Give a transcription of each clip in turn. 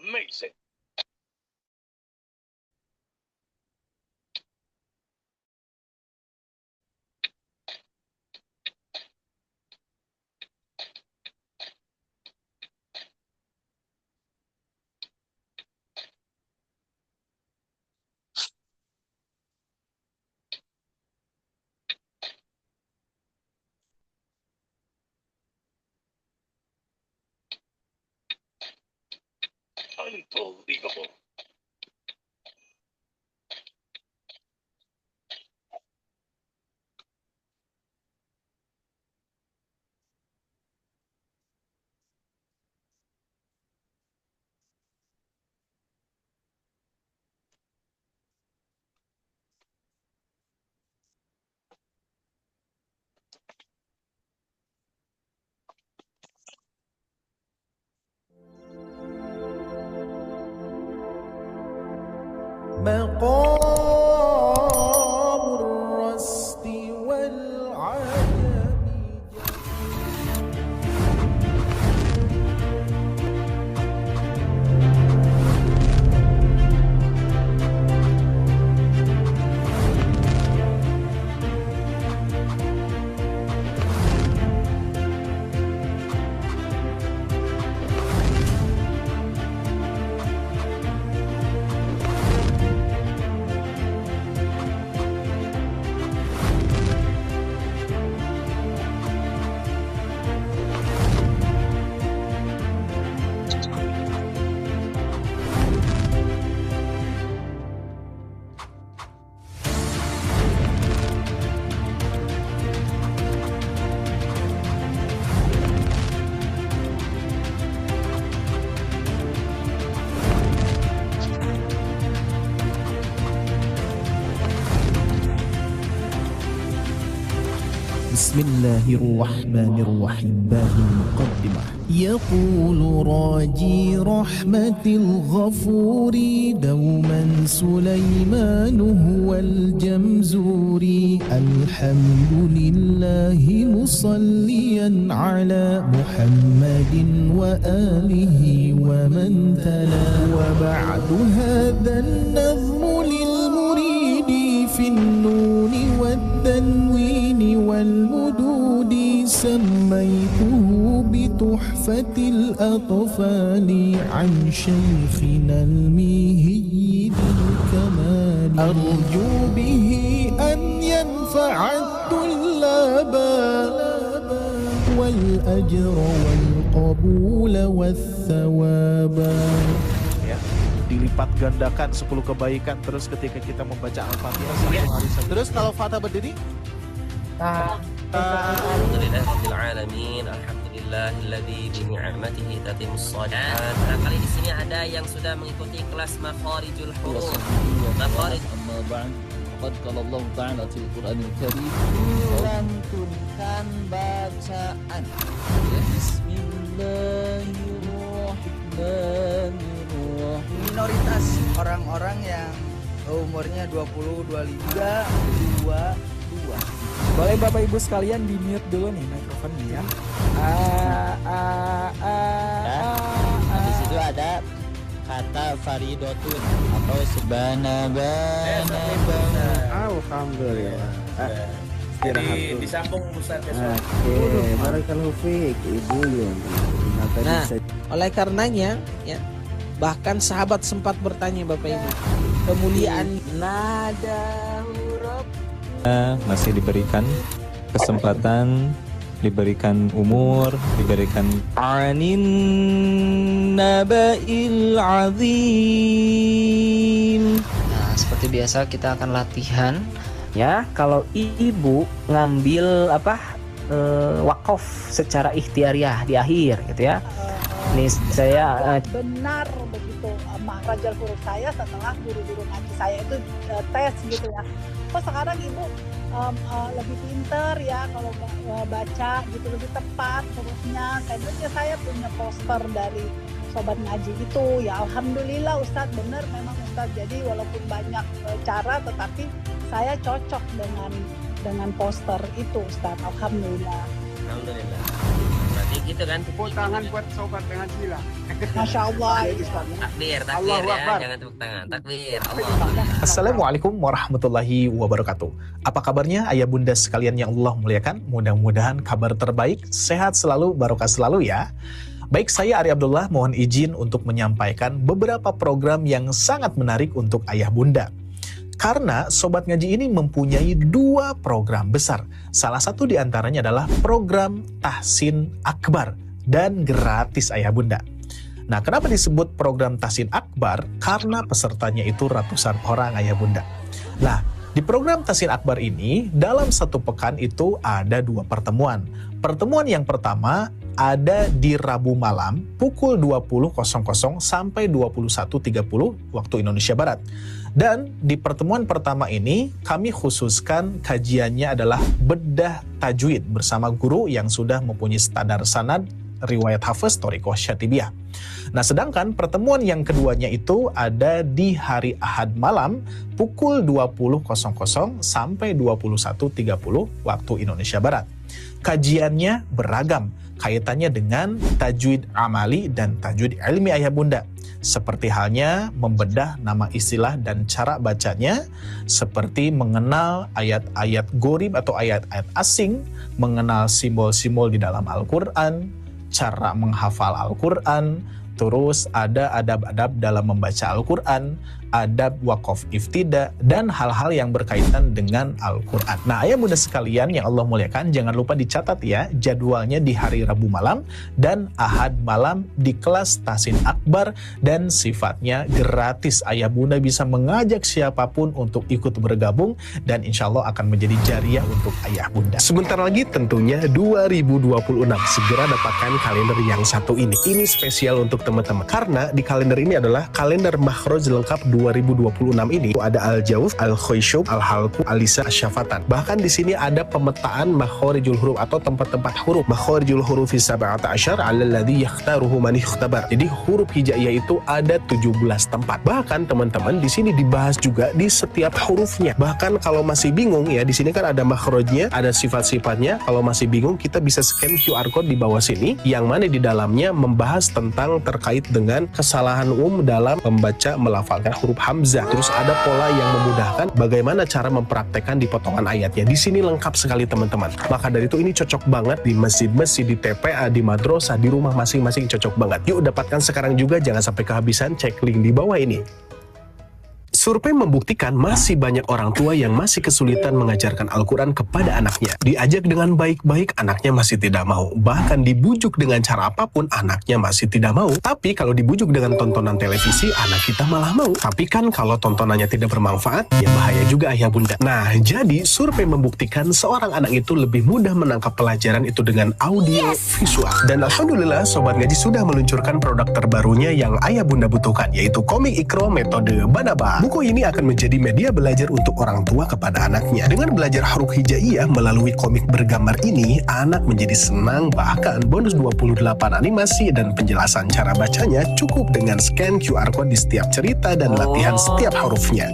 Amazing. Unbelievable. مقام الرصد والعجب. Bismillahirrahmanirrahim. Bahi muqaddimah. Yaqulu raji rahmatil ghafuri dauman Sulaiman huwal jamzuri. Alhamdulillahi musalliyan ala Muhammadin wa alihi wa man tala. Wa ba'du hadha an-nazmu lil muridi fin nuni wad tanwini والمدود سميته بتحفة الأطفال عن شيخنا الميهي بالكمال أرجو به أن ينفع الطلاب والأجر والقبول والثواب. Dilipat gandakan 10 kebaikan terus ketika kita membaca Al-Fatihah satu hari saja. Terus kalau Fatah berdiri? Alhamdulillahirabbil alamin, alhamdulillahilladzi bi ni'matihi tatimmus shalihat. Barangkali di sini ada yang sudah mengikuti kelas makharijul huruf. Makharij amma ba'd. Qad qala Allah Ta'ala fil Qur'anil Karim, lantunkan bacaan. Bismillahirrahmanirrahim. Minoritas orang-orang yang umurnya 20, 25, 22. Boleh Bapak Ibu sekalian di mute dulu nih mikrofonnya ya. Di situ ada kata faridotun atau subhanallah. Alhamdulillah. Disambung Ustaz Oke, barakallahu fiik Ibu Yun. Nah, oleh karenanya ya, bahkan sahabat sempat bertanya Bapak Ibu, kemuliaan nada huruf masih diberikan kesempatan, diberikan umur, diberikan anin nabail azim. Nah, seperti biasa kita akan latihan ya. Kalau ibu ngambil wakaf secara ikhtiariah di akhir gitu ya. Ini saya benar begitu makhrajal huruf saya setelah guru-guru ngaji saya itu tes gitu ya. Kok sekarang ibu lebih pinter ya kalau baca gitu, lebih tepat hurufnya. Saya punya poster dari sobat ngaji itu ya. Alhamdulillah Ustadz, benar memang Ustadz. Jadi walaupun banyak cara tetapi saya cocok dengan poster itu Ustadz. Alhamdulillah. Alhamdulillah. Berarti kita gitu kan. Tepuk tangan buat sobat penghasilan. Masya Allah. Takbir Allahu ya, Akbar. jangan tepuk tangan. Takbir. Allah. Assalamualaikum warahmatullahi wabarakatuh. Apa kabarnya ayah bunda sekalian yang Allah muliakan? Mudah-mudahan kabar terbaik, sehat selalu, barokah selalu ya. Baik, saya Ari Abdullah mohon izin untuk menyampaikan beberapa program yang sangat menarik untuk ayah bunda. Karena Sobat Ngaji ini mempunyai dua program besar. Salah satu di antaranya adalah program Tahsin Akbar dan gratis ayah bunda. Nah, kenapa disebut program Tahsin Akbar? Karena pesertanya itu ratusan orang ayah bunda. Nah, di program Tahsin Akbar ini, dalam satu pekan itu ada dua pertemuan. Pertemuan yang pertama ada di Rabu malam pukul 20.00 sampai 21.30 waktu Indonesia Barat. Dan di pertemuan pertama ini kami khususkan kajiannya adalah bedah tajwid bersama guru yang sudah mempunyai standar sanad riwayat Hafiz Thoriqoh Syatibiyah. Nah, sedangkan pertemuan yang keduanya itu ada di hari Ahad malam pukul 20.00 sampai 21.30 waktu Indonesia Barat. Kajiannya beragam, kaitannya dengan tajwid amali dan tajwid ilmi ayah bunda. Seperti halnya membedah nama istilah dan cara bacanya, seperti mengenal ayat-ayat gharib atau ayat-ayat asing, mengenal simbol-simbol di dalam Al-Quran, cara menghafal Al-Quran, terus ada adab-adab dalam membaca Al-Quran, adab wakaf iftida, dan hal-hal yang berkaitan dengan Al-Quran. Nah, ayah bunda sekalian yang Allah muliakan, jangan lupa dicatat ya, jadwalnya di hari Rabu malam dan Ahad malam di kelas Tahsin Akbar, dan sifatnya gratis. Ayah bunda bisa mengajak siapapun untuk ikut bergabung, dan insya Allah akan menjadi jariah untuk ayah bunda. Sebentar lagi tentunya 2026, segera dapatkan kalender yang satu ini. Ini spesial untuk teman-teman, karena di kalender ini adalah kalender makhraj lengkap 2026 ini. Ada Al-Jauf, Al-Khoyshub, Al-Halku, Al-Lisa, Asyafatan. Bahkan di sini ada pemetaan makhorijul huruf atau tempat-tempat huruf. Makhorijul hurufi sab'ata asyar alladhi yakhtaruhu man ikhtabar. Jadi huruf hijaiyah itu ada 17 tempat. Bahkan teman-teman di sini dibahas juga di setiap hurufnya. Bahkan kalau masih bingung ya, di sini kan ada makhrajnya, ada sifat-sifatnya. Kalau masih bingung, kita bisa scan QR code di bawah sini yang mana di dalamnya membahas tentang terkait dengan kesalahan dalam membaca melafalkan huruf Hamzah. Terus ada pola yang memudahkan bagaimana cara mempraktekkan di potongan ayatnya. Di sini lengkap sekali teman-teman. Maka dari itu ini cocok banget di masjid-masjid, di TPA, di madrasah, di rumah masing-masing cocok banget. Yuk dapatkan sekarang juga, jangan sampai kehabisan. Cek link di bawah ini. Survei membuktikan masih banyak orang tua yang masih kesulitan mengajarkan Al-Quran kepada anaknya. Diajak dengan baik-baik, anaknya masih tidak mau. Bahkan dibujuk dengan cara apapun, anaknya masih tidak mau. Tapi kalau dibujuk dengan tontonan televisi, anak kita malah mau. Tapi kan kalau tontonannya tidak bermanfaat, ya bahaya juga ayah bunda. Nah, jadi survei membuktikan seorang anak itu lebih mudah menangkap pelajaran itu dengan audio visual. Dan alhamdulillah, Sobat Ngaji sudah meluncurkan produk terbarunya yang ayah bunda butuhkan, yaitu komik Iqra metode Banaba. Buku ini akan menjadi media belajar untuk orang tua kepada anaknya. Dengan belajar huruf hijaiyah melalui komik bergambar ini, anak menjadi senang. Bahkan bonus 28 animasi dan penjelasan cara bacanya cukup dengan scan QR code di setiap cerita dan latihan setiap hurufnya.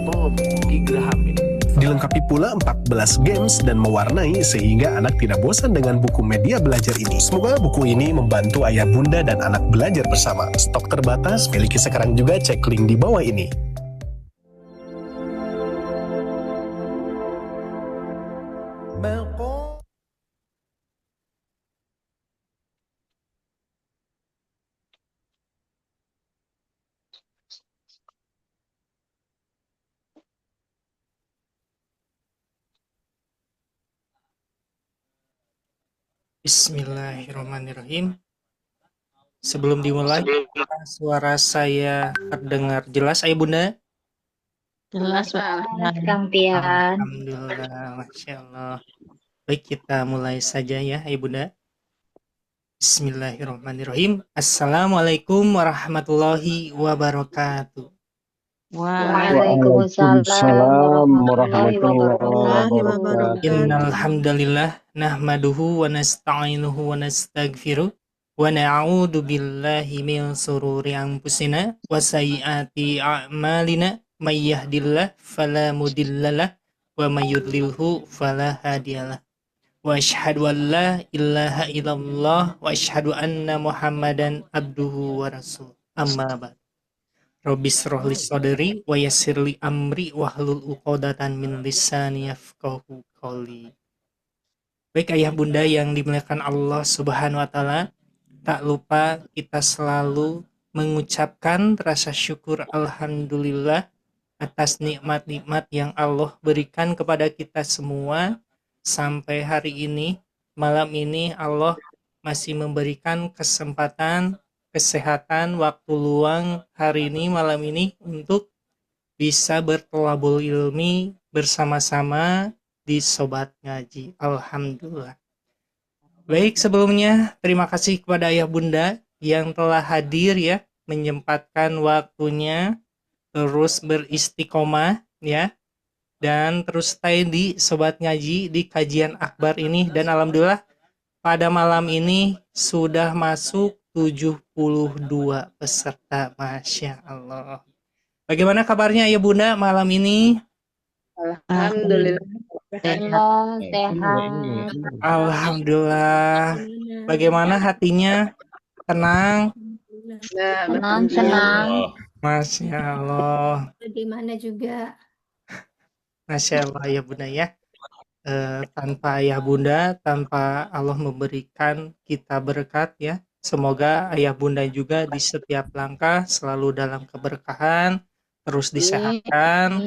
Dilengkapi pula 14 games dan mewarnai sehingga anak tidak bosan dengan buku media belajar ini. Semoga buku ini membantu ayah bunda dan anak belajar bersama. Stok terbatas, miliki sekarang juga, cek link di bawah ini. Bismillahirrahmanirrahim. Sebelum dimulai, suara saya terdengar jelas, ayah bunda? Jelas, Kang Tian. Alhamdulillah, Masya Allah. Baik, kita mulai saja ya, ayah bunda. Bismillahirrahmanirrahim. Assalamualaikum warahmatullahi wabarakatuh. Waalaikumsalam warahmatullahi wabarakatuh. Innal hamdalillah nahmaduhu wa nasta'inuhu wa nastaghfiruh wa na'udzu billahi min shururi anfusina wa sayyiati a'malina may yahdihillahu fala mudhillalah wa may yudlilhu fala hadiyalah. wa asyhadu an la ilaha illallah wa asyhadu anna Muhammadan abduhu wa rasul. Amma ba'd. Rabbis rohli sadri wa yassirli amri wahlul uqadatan min lisani yafqahu qawli. Baik ayah bunda yang dimuliakan Allah Subhanahu wa taala, tak lupa kita selalu mengucapkan rasa syukur alhamdulillah atas nikmat-nikmat yang Allah berikan kepada kita semua sampai hari ini. Malam ini Allah masih memberikan kesempatan, kesehatan, waktu luang hari ini, malam ini untuk bisa bertolabul ilmi bersama-sama di Sobat Ngaji. Alhamdulillah. Baik, sebelumnya terima kasih kepada ayah bunda yang telah hadir ya, menyempatkan waktunya, terus beristiqomah ya, dan terus stay di Sobat Ngaji di kajian akbar ini. Dan alhamdulillah pada malam ini sudah masuk 72 peserta, Masya Allah. Bagaimana kabarnya ya Bunda malam ini? Alhamdulillah. Alhamdulillah. Bagaimana hatinya? Tenang? Senang. Masya Allah. Gimana juga. Masya Allah ya Bunda ya. Tanpa ayah bunda, tanpa Allah memberikan kita berkat ya. Semoga ayah bunda juga di setiap langkah selalu dalam keberkahan, terus disehatkan,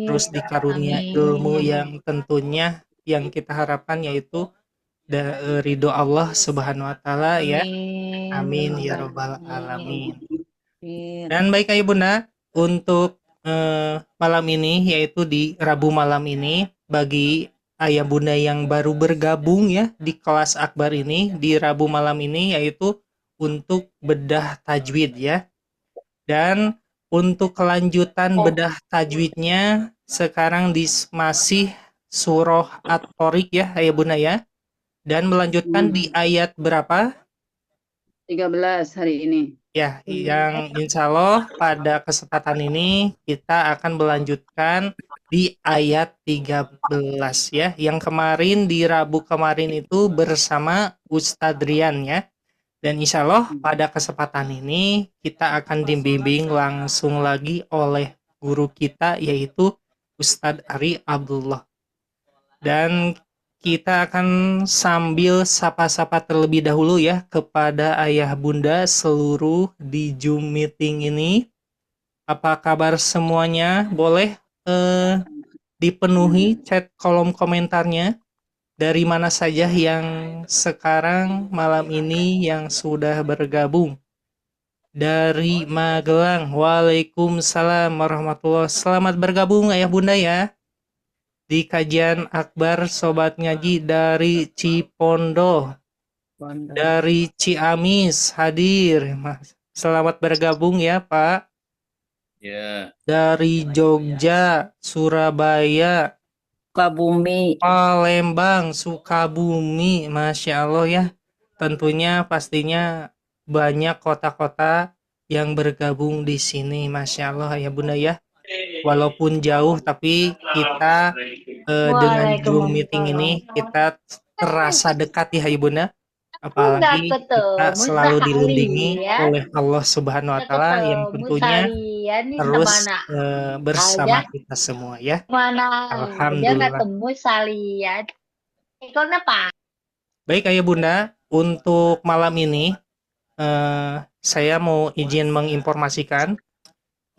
terus dikarunia ilmu yang tentunya yang kita harapkan yaitu ridho Allah Subhanahu wa taala ya. Amin ya rabbal alamin. Dan baik ayah bunda, untuk malam ini yaitu di Rabu malam ini, bagi ayah bunda yang baru bergabung ya di kelas akbar ini di Rabu malam ini, yaitu untuk bedah tajwid ya. Dan untuk kelanjutan bedah tajwidnya sekarang masih surah At-Thariq ya ayah bunda ya. Dan melanjutkan di ayat berapa? 13 hari ini. Ya, yang insya Allah pada kesempatan ini kita akan melanjutkan di ayat 13 ya. Yang kemarin di Rabu kemarin itu bersama Ustadz Rian ya. Dan insya Allah pada kesempatan ini kita akan dibimbing langsung lagi oleh guru kita yaitu Ustadz Ari Abdullah. Dan kita akan sambil sapa-sapa terlebih dahulu ya kepada ayah bunda seluruh di Zoom meeting ini. Apa kabar semuanya? Boleh dipenuhi chat kolom komentarnya. Dari mana saja yang sekarang malam ini yang sudah bergabung. Dari Magelang, waalaikumsalam warahmatullahi wabarakatuh. Selamat bergabung ayah bunda ya. Di kajian akbar Sobat Ngaji dari Cipondo, dari Ciamis hadir. Selamat bergabung ya Pak. Ya. Dari Jogja, Surabaya, Sukabumi, Palembang, Sukabumi, Masya Allah ya. Tentunya pastinya banyak kota-kota yang bergabung di sini, Masya Allah ya bunda ya. Walaupun jauh tapi kita dengan Zoom meeting ini kita terasa dekat ya ibunda. Apalagi kita selalu dilindungi oleh Allah Subhanahu wa taala yang tentunya terus bersama kita semua ya. Alhamdulillah. Baik ayah bunda, untuk malam ini saya mau izin menginformasikan.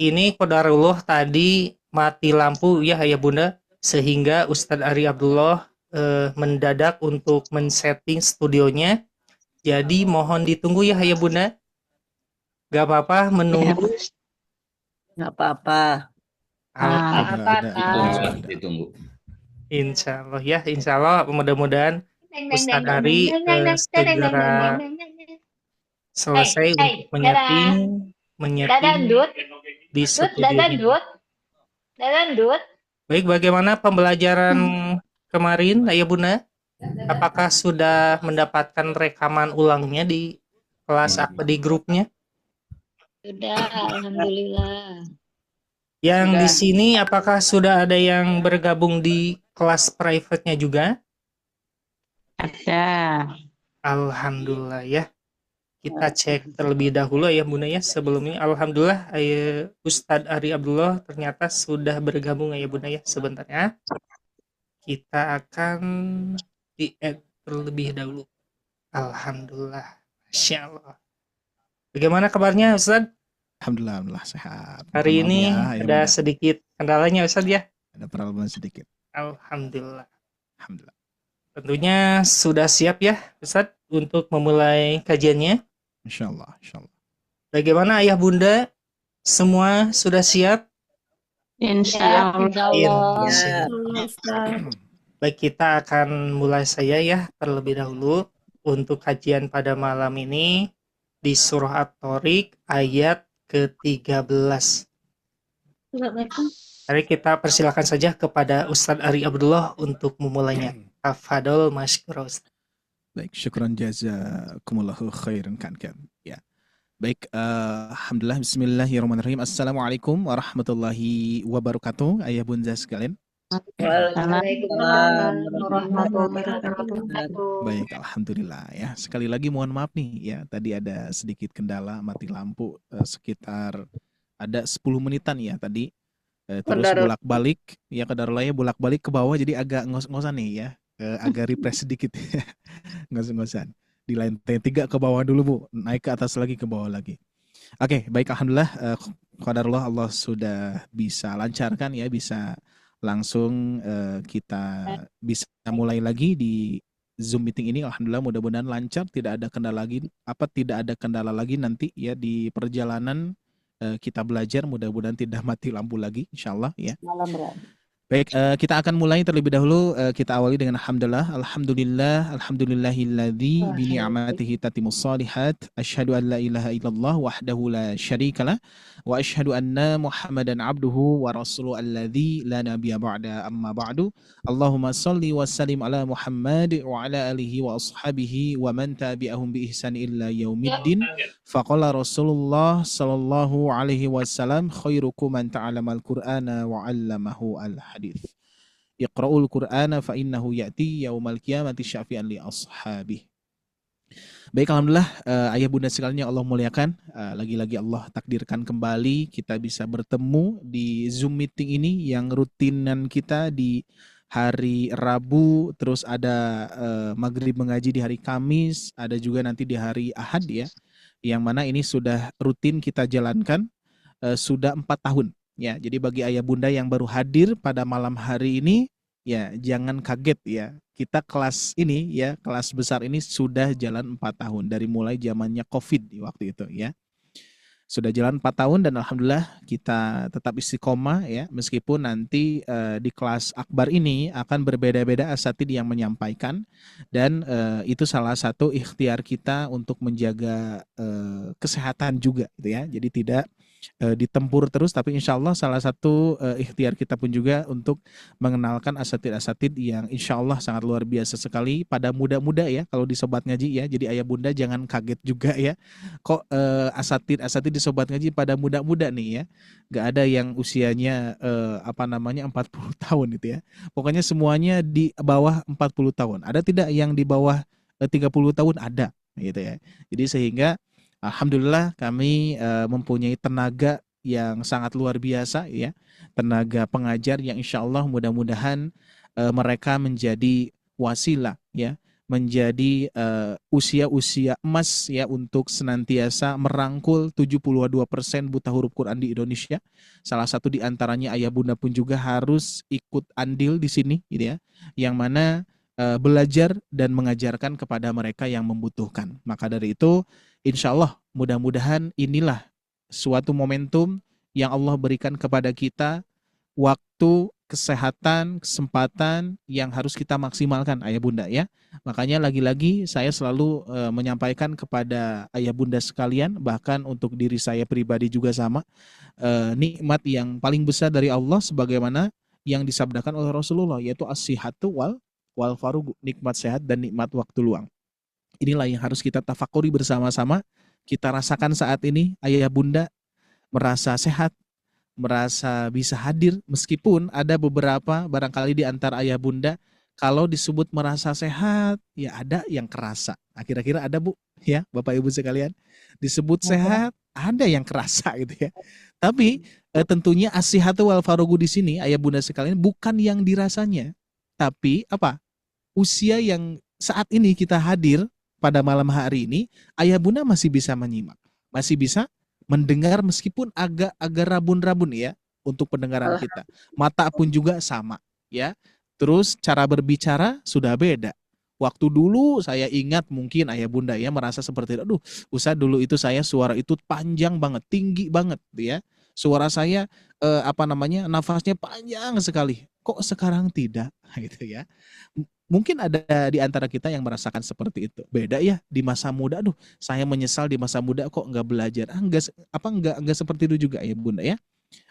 Ini qadarullah tadi mati lampu ya ayah bunda, sehingga Ustadz Ari Abdullah mendadak untuk men-setting studionya. Jadi mohon ditunggu ya ayah bunda. Gak apa-apa menunggu. Gak apa-apa. Ditunggu. Insya Allah ya, insya Allah mudah-mudahan Ustadz Ari segera selesai untuk menyeting di studio. Baik, bagaimana pembelajaran kemarin ayah bunda? Apakah sudah mendapatkan rekaman ulangnya di kelas apa di grupnya? Sudah, alhamdulillah. Yang di sini apakah sudah ada yang bergabung di kelas private-nya juga? Ada. Alhamdulillah ya. Kita cek terlebih dahulu ya Bunda ya. Sebelumnya alhamdulillah Ustadz Ari Abdullah ternyata sudah bergabung ya Bunda ya. Sebentar ya. Kita akan di-add terlebih dahulu. Alhamdulillah. Masya Allah. Bagaimana kabarnya Ustadz? Alhamdulillah sehat. Hari Mohon ini maaf ya, ada Bunda. sedikit kendalanya Ustadz ya. Ada problem sedikit. Alhamdulillah. Alhamdulillah. Tentunya sudah siap ya Ustadz untuk memulai kajiannya. Insyaallah, insyaallah. Bagaimana ayah bunda? Semua sudah siap? Insya Allah. Insya Baik, kita akan mulai saja ya terlebih dahulu untuk kajian pada malam ini di surah At-Tariq ayat ke-13. Mari kita persilakan saja kepada Ustadz Ari Abdullah untuk memulainya. Tafadol masykur Ustadz. Baik, syukran jazakumullahu khairan kan. Ya. Baik, alhamdulillah, bismillahirrahmanirrahim. Assalamualaikum warahmatullahi wabarakatuh. Ayah bunda sekalian. Waalaikumsalam warahmatullahi wabarakatuh. Baik, alhamdulillah ya. Sekali lagi mohon maaf nih ya, tadi ada sedikit kendala mati lampu sekitar ada 10 menitan ya tadi. Terus bolak-balik ya, kedarulahnya bolak-balik ke bawah jadi agak ngos-ngosan nih ya. Agak refresh sedikit. Ngos-ngosan. Di lantai 3 ke bawah dulu Bu, naik ke atas lagi, ke bawah lagi. Oke, baik, alhamdulillah qadarullah Allah sudah bisa lancarkan ya, bisa langsung kita bisa mulai lagi di Zoom meeting ini. Alhamdulillah mudah-mudahan lancar, tidak ada kendala lagi nanti ya di perjalanan kita belajar, mudah-mudahan tidak mati lampu lagi insyaallah ya. Baik, kita akan mulai terlebih dahulu. Kita awali dengan alhamdulillah. Alhamdulillahilladzi bi ni'matihi tatimmus shalihat. Asyhadu an la ilaha illallah wahdahu la syarikalah wa asyhadu anna Muhammadan abduhu wa rasuluhu alladzi la nabiyya ba'da, amma ba'du. Allahumma shalli wa sallim ala Muhammad wa ala alihi wa ashabihi wa man tabi'ahum bi ihsan illa yaumiddin. Faqala Rasulullah sallallahu alaihi wasallam khairukum man ta'allamal Qur'ana wa 'allamahu al-hadits. Iqra'ul Qur'ana fa innahu ya'ti yaumal qiyamati syafi'an li ashabihi. Baik, alhamdulillah ayah bunda sekalian yang Allah muliakan, lagi-lagi Allah takdirkan kembali kita bisa bertemu di Zoom meeting ini yang rutinan kita di hari Rabu, terus ada maghrib mengaji di hari Kamis, ada juga nanti di hari Ahad ya, yang mana ini sudah rutin kita jalankan sudah 4 tahun ya. Jadi bagi ayah bunda yang baru hadir pada malam hari ini ya, jangan kaget ya, kita kelas ini ya, kelas besar ini sudah jalan 4 tahun dari mulai zamannya COVID di waktu itu ya. Sudah jalan 4 tahun dan alhamdulillah kita tetap istiqomah ya, meskipun nanti di kelas akbar ini akan berbeda-beda asatid yang menyampaikan, dan itu salah satu ikhtiar kita untuk menjaga kesehatan juga gitu ya. Jadi tidak ditempur terus, tapi insya Allah salah satu ikhtiar kita pun juga untuk mengenalkan asatid-asatid yang insya Allah sangat luar biasa sekali pada muda-muda ya, kalau di Sobat Ngaji ya. Jadi ayah bunda jangan kaget juga ya, kok asatid di Sobat Ngaji pada muda-muda nih ya, gak ada yang usianya 40 tahun gitu ya. Pokoknya semuanya di bawah 40 tahun. Ada tidak yang di bawah 30 tahun? Ada gitu ya. Jadi sehingga alhamdulillah kami mempunyai tenaga yang sangat luar biasa ya, tenaga pengajar yang insya Allah mudah-mudahan mereka menjadi wasilah ya, menjadi usia-usia emas ya untuk senantiasa merangkul 72% buta huruf Quran di Indonesia. Salah satu di antaranya ayah bunda pun juga harus ikut andil di sini gitu ya, yang mana belajar dan mengajarkan kepada mereka yang membutuhkan. Maka dari itu insya Allah mudah-mudahan inilah suatu momentum yang Allah berikan kepada kita, waktu, kesehatan, kesempatan yang harus kita maksimalkan ayah bunda ya. Makanya lagi-lagi saya selalu menyampaikan kepada ayah bunda sekalian, bahkan untuk diri saya pribadi juga sama, nikmat yang paling besar dari Allah sebagaimana yang disabdakan oleh Rasulullah, yaitu as-sihhatu wal farugu, nikmat sehat dan nikmat waktu luang. Inilah yang harus kita tafakuri bersama-sama, kita rasakan saat ini. Ayah bunda merasa sehat, merasa bisa hadir, meskipun ada beberapa barangkali di antara ayah bunda Kalau disebut merasa sehat, ya ada yang kerasa. Nah, kira-kira ada Bu, ya Bapak Ibu sekalian. Disebut sehat, ada yang kerasa gitu ya. Tapi tentunya as-sihhatu wal farogu di sini, ayah bunda sekalian, bukan yang dirasanya, tapi apa? Usia yang saat ini kita hadir pada malam hari ini, ayah bunda masih bisa menyimak, masih bisa mendengar meskipun agak rabun-rabun ya untuk pendengaran kita. Mata pun juga sama, ya. Terus cara berbicara sudah beda. Waktu dulu saya ingat mungkin ayah bunda ya merasa seperti itu. Aduh, Ustaz dulu itu saya suara itu panjang banget, tinggi banget ya. Suara saya nafasnya panjang sekali. Kok sekarang tidak gitu ya. Mungkin ada di antara kita yang merasakan seperti itu. Beda ya di masa muda. Aduh, saya menyesal di masa muda kok nggak belajar. Enggak seperti itu juga ya bunda ya.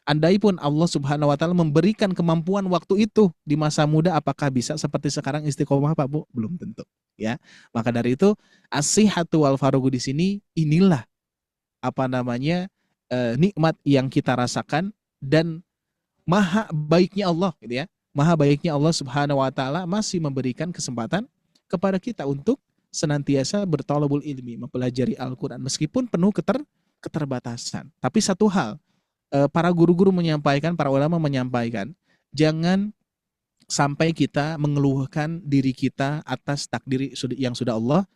Andaipun Allah Subhanahu wa taala memberikan kemampuan waktu itu di masa muda, apakah bisa seperti sekarang istiqomah Pak Bu? Belum tentu, ya. Maka dari itu as-sihhatu wal farogu di sini inilah nikmat yang kita rasakan dan maha baiknya Allah gitu ya. Maha baiknya Allah Subhanahu wa taala masih memberikan kesempatan kepada kita untuk senantiasa berthalabul ilmi, mempelajari Al-Qur'an meskipun penuh keterbatasan. Tapi satu hal, para guru-guru menyampaikan, para ulama menyampaikan, jangan sampai kita mengeluhkan diri kita atas takdir yang sudah Allah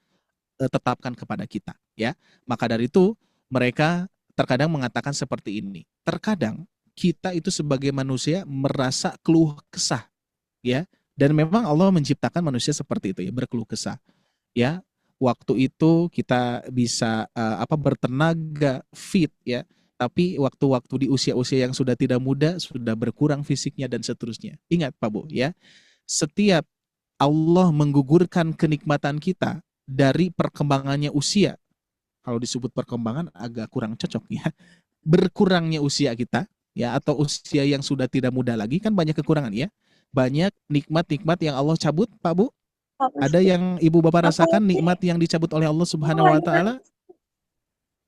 tetapkan kepada kita, ya. Maka dari itu mereka terkadang mengatakan seperti ini. Terkadang kita itu sebagai manusia merasa keluh kesah, ya. Dan memang Allah menciptakan manusia seperti itu ya, berkeluh kesah. Ya, waktu itu kita bisa bertenaga, fit ya. Tapi waktu-waktu di usia-usia yang sudah tidak muda, sudah berkurang fisiknya dan seterusnya. Ingat Pak Bu ya, setiap Allah menggugurkan kenikmatan kita dari perkembangannya usia. Kalau disebut perkembangan agak kurang cocok ya. Berkurangnya usia kita ya, atau usia yang sudah tidak muda lagi, kan banyak kekurangan ya. Banyak nikmat-nikmat yang Allah cabut Pak Bu. Ada yang Ibu Bapak rasakan nikmat yang dicabut oleh Allah Subhanahu wa taala?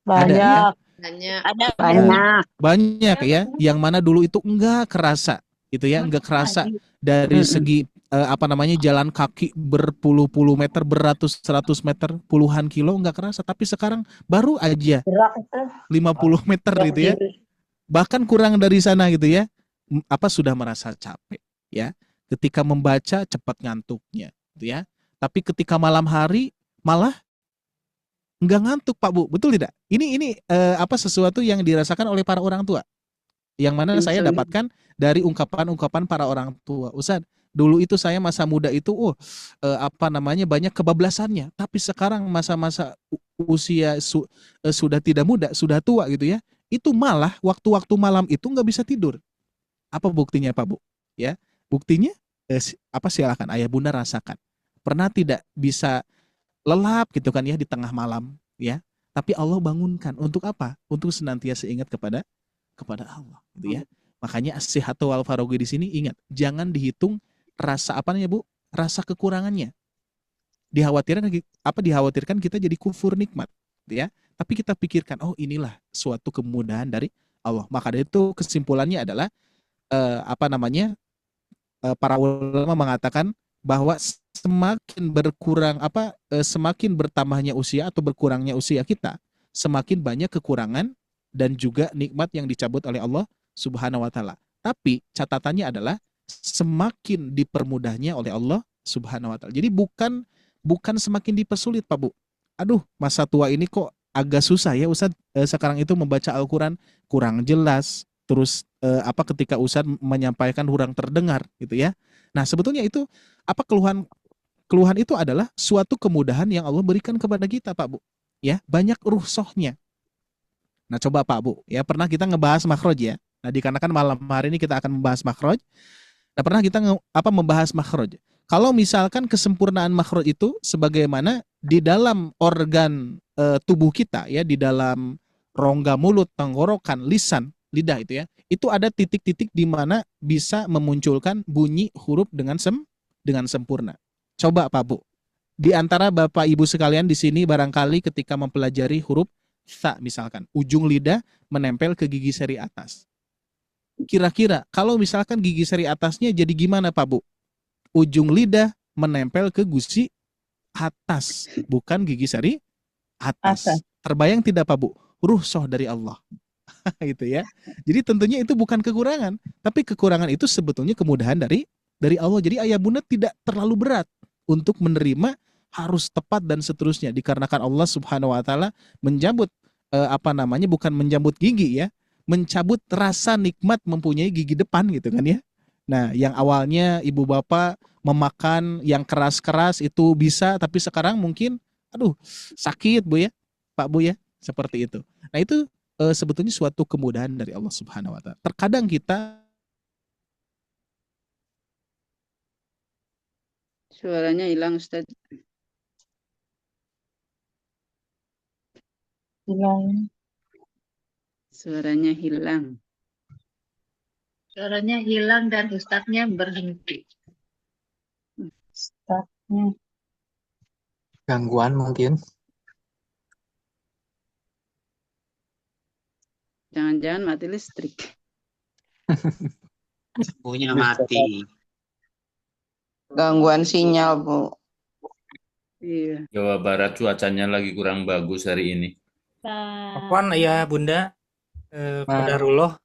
Banyak. Banyak ya, yang mana dulu itu enggak kerasa gitu ya, enggak kerasa dari segi jalan kaki berpuluh-puluh meter, beratus-ratus meter, puluhan kilo enggak kerasa, tapi sekarang baru aja 50 meter gitu ya. Bahkan kurang dari sana gitu ya. Sudah merasa capek ya. Ketika membaca cepat ngantuknya gitu ya. Tapi ketika malam hari malah enggak ngantuk Pak Bu, betul tidak? Ini sesuatu yang dirasakan oleh para orang tua. Yang mana saya dapatkan dari ungkapan-ungkapan para orang tua. Ustaz, dulu itu saya masa muda itu banyak kebablasannya, tapi sekarang masa-masa usia sudah tidak muda, sudah tua gitu ya. Itu malah waktu-waktu malam itu nggak bisa tidur. Apa buktinya Pak Bu? Ya, buktinya silakan ayah bunda rasakan. Pernah tidak bisa lelap gitu kan ya di tengah malam ya, tapi Allah bangunkan untuk apa? Untuk senantiasa ingat kepada Allah gitu ya. Makanya as-sihhatu wal farogu di sini ingat, jangan dihitung rasa Bu? Rasa kekurangannya. Dikhawatirkan kita jadi kufur nikmat gitu ya. Tapi kita pikirkan, oh inilah suatu kemudahan dari Allah. Maka dari itu kesimpulannya adalah para ulama mengatakan bahwa semakin bertambahnya usia atau berkurangnya usia kita, semakin banyak kekurangan dan juga nikmat yang dicabut oleh Allah Subhanahu wa taala. Tapi catatannya adalah semakin dipermudahnya oleh Allah Subhanahu wa taala. Jadi bukan semakin dipersulit Pak Bu. Aduh, masa tua ini kok agak susah ya Ustaz, sekarang itu membaca Al-Qur'an kurang jelas. Terus ketika Ustaz menyampaikan kurang terdengar gitu ya. Nah, sebetulnya itu keluhan itu adalah suatu kemudahan yang Allah berikan kepada kita Pak Bu. Ya, banyak rukhsahnya. Nah, coba Pak Bu, ya pernah kita ngebahas makhraj ya. Nah, dikarenakan malam hari ini kita akan membahas makhraj. Nah, pernah kita membahas makhraj. Kalau misalkan kesempurnaan makhraj itu sebagaimana di dalam organ tubuh kita ya, di dalam rongga mulut, tenggorokan, lisan, lidah itu ya. Itu ada titik-titik di mana bisa memunculkan bunyi huruf dengan sempurna. Coba Pak Bu, di antara Bapak Ibu sekalian di sini barangkali ketika mempelajari huruf tha misalkan, ujung lidah menempel ke gigi seri atas. Kira-kira kalau misalkan gigi seri atasnya jadi gimana Pak Bu? ujung lidah menempel ke gusi atas, bukan gigi sari atas. Terbayang tidak Pak Bu? Rukhsah dari Allah. Gitu ya. Jadi tentunya itu bukan kekurangan, tapi kekurangan itu sebetulnya kemudahan dari Allah. Jadi ayah bunda tidak terlalu berat untuk menerima, harus tepat dan seterusnya, dikarenakan Allah Subhanahu wa taala menjambut bukan menjambut gigi ya, mencabut rasa nikmat mempunyai gigi depan gitu kan ya. Nah, yang awalnya ibu bapak memakan yang keras-keras itu bisa, tapi sekarang mungkin aduh sakit Bu ya, Pak Bu ya, seperti itu. Nah, itu sebetulnya suatu kemudahan dari Allah Subhanahu wa taala. Terkadang kita Suaranya hilang Ustaz. Hilang. Suaranya hilang. Suaranya hilang dan ustadznya berhenti. Ustadznya. Gangguan mungkin. Jangan-jangan mati listrik. Punya mati. Gangguan sinyal, Bu. Iya. Jawa Barat cuacanya lagi kurang bagus hari ini. Apaan ya Bunda? Qadarullah,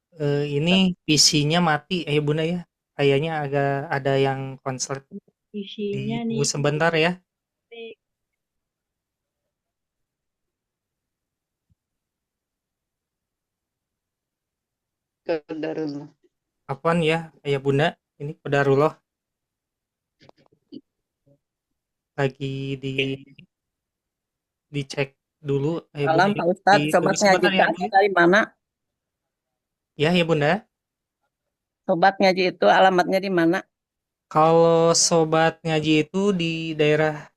ini PC-nya mati ya Bunda ya. Kayaknya agak ada yang konslet. Isinya Tunggu sebentar ya. Qadarullah. Apaan ya Ayah Bunda? Ini Qadarullah. Lagi dicek dulu Ayah Salam Bunda. Pak Ustadz, sobat ngaji Sebentar ya, itu dari mana? Ya Bunda. Sobat ngaji itu alamatnya di mana? Kalau sobat ngaji itu di daerah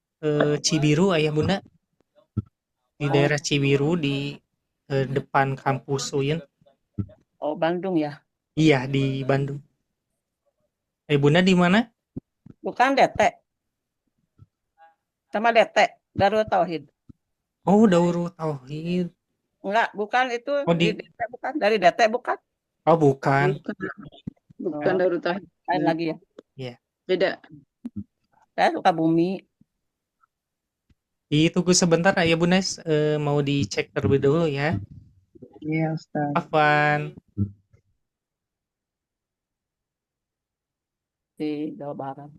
Cibiru Ayah Bunda. Di daerah Cibiru di depan kampus UIN. Oh, Bandung ya? Iya, di Bandung. Bunda di mana? Bukan DT. Sama DT, Darul Tauhid. Oh, Darul Tauhid. Enggak, bukan itu di DT bukan, dari DT bukan. Oh, bukan. Bukan Darul Tauhid. Lain lagi ya? Iya. Beda. Saya Sukabumi. Ditunggu sebentar ya Bunda, mau dicek terlebih dulu ya. Iya, Ustaz. Afwan. Di Jawa Barat.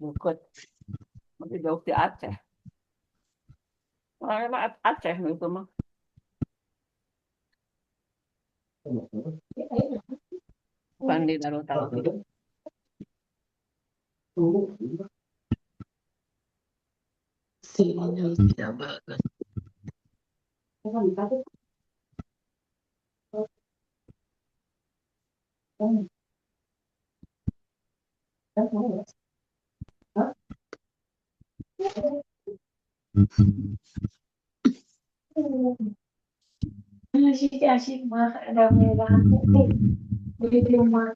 Bukut. Masih jauh di Aceh. Orang emang Aceh itu mah. Bukan di Darul Tauhid. Sinyal tidak bagus. Asik mah ada merah putih di rumah.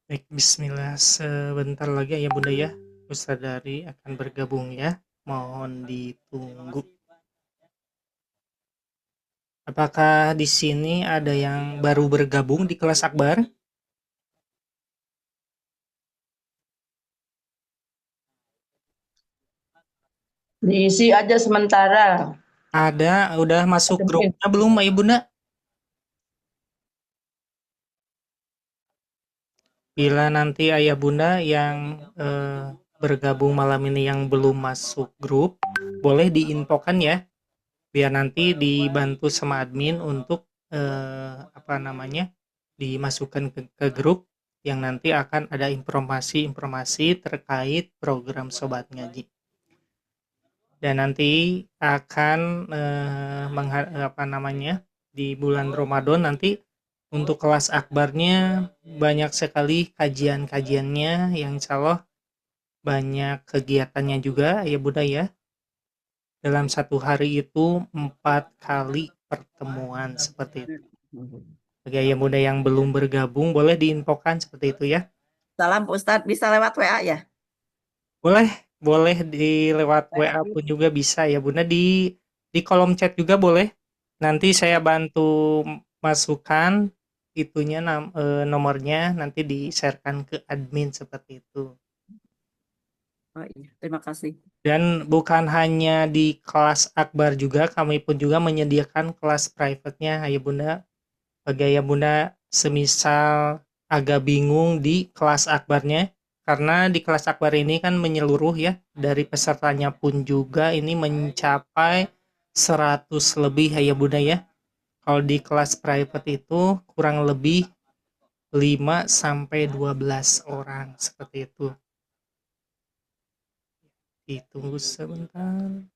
Baik, bismillah. Sebentar lagi ya Bunda ya. Ustaz Dari akan bergabung ya. Mohon ditunggu. Apakah di sini ada yang baru bergabung di kelas Akbar? Diisi aja sementara. Ada, udah masuk grupnya belum, Mbak Ibunda? Bila nanti ayah bunda yang bergabung malam ini yang belum masuk grup, boleh diinfokan ya, biar nanti dibantu sama admin untuk dimasukkan ke grup yang nanti akan ada informasi-informasi terkait program Sobat Ngaji. Dan nanti akan di bulan Ramadan nanti untuk kelas akbarnya banyak sekali kajian-kajiannya yang insya Allah banyak kegiatannya juga ya Bunda ya. Dalam satu hari itu 4 kali pertemuan seperti itu. Bagi ayah Bunda yang belum bergabung boleh diinfokan seperti itu ya. Salam Ustadz, bisa lewat WA ya? Boleh di lewat WA pun juga bisa ya Bunda, di kolom chat juga boleh. Nanti saya bantu masukkan itunya nomornya, nanti di-sharekan ke admin seperti itu. Oh iya, terima kasih. Dan bukan hanya di kelas akbar juga, kami pun juga menyediakan kelas private-nya ayah bunda. Bagi ayah bunda semisal agak bingung di kelas akbarnya, karena di kelas akbar ini kan menyeluruh ya, dari pesertanya pun juga ini mencapai 100 lebih ayah bunda ya. Kalau di kelas private itu kurang lebih 5-12 orang seperti itu. Ditunggu sebentar.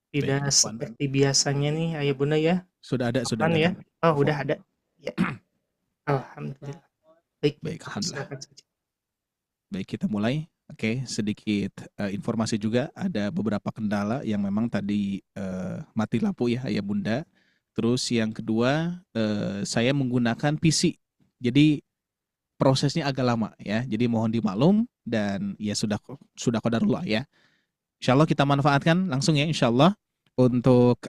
Tidak seperti biasanya nih ayah bunda ya. Sudah ada. Ya. Oh, udah ada. Ya. Alhamdulillah. Baik, alhamdulillah. Baik, kita mulai. Oke, sedikit informasi juga, ada beberapa kendala yang memang tadi mati lampu ya ayah bunda. Terus yang kedua, saya menggunakan PC, jadi prosesnya agak lama ya. Jadi mohon dimaklum dan ya sudah qadarullah ya. Insya Allah kita manfaatkan langsung ya insya Allah untuk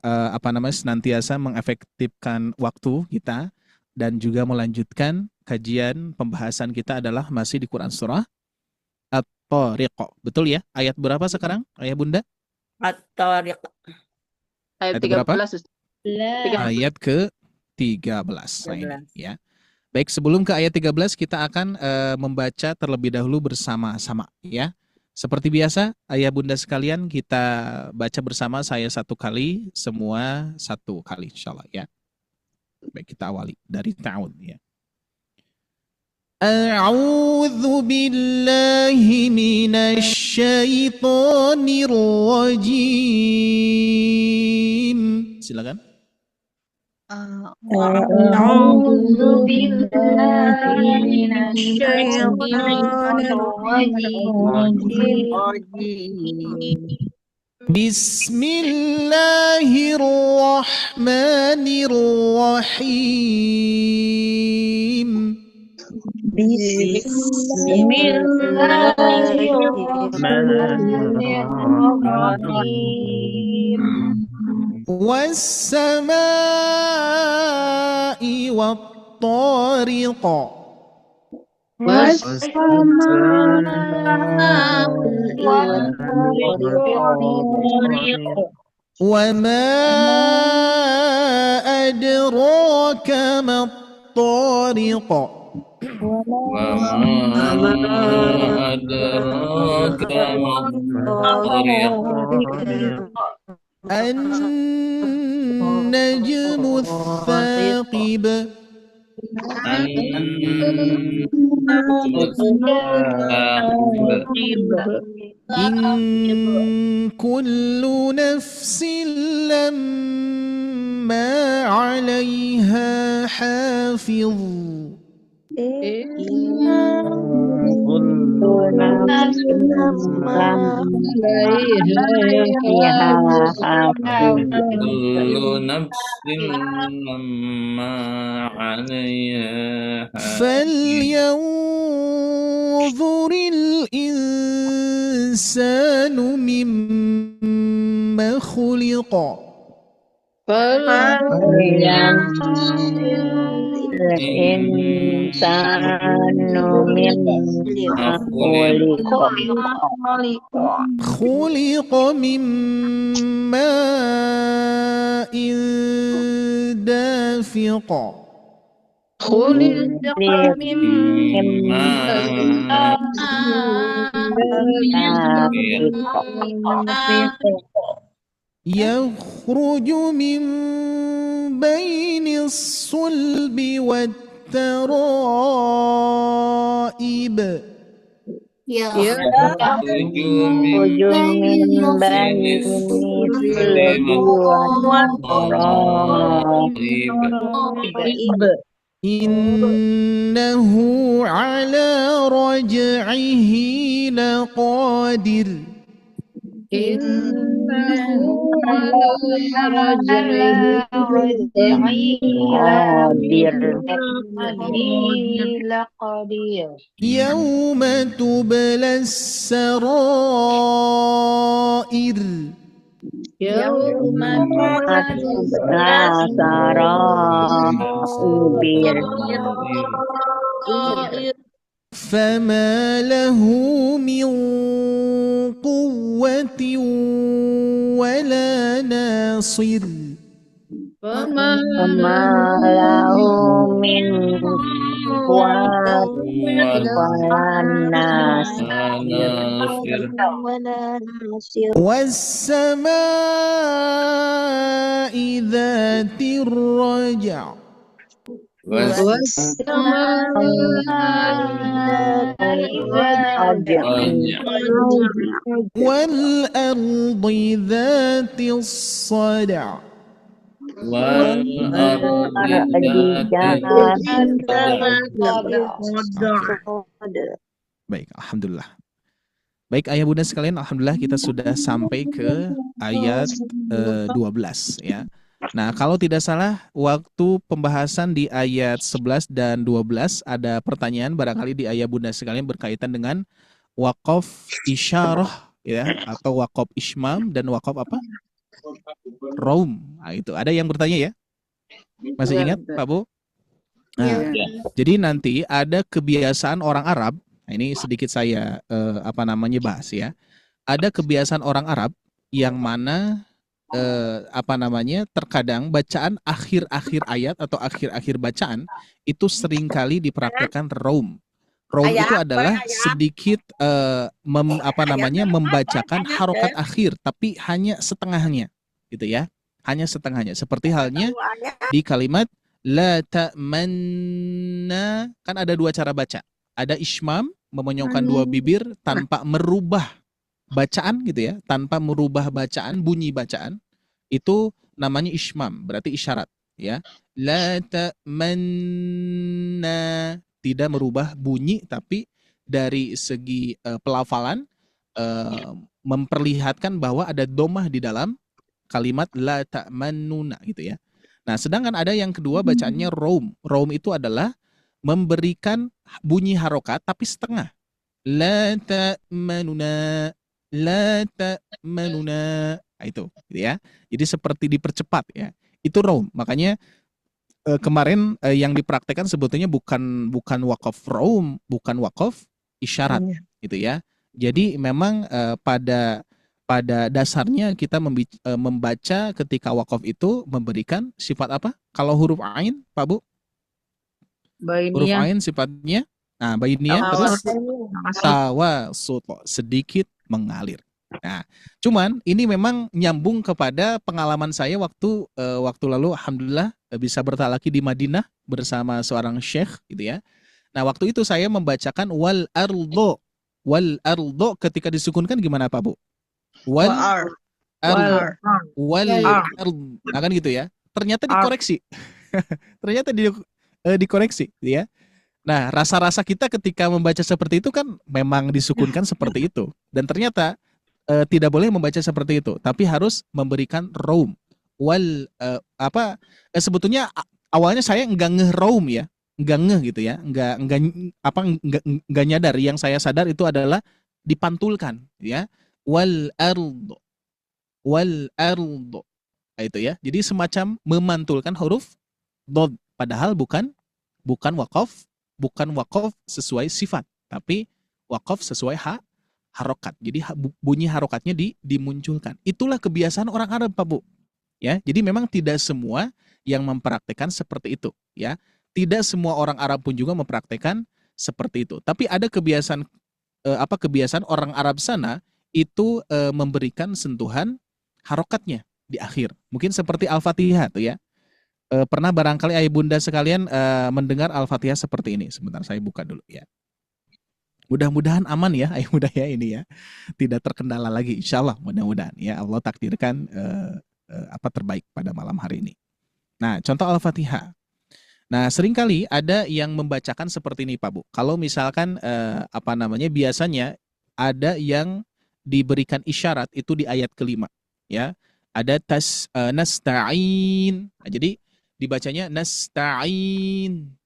senantiasa mengefektifkan waktu kita dan juga melanjutkan kajian pembahasan kita adalah masih di Quran surah At-Tariq. Betul ya? Ayat berapa sekarang, ayah bunda? At-Tariq. Ayat 13. Berapa? Ayat ke-13. Nah, ini, ya. Baik, sebelum ke ayat 13 kita akan membaca terlebih dahulu bersama-sama ya. Seperti biasa, ayah bunda sekalian kita baca bersama, saya 1 kali, semua 1 kali insyaallah ya. Baik, kita awali dari ta'awud ya. أعوذ بالله من الشيطان الرجيم. Silakan. أعوذ بالله من الشيطان الرجيم. بسم الله الرحمن الرحيم. بسم الله الرحمن الرحيم. والسماء والطارق. وما أدراك ما الطارق. النجم الثاقب. إن كل نفس لما عليها حافظ. فلينظر الإنسان مما خلق. insanu mimma خلق من ماء دافق يخرج من بين الصلب والترائب يخرج من بين الصلب والترائب إنه على رجعه لقادر يوم تبلى السرائر فما له من قوة ولا ناصر فما له من قوة ولا ناصر والسماء ذات الرجع والأرض ذات الصدع Baik, alhamdulillah. Baik ayah bunda sekalian, alhamdulillah kita sudah sampai ke ayat 12 ya. Nah, kalau tidak salah waktu pembahasan di ayat 11 dan 12 ada pertanyaan barangkali di ayah bunda sekalian berkaitan dengan waqaf isyarah ya atau waqaf ismam dan waqaf apa? Raum. Nah, itu ada yang bertanya ya? Masih ingat Pak Bu? Nah, jadi nanti ada kebiasaan orang Arab. Nah, ini sedikit saya bahas ya. Ada kebiasaan orang Arab yang mana terkadang bacaan akhir-akhir ayat atau akhir-akhir bacaan itu seringkali dipraktekkan raum. Raum itu adalah sedikit membacakan harokat akhir tapi hanya setengahnya gitu ya. Hanya setengahnya. Seperti halnya di kalimat la ta'manna, kan ada dua cara baca. Ada ismam, memenyongkan dua bibir tanpa merubah bacaan gitu ya, tanpa merubah bacaan, bunyi bacaan. Itu namanya ismam, berarti isyarat ya. La ta'manna, tidak merubah bunyi tapi dari segi pelafalan memperlihatkan bahwa ada domah di dalam kalimat la ta'mannuna gitu ya. Nah, sedangkan ada yang kedua bacaannya raum. Raum itu adalah memberikan bunyi harokat tapi setengah. La ta'manuna, la ta'manuna. Nah, itu gitu ya. Jadi seperti dipercepat ya. Itu raum. Makanya kemarin yang dipraktekkan sebetulnya bukan waqaf raum, bukan waqaf isyarat gitu ya. Jadi memang pada dasarnya kita membaca ketika waqaf itu memberikan sifat apa? Kalau huruf ain, Pak Bu? Huruf ain sifatnya bainiyah, terus tawasut, sedikit mengalir. Nah, cuman ini memang nyambung kepada pengalaman saya waktu lalu alhamdulillah bisa bertalaki di Madinah bersama seorang syekh gitu ya. Nah, waktu itu saya membacakan wal ardo ketika disukunkan gimana Pak Bu? Wal ard. Nah, kan gitu ya. Ternyata dikoreksi. Ternyata dikoreksi gitu ya. Nah, rasa-rasa kita ketika membaca seperti itu kan memang disukunkan seperti itu. Dan ternyata tidak boleh membaca seperti itu, tapi harus memberikan raum. Sebetulnya awalnya saya enggak ngeh raum ya, enggak ngeh gitu ya, enggak nyadar. Yang saya sadar itu adalah dipantulkan ya. Wal ardo. Nah, itu ya. Jadi semacam memantulkan huruf dod, padahal bukan Bukan wakaf sesuai sifat, tapi wakaf sesuai harokat. Jadi bunyi harokatnya dimunculkan. Itulah kebiasaan orang Arab, Pak Bu. Ya, jadi memang tidak semua yang mempraktekkan seperti itu, ya. Tidak semua orang Arab pun juga mempraktekkan seperti itu. Tapi ada kebiasaan kebiasaan orang Arab sana itu memberikan sentuhan harokatnya di akhir. Mungkin seperti Al-Fatihah tuh ya. Pernah barangkali ayah bunda sekalian mendengar Al-Fatihah seperti ini. Sebentar saya buka dulu ya. Mudah-mudahan aman ya ayah bunda ya ini ya. Tidak terkendala lagi insyaallah, mudah-mudahan ya Allah takdirkan terbaik pada malam hari ini. Nah, contoh Al-Fatihah. Nah, seringkali ada yang membacakan seperti ini Pak Bu. Kalau misalkan biasanya ada yang diberikan isyarat itu di ayat kelima ya. Ada nasta'in. Nah, jadi dibacanya nasta'in.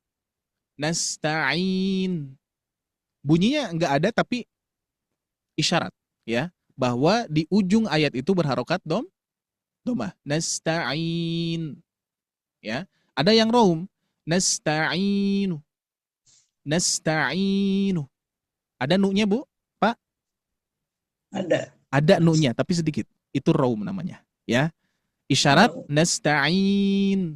Bunyinya enggak ada tapi isyarat ya bahwa di ujung ayat itu berharokat domah. Nasta'in. Ya. Ada yang raum. Nasta'inu. Ada nu-nya Bu? Pak? Ada nu-nya tapi sedikit. Itu raum namanya, ya. Isyarat nasta'in.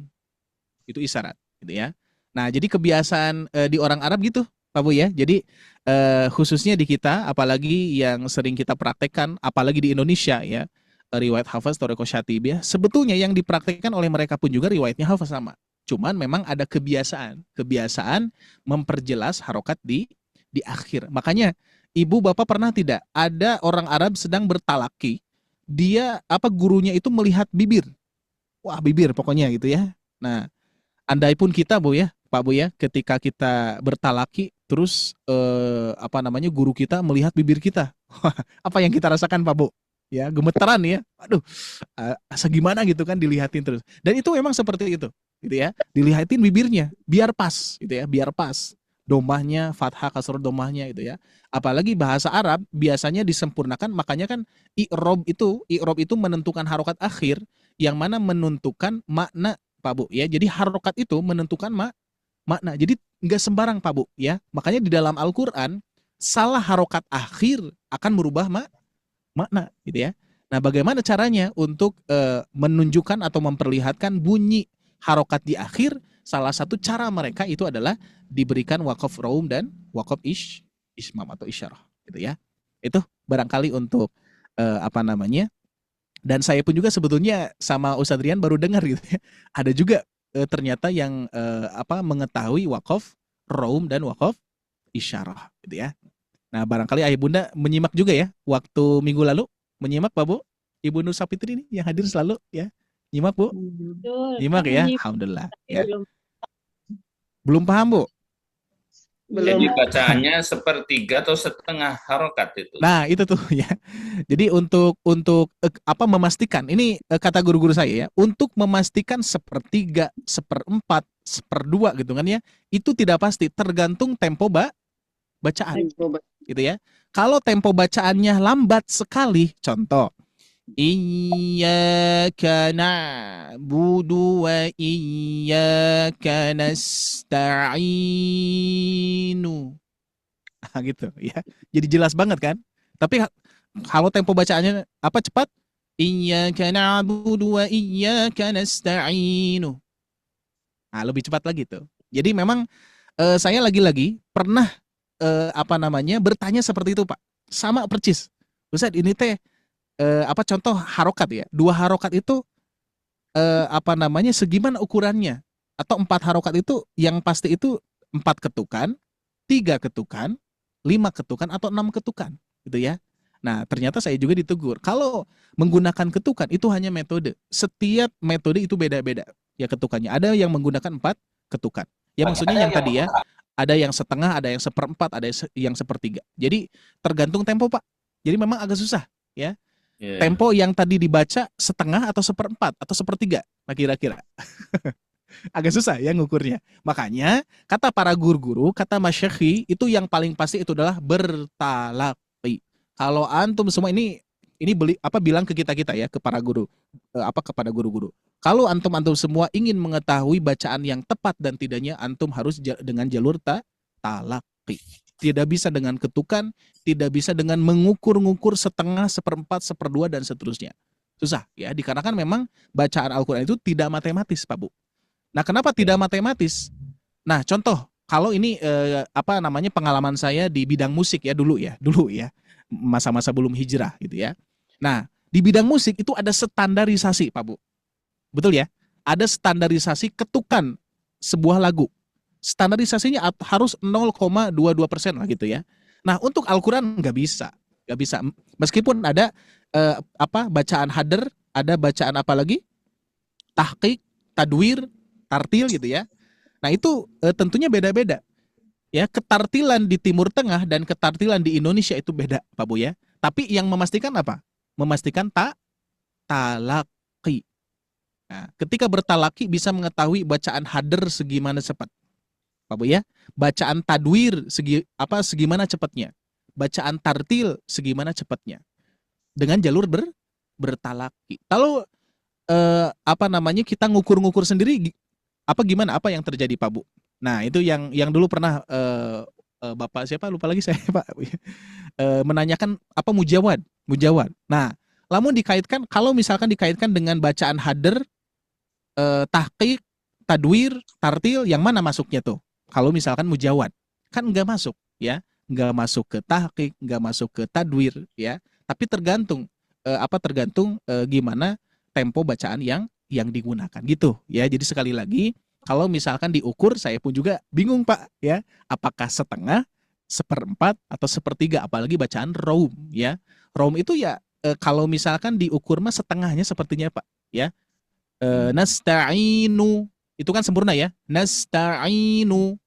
Itu isyarat, gitu ya. Nah, jadi kebiasaan di orang Arab gitu, Pak Bu ya. Jadi khususnya di kita, apalagi yang sering kita praktekkan, apalagi di Indonesia ya, riwayat Hafaz Thoriqoh Syatibiyah, sebetulnya yang dipraktekkan oleh mereka pun juga riwayatnya Hafaz sama. Cuman memang ada kebiasaan memperjelas harokat di akhir. Makanya ibu bapak pernah tidak ada orang Arab sedang bertalaki, dia gurunya itu melihat bibir, wah bibir pokoknya gitu ya. Nah, andai pun kita Bu ya, Pak Bu ya, ketika kita bertalaki terus guru kita melihat bibir kita, apa yang kita rasakan Pak Bu? Ya gemeteran ya, aduh, segimana gitu kan dilihatin terus. Dan itu memang seperti itu. Gitu ya, dilihatin bibirnya biar pas gitu ya, biar pas domahnya, fathah kasroh domahnya gitu ya. Apalagi bahasa Arab biasanya disempurnakan, makanya kan i'rob itu menentukan harokat akhir yang mana menentukan makna Pak Bu ya. Jadi harokat itu menentukan makna. Jadi nggak sembarang Pak Bu ya. Makanya di dalam Al-Qur'an salah harokat akhir akan merubah makna gitu ya. Nah, bagaimana caranya untuk menunjukkan atau memperlihatkan bunyi harokat di akhir? Salah satu cara mereka itu adalah diberikan wakaf raum dan wakaf ismam atau isyarah gitu ya. Itu barangkali untuk dan saya pun juga sebetulnya sama Ustadz Rian baru dengar gitu ya. Ada juga ternyata yang mengetahui wakaf raum dan wakaf isyarah gitu ya. Nah, barangkali ayah bunda menyimak juga ya waktu minggu lalu, menyimak Pak Bu, Ibu Nur Sapitri ini yang hadir selalu ya. Nyimak Bu? Nyimak ya? Alhamdulillah ya. Belum paham Bu? Jadi bacaannya sepertiga atau setengah harokat itu. Nah, itu tuh ya. Jadi untuk memastikan, ini kata guru-guru saya ya, untuk memastikan sepertiga, seperempat, seperdua gitu kan ya, itu tidak pasti, tergantung tempo bacaan. Gitu ya. Kalau tempo bacaannya lambat sekali, contoh Iyyaka na'budu wa iyyaka nasta'inu. Gitu ya. Jadi jelas banget kan? Tapi kalau tempo bacaannya cepat? Iyyaka na'budu wa iyyaka nasta'inu. Nah, lebih cepat lagi tuh. Jadi memang saya lagi-lagi pernah bertanya seperti itu Pak. Sama percis. Ustaz, ini teh contoh harokat ya, 2 harokat itu segimana ukurannya, atau 4 harokat itu yang pasti itu 4 ketukan, 3 ketukan, 5 ketukan atau 6 ketukan gitu ya. Nah, ternyata saya juga ditegur kalau menggunakan ketukan itu hanya metode, setiap metode itu beda-beda ya ketukannya. Ada yang menggunakan 4 ketukan ya, maksudnya yang tadi ya, ada yang setengah, ada yang seperempat, ada yang sepertiga. Jadi tergantung tempo Pak, jadi memang agak susah ya. Tempo yang tadi dibaca setengah atau seperempat atau sepertiga, nah kira-kira agak susah ya ngukurnya. Makanya kata para guru-guru, kata masyayikh itu yang paling pasti itu adalah bertalaqi. Kalau antum semua ini ini bilang ke kita ya, ke para guru, kepada guru-guru. Kalau antum semua ingin mengetahui bacaan yang tepat dan tidaknya, antum harus dengan jalur talaqi. Tidak bisa dengan ketukan, tidak bisa dengan mengukur-ngukur setengah, seperempat, seperdua dan seterusnya. Susah ya, dikarenakan memang bacaan Al-Qur'an itu tidak matematis, Pak Bu. Nah, kenapa tidak matematis? Nah, contoh, kalau ini pengalaman saya di bidang musik ya dulu ya, masa-masa belum hijrah gitu ya. Nah, di bidang musik itu ada standarisasi, Pak Bu. Betul ya? Ada standarisasi ketukan sebuah lagu. Standarisasinya harus 0,22% lah gitu ya. Nah, untuk Al-Qur'an nggak bisa. Meskipun ada bacaan hadr, ada bacaan apa lagi? Tahqiq, tadwir, tartil gitu ya. Nah, itu tentunya beda-beda. Ya, ketartilan di Timur Tengah dan ketartilan di Indonesia itu beda, Pak Bu ya. Tapi yang memastikan apa? Memastikan talaqi. Nah, ketika bertalaki bisa mengetahui bacaan hadr segimana cepat, Pak Bu ya. Bacaan tadwir segimana cepatnya. Bacaan tartil segimana cepatnya. Dengan jalur bertalaki. Kalau kita ngukur-ngukur sendiri gimana? Apa yang terjadi, Pak Bu? Nah, itu yang dulu pernah Bapak siapa lupa lagi saya, Pak. Menanyakan apa mujawad. Nah, kalau misalkan dikaitkan dengan bacaan hadr, tahqiq, tadwir, tartil, yang mana masuknya tuh? Kalau misalkan mujawad, kan nggak masuk ya, nggak masuk ke tahqiq, nggak masuk ke tadwir ya. Tapi tergantung gimana tempo bacaan yang digunakan gitu ya. Jadi sekali lagi, kalau misalkan diukur, saya pun juga bingung, Pak ya, apakah setengah, seperempat atau sepertiga, apalagi bacaan raum ya. Raum itu ya kalau misalkan diukur mah setengahnya sepertinya, Pak ya. Nasta'inu itu kan sempurna ya. Nasta'inu.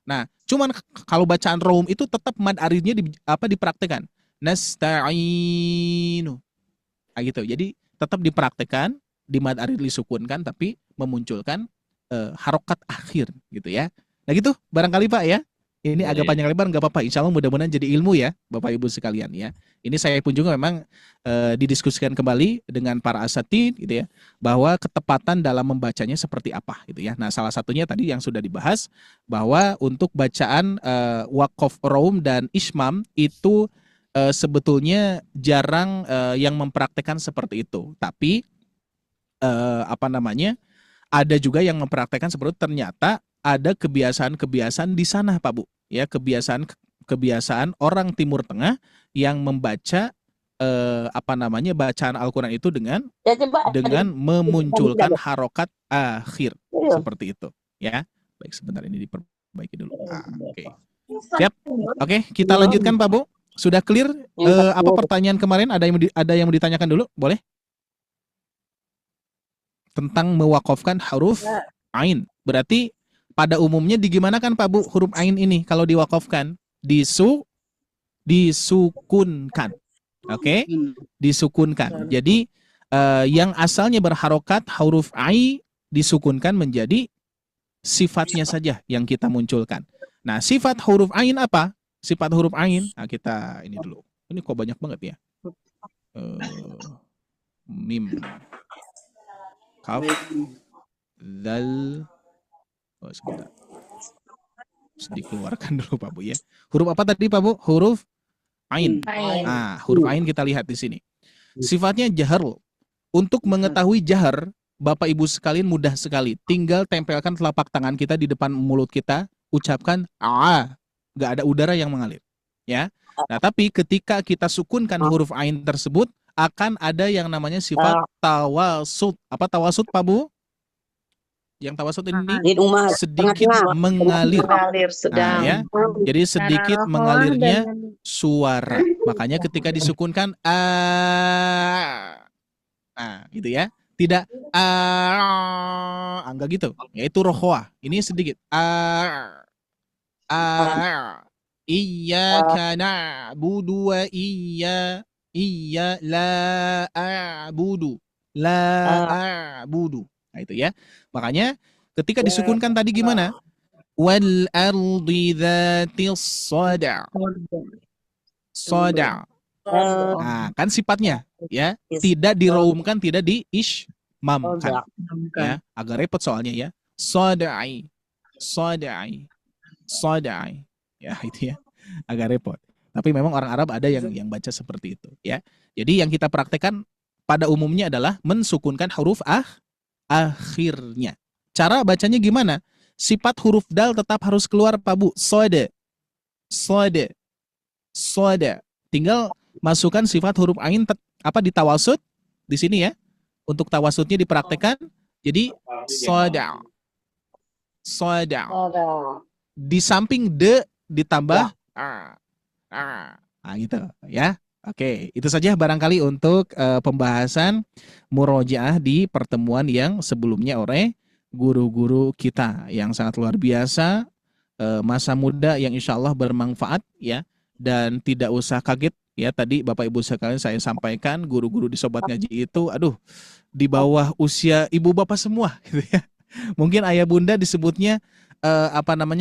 Nah, cuman kalau bacaan raum itu tetap mad aridnya dipraktekkan. Nasta'inu. Nah, gitu. Jadi tetap dipraktekkan, di mad arid disukunkan tapi memunculkan harokat akhir gitu ya. Nah gitu barangkali, Pak ya. Ini agak panjang lebar nggak apa-apa. Insya Allah mudah-mudahan jadi ilmu ya Bapak Ibu sekalian ya. Ini saya pun juga memang didiskusikan kembali dengan para asatid gitu ya, bahwa ketepatan dalam membacanya seperti apa gitu ya. Nah, salah satunya tadi yang sudah dibahas bahwa untuk bacaan waqaf raum dan ismam itu sebetulnya jarang yang mempraktekkan seperti itu. Tapi ada juga yang mempraktekkan seperti itu. Ternyata ada kebiasaan-kebiasaan di sana, Pak Bu. Ya, kebiasaan orang Timur Tengah yang membaca bacaan Al-Qur'an itu dengan memunculkan harokat akhir seperti itu. Ya, baik, sebentar ini diperbaiki dulu. Oke. Siap. Oke, kita lanjutkan, Pak Bu. Sudah clear? Apa pertanyaan kemarin? Ada yang mau ditanyakan dulu? Boleh? Tentang mewakafkan huruf ain. Berarti pada umumnya digimanakan, Pak Bu, huruf ain ini kalau diwakafkan? Disukunkan. Oke? Disukunkan. Jadi yang asalnya berharokat huruf ai disukunkan menjadi sifatnya saja yang kita munculkan. Nah, sifat huruf ain apa? Sifat huruf ain, nah kita ini dulu. Ini kok banyak banget ya. Mim, kaf, dal. Oh, sebentar. Harus dikeluarkan dulu, Pak Bu ya. Huruf apa tadi, Pak Bu? Huruf ain. Nah, huruf ain kita lihat di sini. Sifatnya jahar. Untuk mengetahui jahar, Bapak Ibu sekalian mudah sekali. Tinggal tempelkan telapak tangan kita di depan mulut kita, ucapkan a. Nggak ada udara yang mengalir, ya. Nah, tapi ketika kita sukunkan huruf ain tersebut, akan ada yang namanya sifat tawasud. Apa tawasud, Pak Bu? Yang tawasud ini sedikit mengalir. Nah, ya. Jadi sedikit mengalirnya suara. Makanya ketika disukunkan nah, gitu ya. Tidak enggak gitu. Yaitu rohwa. Ini sedikit iyyaka na'budu wa iya la a'budu. Nah, itu ya. Makanya ketika disukunkan tadi gimana? Wal ardi dzatis sada. Nah, kan sifatnya ya, tidak diraumkan, tidak diismamkan. Ya, agak repot soalnya ya. Sodai, sodai, sodai. Ya, itu ya. Agak repot. Tapi memang orang Arab ada yang baca seperti itu ya. Jadi yang kita praktekkan pada umumnya adalah mensukunkan huruf akhirnya. Cara bacanya gimana? Sifat huruf dal tetap harus keluar Pak Bu. Sode. Sode. Sode. Tinggal masukkan sifat huruf ain di tawasud di sini ya. Untuk tawasudnya dipraktekkan. Jadi soda. Soda. Di samping de ditambah nah gitu ya. Oke, itu saja barangkali untuk pembahasan murojaah di pertemuan yang sebelumnya oleh guru-guru kita yang sangat luar biasa, masa muda yang insya Allah bermanfaat ya, dan tidak usah kaget ya, tadi Bapak Ibu sekalian saya sampaikan guru-guru di Sobat Ngaji itu di bawah usia ibu bapak semua gitu ya. Mungkin ayah bunda disebutnya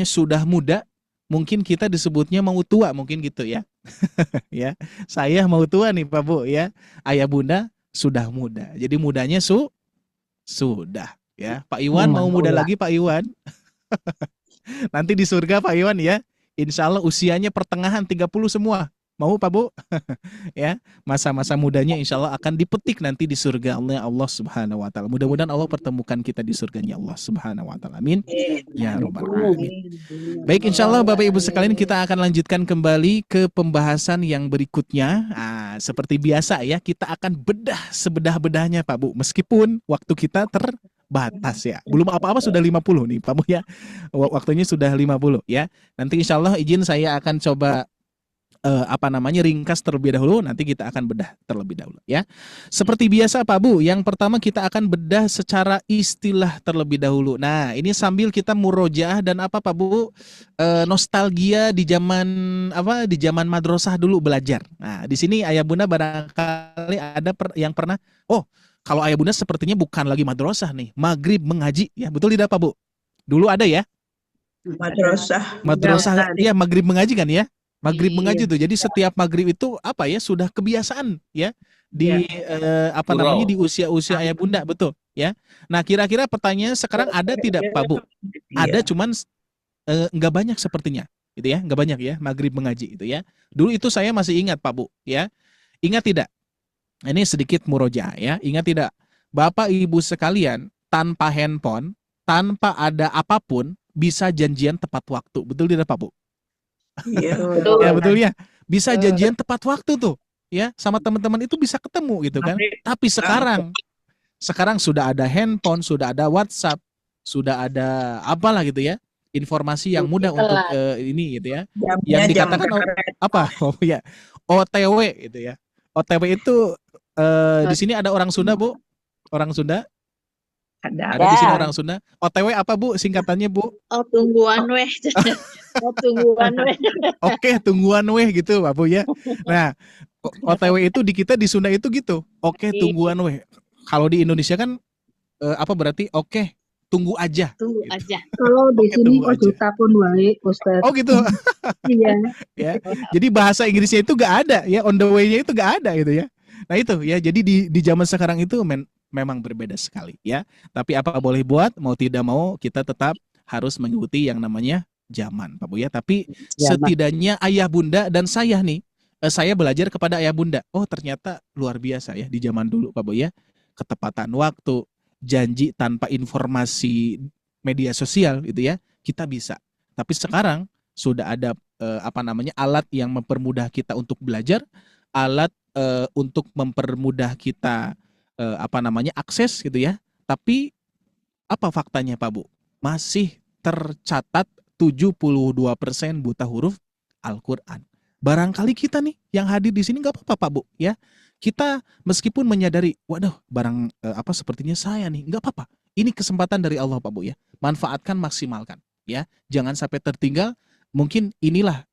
sudah muda, mungkin kita disebutnya mau tua mungkin gitu ya. Ya, saya mau tua nih Pak Bu ya. Ayah bunda sudah muda. Jadi mudanya sudah ya. Pak Iwan mau muda lagi Pak Iwan. Nanti di surga Pak Iwan ya. Insya Allah usianya pertengahan 30 semua. Mau Pak Bu? Ya, masa-masa mudanya insya Allah akan dipetik nanti di surga Allah Subhanahu wa taala. Mudah-mudahan Allah pertemukan kita di surganya Allah Subhanahu wa taala. Amin. Ya rabbal alamin. Baik, insya Allah Bapak Ibu sekalian kita akan lanjutkan kembali ke pembahasan yang berikutnya. Seperti biasa ya, kita akan bedah sebedah-bedahnya Pak Bu. Meskipun waktu kita terbatas ya. Belum apa-apa sudah 50 nih Pak Bu ya. Waktunya sudah 50 ya. Nanti insya Allah izin saya akan coba ringkas terlebih dahulu, nanti kita akan bedah terlebih dahulu ya. Seperti biasa Pak Bu, yang pertama kita akan bedah secara istilah terlebih dahulu. Nah, ini sambil kita murojaah dan Pak Bu, nostalgia di zaman madrasah dulu belajar. Nah, di sini ayah bunda barangkali ada yang pernah, kalau ayah bunda sepertinya bukan lagi madrasah nih, maghrib mengaji ya, betul tidak Pak Bu? Dulu ada ya? Madrasah ya, maghrib mengaji kan ya? Maghrib mengaji tuh, jadi setiap maghrib itu sudah kebiasaan ya di di usia-usia ayah bunda, betul ya. Nah, kira-kira pertanyaan sekarang ada tidak Pak Bu? Ada, cuman nggak banyak sepertinya gitu ya, nggak banyak ya maghrib mengaji itu ya. Dulu itu saya masih ingat Pak Bu ya. Ingat tidak? Ini sedikit murojaah ya. Ingat tidak Bapak Ibu sekalian, tanpa handphone, tanpa ada apapun bisa janjian tepat waktu, betul tidak Pak Bu? Iya, ya betul ya, bisa janjian tepat waktu tuh ya, sama teman-teman itu bisa ketemu gitu kan. Tapi sekarang sudah ada handphone, sudah ada WhatsApp, sudah ada apalah gitu ya, informasi yang mudah untuk ini gitu ya, yang dikatakan ya OTW gitu ya. OTW itu di sini ada orang Sunda Bu, orang Sunda. Ada di sini orang Sunda. OTW apa Bu singkatannya Bu? Tungguan weh. Tungguan weh. Oke, tungguan weh gitu Pak Bu ya. Nah, OTW itu di kita di Sunda itu gitu. Oke, tungguan weh. Kalau di Indonesia kan berarti oke, tunggu aja. Tunggu aja. Kalau di sini juta pun wae, Ustaz. Oh gitu. Iya. Ya. Jadi bahasa Inggrisnya itu gak ada ya, on the way-nya itu gak ada gitu ya. Nah itu ya, jadi di zaman sekarang itu memang berbeda sekali ya. Tapi apa boleh buat, mau tidak mau kita tetap harus mengikuti yang namanya zaman Pak Bu ya. Tapi setidaknya ayah bunda dan saya nih, saya belajar kepada ayah bunda. Oh ternyata luar biasa ya di zaman dulu Pak Bu ya. Ketepatan waktu, janji tanpa informasi media sosial gitu ya, kita bisa. Tapi sekarang sudah ada alat yang mempermudah kita untuk belajar, alat untuk mempermudah kita akses gitu ya. Tapi apa faktanya Pak Bu? Masih tercatat 72% buta huruf Al-Qur'an. Barangkali kita nih yang hadir di sini nggak apa-apa Pak Bu ya. Kita meskipun menyadari, waduh sepertinya saya nih, nggak apa-apa. Ini kesempatan dari Allah Pak Bu ya. Manfaatkan, maksimalkan ya. Jangan sampai tertinggal. Mungkin inilah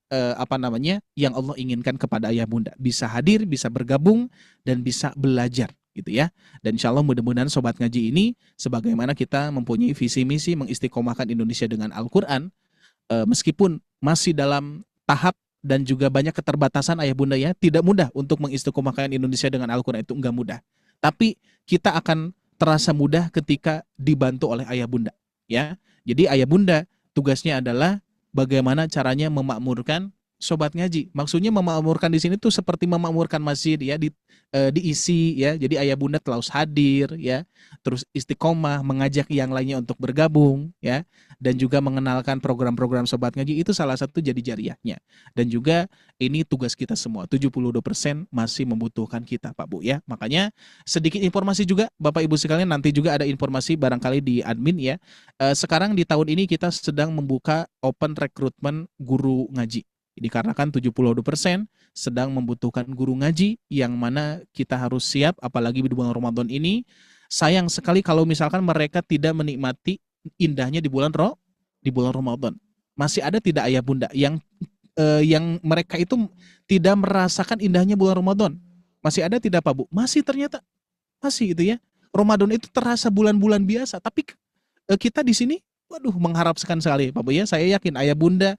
yang Allah inginkan kepada ayah bunda, bisa hadir, bisa bergabung dan bisa belajar gitu ya. Dan insya Allah mudah-mudahan Sobat Ngaji ini, sebagaimana kita mempunyai visi misi mengistiqomahkan Indonesia dengan Al-Quran, meskipun masih dalam tahap dan juga banyak keterbatasan ayah bunda ya. Tidak mudah untuk mengistiqomahkan Indonesia dengan Al-Quran, itu enggak mudah. Tapi kita akan terasa mudah ketika dibantu oleh ayah bunda ya. Jadi ayah bunda tugasnya adalah bagaimana caranya memakmurkan sobat ngaji. Maksudnya memakmurkan di sini tuh seperti memakmurkan masjid ya, diisi ya. Jadi ayah bunda terus hadir ya, terus istiqomah mengajak yang lainnya untuk bergabung ya, dan juga mengenalkan program-program sobat ngaji, itu salah satu jadi jariahnya. Dan juga ini tugas kita semua. 72% masih membutuhkan kita Pak Bu ya. Makanya sedikit informasi juga Bapak Ibu sekalian, nanti juga ada informasi barangkali di admin ya. Sekarang di tahun ini kita sedang membuka open rekrutmen guru ngaji. Dikarenakan 72% sedang membutuhkan guru ngaji, yang mana kita harus siap, apalagi di bulan Ramadan ini. Sayang sekali kalau misalkan mereka tidak menikmati indahnya di bulan Ramadan. Masih ada tidak ayah bunda yang mereka itu tidak merasakan indahnya bulan Ramadan? Masih ada tidak Pak Bu? Masih, ternyata masih itu ya. Ramadan itu terasa bulan-bulan biasa, tapi kita di sini waduh mengharapkan sekali Pak Bu ya. Saya yakin ayah bunda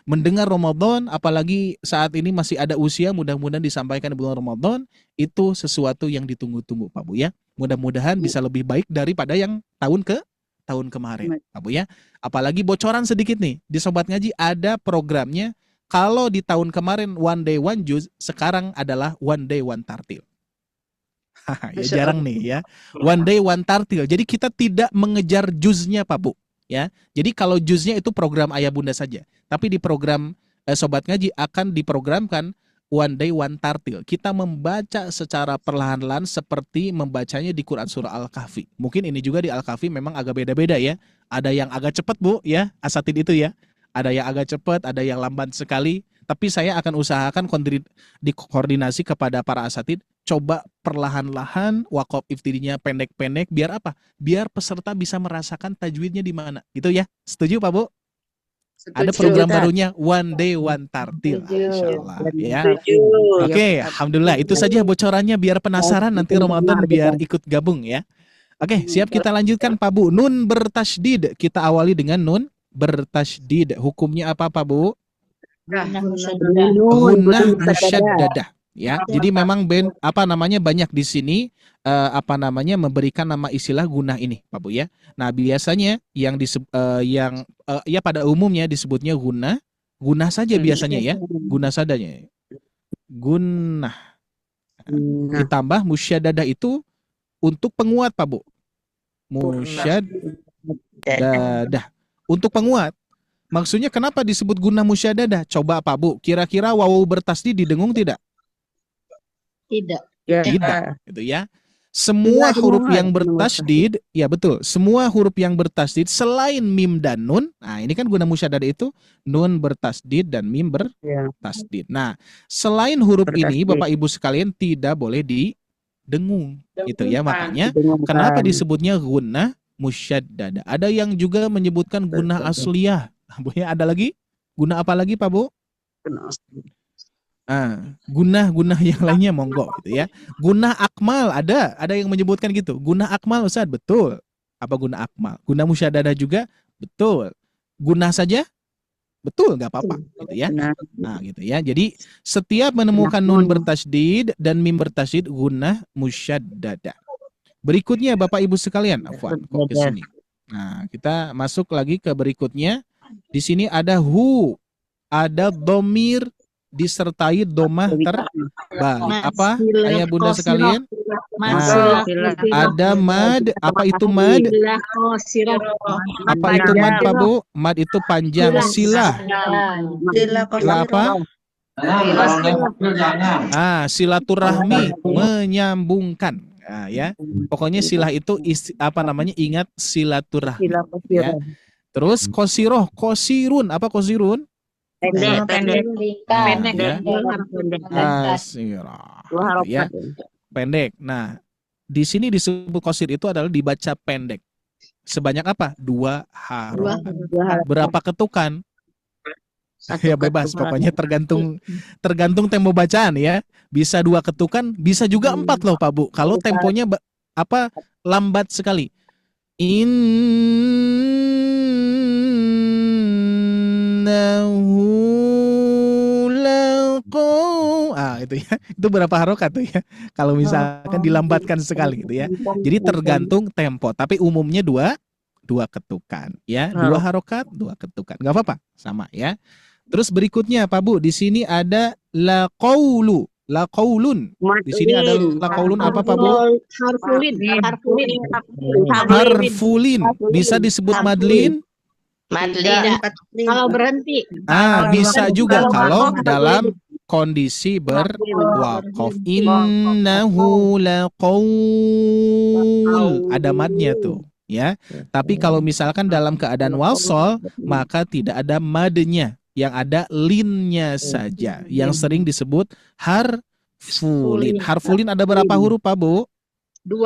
mendengar Ramadan, apalagi saat ini masih ada usia, mudah-mudahan disampaikan di bulan Ramadan, itu sesuatu yang ditunggu-tunggu Pak Bu ya. Mudah-mudahan bisa lebih baik daripada yang tahun kemarin Pak Bu ya. Apalagi bocoran sedikit nih, di Sobat Ngaji ada programnya. Kalau di tahun kemarin one day one juz, sekarang adalah one day one tartil. Ya, jarang nih ya, one day one tartil. Jadi kita tidak mengejar juznya Pak Bu ya. Jadi kalau juznya itu program ayah bunda saja, tapi di program Sobat Ngaji akan diprogramkan one day one tartil. Kita membaca secara perlahan-lahan seperti membacanya di Quran surah Al-Kahfi. Mungkin ini juga di Al-Kahfi memang agak beda-beda ya. Ada yang agak cepat Bu ya, asatid itu ya. Ada yang agak cepat, ada yang lambat sekali. Tapi saya akan usahakan dikoordinasi kepada para asatid, coba perlahan-lahan, wakaf iftidinya pendek-pendek, biar apa? Biar peserta bisa merasakan tajwidnya di mana, gitu ya. Setuju Pak Bu? Ada program barunya one day one tartil, insyaallah ya. Oke, alhamdulillah. Itu saja bocorannya, biar penasaran nanti Ramadan biar ikut gabung ya. Oke, siap, kita lanjutkan Pak Bu. Nun bertasydid, kita awali dengan nun bertasydid. Hukumnya apa Pak Bu? Gunnah musyaddadah ya. Jadi memang banyak di sini memberikan nama istilah gunnah ini Pak Bu ya. Nah, biasanya pada umumnya disebutnya gunnah saja biasanya ya. Gunnah sadanya. Gunnah. Ditambah musyaddadah itu untuk penguat Pak Bu. Musyaddadah untuk penguat. Maksudnya kenapa disebut gunnah musyaddadah? Coba Pak Bu, kira-kira wawu bertasydid didengung tidak? Tidak. Tidak, gitu ya. Semua huruf yang bertasydid, ya betul. Semua huruf yang bertasydid selain mim dan nun. Nah, ini kan gunnah musyaddadah itu nun bertasydid dan mim bertasydid. Nah, selain huruf ini Bapak Ibu sekalian tidak boleh didengung, gitu ya. Makanya kenapa disebutnya gunnah musyaddadah? Ada yang juga menyebutkan gunnah asliyah. Bu ya, ada lagi? Gunnah apa lagi Pak Bu? Gunnah yang lainnya monggo gitu ya. Gunnah akmal ada yang menyebutkan gitu. Gunnah akmal Ustaz, betul. Apa gunnah akmal? Gunnah musyaddadah juga betul. Gunnah saja betul, nggak apa-apa gitu ya. Nah, gitu ya. Jadi setiap menemukan nun bertasydid dan mim bertasydid gunnah musyaddadah. Berikutnya Bapak Ibu sekalian, afwan kok ke sini. Nah, kita masuk lagi ke berikutnya. Di sini ada hu, ada domir disertai domah terbalik. Apa ayah bunda sekalian? Nah, ada mad. Apa itu mad? Apa itu mad Pak Bu? Mad itu panjang. Silah. Silah apa? Silaturahmi, menyambungkan. Nah, ya. Pokoknya silah itu ingat silaturahmi. Ya. Terus kosiroh, kosirun, apa kosirun? Pendek. Ya. Pendek. Nah, di sini disebut kosir itu adalah dibaca pendek. Sebanyak apa? 2 harokat. Berapa ketukan? Ya bebas, pokoknya tergantung tempo bacaan ya. Bisa 2 ketukan, bisa juga 4 loh Pak Bu. Kalau temponya lambat sekali. Innahu la itu ya. Itu berapa harokat tuh ya? Kalau misalkan dilambatkan sekali gitu ya. Jadi tergantung tempo, tapi umumnya dua ketukan ya. 2 harokat, 2 ketukan. Nggak apa-apa, sama ya. Terus berikutnya Pak Bu, di sini ada la qaulu, la qaulun. Di sini ada la qaulun apa Pak Bu? Harfulin. Bisa disebut madlin? Kalau berhenti. Bisa juga kalau dalam kondisi berwaqaf. Innahu laqaul. Ada madnya tuh ya. Tapi kalau misalkan dalam keadaan wasol, maka tidak ada madnya, yang ada linnya saja, yang sering disebut harfulin. Harfulin ada berapa huruf Pak Bu? 2.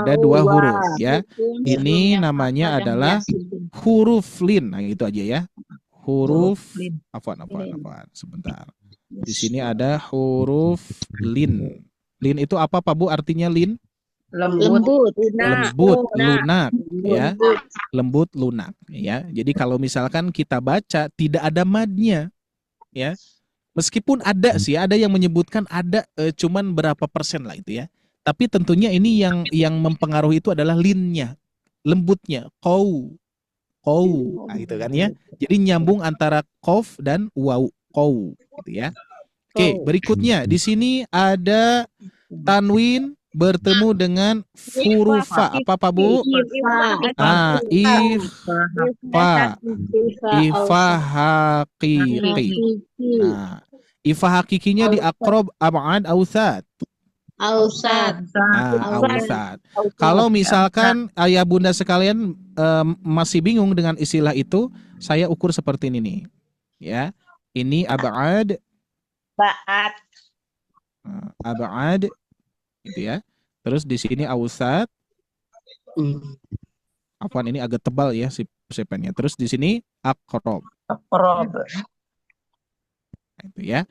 Ada 2 huruf ya. Ini namanya adalah huruf lin. Nah, itu aja ya. Huruf afwan. Sebentar. Di sini ada huruf lin. Lin itu apa Pak Bu artinya lin? Lembut, lunak ya. Lembut, lunak ya. Jadi kalau misalkan kita baca tidak ada madnya ya. Meskipun ada sih, ada yang menyebutkan ada cuman berapa persen lah itu ya. Tapi tentunya ini yang mempengaruhi itu adalah linnya, lembutnya, qau. Nah, itu kan ya. Jadi nyambung antara qaf dan waw, qau gitu ya. Oke, berikutnya di sini ada tanwin bertemu dengan furufa. Apa Pak Bu? Ifa hakiki. Nah, ifa hakikinya di aqrab, ab'ad, awsat. Ausat. Kalau misalkan ayah bunda sekalian masih bingung dengan istilah itu, saya ukur seperti ini nih. Ya. Ini ab'ad. Ab'ad gitu ya. Terus di sini ausat. Apaan ini agak tebal ya si pennya. Terus di sini aqrab. Itu ya.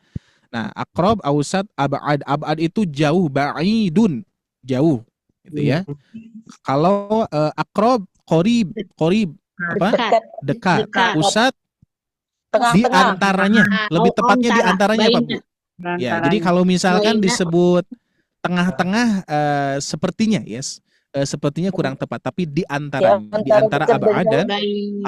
Nah, aqrab, ausat, ab'ad. Ab'ad itu jauh, ba'idun, jauh gitu ya. Kalau aqrab, qorib apa? Dekat. Ausat di antaranya, lebih tepatnya di antaranya Pak Bu. Ya, jadi kalau misalkan disebut tengah-tengah sepertinya yes. Sepertinya kurang tepat, tapi di antara ab'ad dan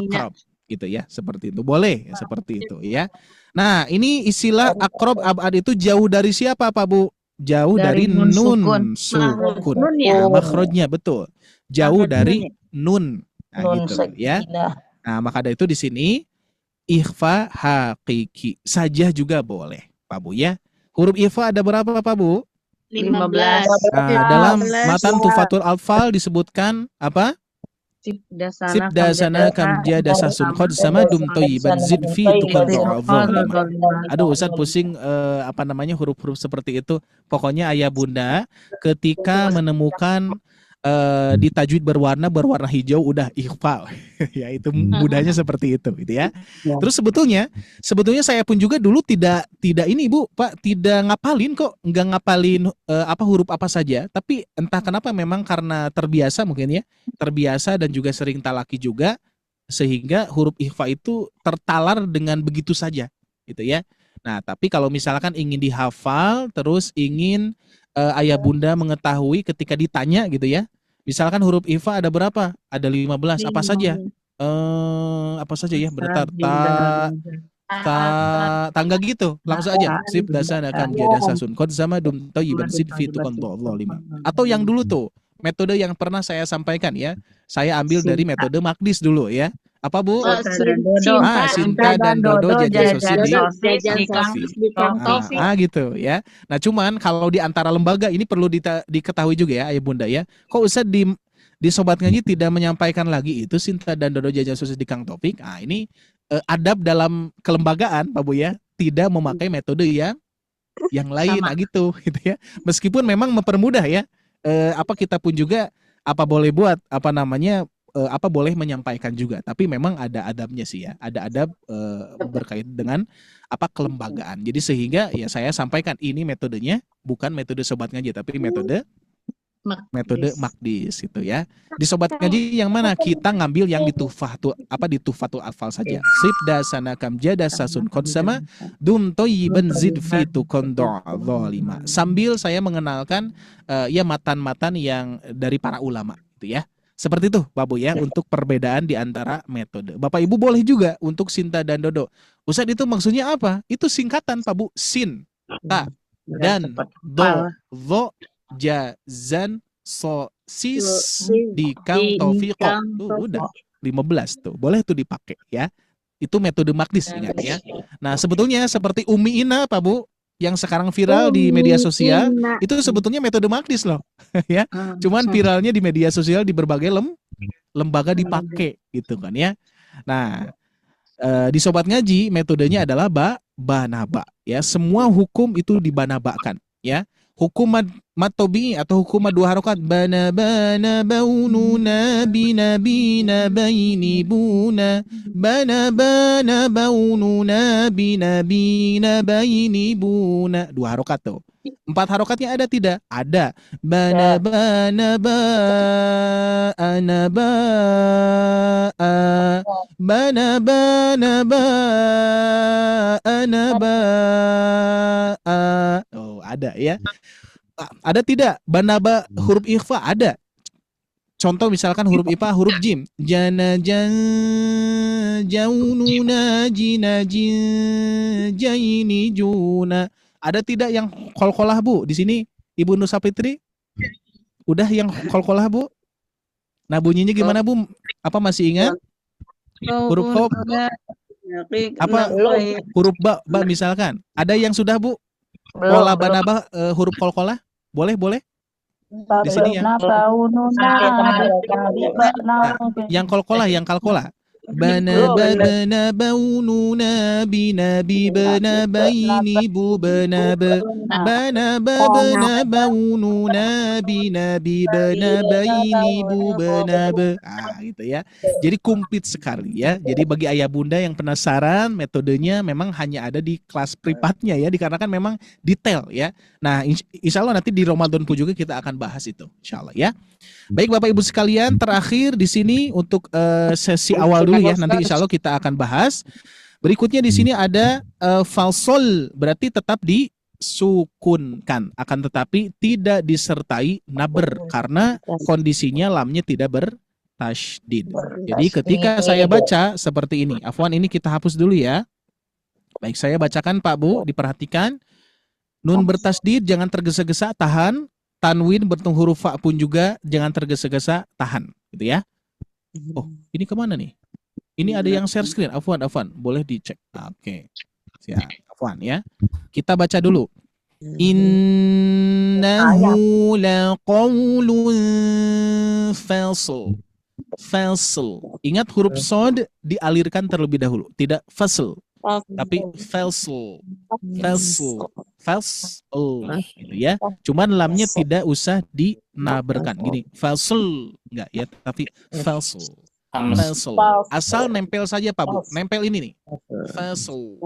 aqrab gitu ya, seperti itu. Boleh ya, seperti itu ya. Nah, ini istilah aqrab, ab'ad itu jauh dari siapa Pak Bu? Jauh dari nun sukun. Nah, makhrajnya betul. Jauh dari nun. Nah, gitu ya. Nah, maka dari itu di sini ikhfa hakiki saja juga boleh, Pak Bu ya. Huruf ikhfa ada berapa Pak Bu? 15. Dalam matan Tufatul Atfal disebutkan apa? Sibdasana kam jadasasun qad sama dum thayyiban zid fi tuqaddu'adh. Aduh Ustaz pusing apa namanya huruf-huruf seperti itu. Pokoknya ayah bunda ketika menemukan di tajwid berwarna hijau udah ikhfa. Ya itu mudahnya seperti itu gitu ya. Terus sebetulnya saya pun juga dulu tidak ini Bu, Pak, tidak ngapalin kok, nggak ngapalin apa huruf apa saja, tapi entah kenapa memang karena terbiasa mungkin ya. Terbiasa dan juga sering talaki juga sehingga huruf ikhfa itu tertalar dengan begitu saja gitu ya. Nah, tapi kalau misalkan ingin dihafal terus ingin ayah bunda mengetahui ketika ditanya gitu ya. Misalkan huruf ifa ada berapa? Ada 15. Apa saja? Apa saja ya? Bertar tangga gitu. Langsung aja. Sib dasana kam jadasasun qad sama dum thayyiban sid fi tuqaddu'adh 5. Atau yang dulu tuh, metode yang pernah saya sampaikan ya. Saya ambil dari metode Magdis dulu ya. Apa Bu? Sinta dan Dodo jajan sosis di Kongtofi. Gitu ya. Nah cuman kalau di antara lembaga ini perlu diketahui juga ya ayah bunda ya. Kok Ustaz di Sobat Ngaji tidak menyampaikan lagi itu Sinta dan Dodo jajan sosis di Kang Topik. Nah ini adab dalam kelembagaan Pak Bu ya. Tidak memakai metode yang lain gitu ya. Meskipun memang mempermudah ya. Apa kita pun juga apa boleh buat apa namanya apa boleh menyampaikan juga, tapi memang ada adabnya sih ya, ada adab berkait dengan apa kelembagaan. Jadi sehingga ya saya sampaikan ini metodenya bukan metode Sobat Ngaji tapi metode Metode Maqdis itu ya. Di sobat ngaji yang mana? Kita ngambil yang di Tuhfatul Atfal saja. Sibda sanakam jada sasun qad sama dum thayyiban zid fi tuqaddu zalima. Sambil saya mengenalkan ya matan-matan yang dari para ulama itu ya. Seperti itu Pak Bu ya untuk perbedaan di antara metode. Bapak Ibu boleh juga untuk Sinta dan Dodo. Ustaz itu maksudnya apa? Itu singkatan Pak Bu. Sin, ta, dan, do, zo, ja, zan, so, sis, dikang, taufiqo. Tuh udah 15 tuh. Boleh tuh dipakai ya. Itu metode Maqdis ingat ya. Nah, sebetulnya seperti Umi Ina Pak Bu yang sekarang viral di media sosial itu sebetulnya metode Maqdis loh. Ya. Cuman viralnya di media sosial di berbagai lembaga dipakai gitu kan ya. Nah, di sobat ngaji metodenya adalah banaba ya. Semua hukum itu dibanabakan ya. Hukum matobi atau hukum dua harokat bana baununa bina baini buna bana baununa bina baini buna. Dua harokat tuh. 4 harokatnya ada tidak? Ada. Bana ba anaba anaba. Oh, ada ya. Ada tidak? Banaba huruf ikhfa ada. Contoh misalkan huruf IPA huruf jim. Jana jan jaununa jina jin jaini juna. Ada tidak yang kolkolah Bu di sini Ibu Nusa Fitri? Udah yang kolkolah Bu? Nah bunyinya gimana Bu? Apa masih ingat? Huruf kop? Apa huruf ba misalkan? Ada yang sudah Bu? Pola banaba huruf kolkolah? Boleh? Di sini ya. Yang kolkolah, yang kalkolah. Bana baununa binabi bana baini bu bana baununa binabi bana baini bu bana. Gitu ya. Jadi komplit sekali ya. Jadi bagi ayah bunda yang penasaran metodenya memang hanya ada di kelas privatnya ya, dikarenakan memang detail ya. Nah, insya Allah nanti di Ramadan pun juga kita akan bahas itu, insya Allah ya. Baik Bapak Ibu sekalian, terakhir di sini untuk sesi awal dulu ya. Nanti insya Allah kita akan bahas. Berikutnya di sini ada falsol, berarti tetap disukunkan, akan tetapi tidak disertai naber karena kondisinya lamnya tidak bertasydid. Jadi ketika saya baca seperti ini, afwan ini kita hapus dulu ya. Baik, saya bacakan Pak Bu, diperhatikan. Nun bertasydid jangan tergesa-gesa, tahan. Tanwin bertemu huruf fa pun juga jangan tergesa-gesa, tahan, gitu ya. Oh, ini kemana nih? Ini ada yang share screen, afwan, boleh dicek. Oke, siap, afwan ya. Kita baca dulu. Innahu laqawlun fasl. Ingat huruf sod dialirkan terlebih dahulu, tidak fasl, tapi fasl, gitu ya. Cuman lamnya tidak usah dinaberkan gini, fasl enggak ya, tapi fasl. Asal nempel saja Pak Bu, nempel ini nih. Fasl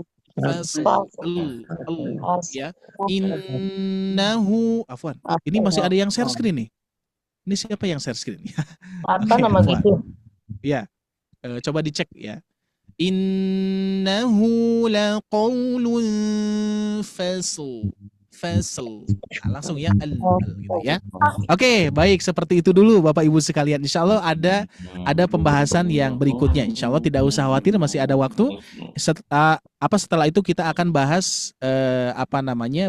ya. Innahu afwan. Ini masih ada yang share screen nih. Ini siapa yang share screen? Apa nama gitu? Ya. Coba dicek ya. Innahu laqawlun fasl. Nah, langsung ya gitu ya. Oke, baik, seperti itu dulu Bapak Ibu sekalian. Insya Allah ada pembahasan yang berikutnya. Insya Allah tidak usah khawatir, masih ada waktu. Setelah itu kita akan bahas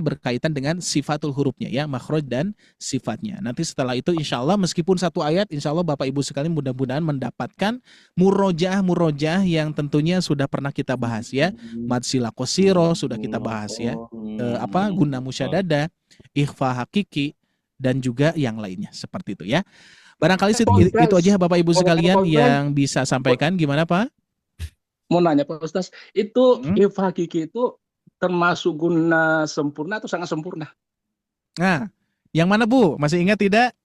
berkaitan dengan sifatul hurufnya ya, makhraj dan sifatnya. Nanti setelah itu insya Allah meskipun satu ayat, insya Allah Bapak Ibu sekalian mudah-mudahan mendapatkan murojaah yang tentunya sudah pernah kita bahas ya. Mad sila qasiro sudah kita bahas ya. Guna musyadada, ikhfa hakiki, dan juga yang lainnya seperti itu ya. Barangkali itu aja Bapak Ibu sekalian yang bisa sampaikan. Gimana Pak? Mau nanya Pak Ustaz, itu ikhfa hakiki itu termasuk guna sempurna atau sangat sempurna? Nah, yang mana Bu? Masih ingat tidak?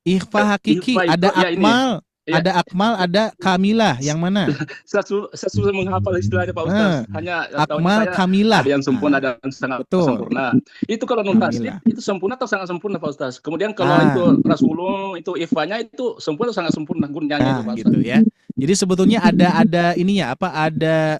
Ikhfa hakiki ada akmal, Iya. Ada akmal, ada kamilah. Yang mana? Saya susah menghafal istilahnya Pak Ustaz. Hanya akmal, saya kamilah. ada yang sempurna, ada yang sangat sempurna. Itu kalau nun tasdid Kamilah. itu sempurna atau sangat sempurna Pak Ustaz. Kemudian kalau itu rasulun itu ifanya itu sempurna atau sangat sempurna gunyanya itu Pak Ustaz. Gitu ya. Jadi sebetulnya ada ininya apa? Ada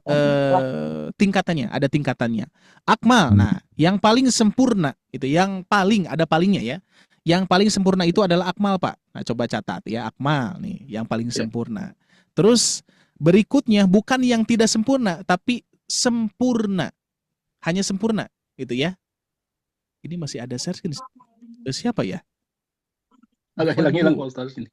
tingkatannya, ada tingkatannya. Akmal. Nah, yang paling sempurna itu yang paling ada palingnya ya. Yang paling sempurna itu adalah akmal, Pak. Nah, coba catat ya, akmal nih, yang paling sempurna. Terus berikutnya bukan yang tidak sempurna, tapi sempurna. Hanya sempurna, gitu ya. Ini masih ada share screen. Siapa ya? Agak hilang-hilang Pak Ustaz ini.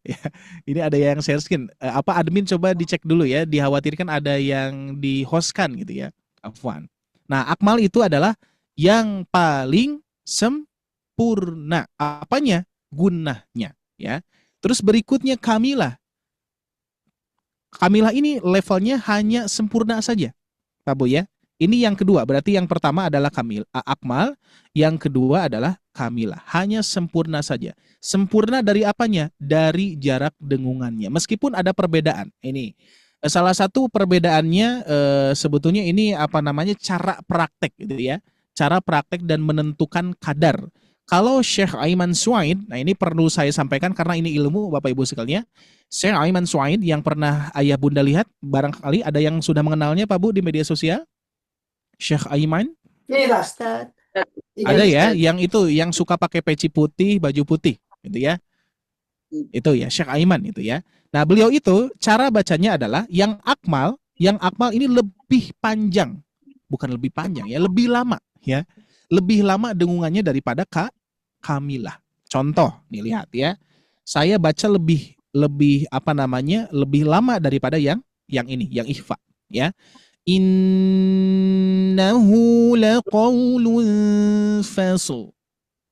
Ya, ini ada yang share screen. Apa admin coba dicek dulu ya, dikhawatirkan ada yang di-hostkan gitu ya. Afwan. Nah, akmal itu adalah yang paling sempurna. Apanya? Gunahnya ya. Terus berikutnya kamilah. Kamilah ini levelnya hanya sempurna saja, Pak Bu ya. Ini yang kedua, berarti yang pertama adalah akmal, yang kedua adalah kamilah, hanya sempurna saja. Sempurna dari apanya? Dari jarak dengungannya. Meskipun ada perbedaan. Ini salah satu perbedaannya sebetulnya ini apa namanya? Cara praktek gitu ya. Cara praktek dan menentukan kadar. Kalau Syekh Aiman Suaid, nah ini perlu saya sampaikan karena ini ilmu Bapak Ibu sekalian. Syekh Aiman Suaid yang pernah ayah bunda lihat, barangkali ada yang sudah mengenalnya Pak Bu di media sosial? Syekh Aiman? Iya, Ustaz. Ada ya, yang itu yang suka pakai peci putih, baju putih, gitu ya. Itu ya, Syekh Aiman itu ya. Nah, beliau itu cara bacanya adalah yang akmal ini lebih panjang. Bukan lebih panjang ya, lebih lama ya. Lebih lama dengungannya daripada kamilah. Contoh, nih lihat ya. Saya baca lebih apa namanya? Lebih lama daripada yang ini, yang ikhfa ya. Innahu laqaulun fasl.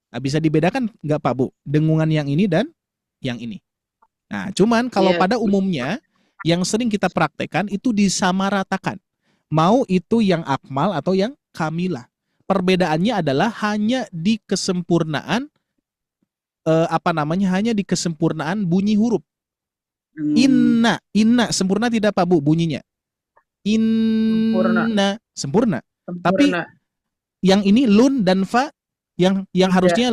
Nah, bisa dibedakan nggak Pak Bu? Dengungan yang ini dan yang ini. Nah, cuman kalau pada umumnya yang sering kita praktekkan itu disamaratakan. Mau itu yang akmal atau yang kamilah. Perbedaannya adalah hanya di kesempurnaan hanya di kesempurnaan bunyi huruf. Inna sempurna tidak Pak Bu bunyinya? Inna sempurna. Tapi yang ini lun dan fa yang harusnya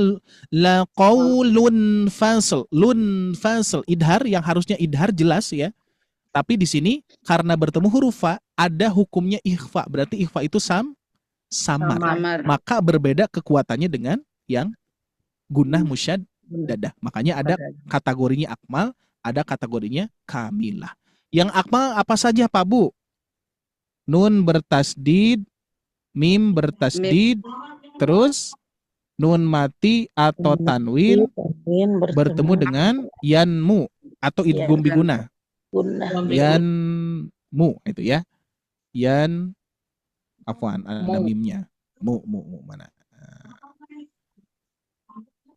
la qaulun fasl, lun fasl idhar yang harusnya idhar jelas ya. Tapi di sini karena bertemu huruf fa ada hukumnya ikhfa. Berarti ikhfa itu samar. Maka berbeda kekuatannya dengan yang gunnah musyaddadah. Makanya ada kategorinya akmal, ada kategorinya kamilah. Yang akmal apa saja Pak Bu? Nun bertasdid, mim bertasdid, terus nun mati atau tanwin bertemu dengan yanmu atau idgham biguna. Yanmu itu ya. Afwan, ada mimnya. Mu mana?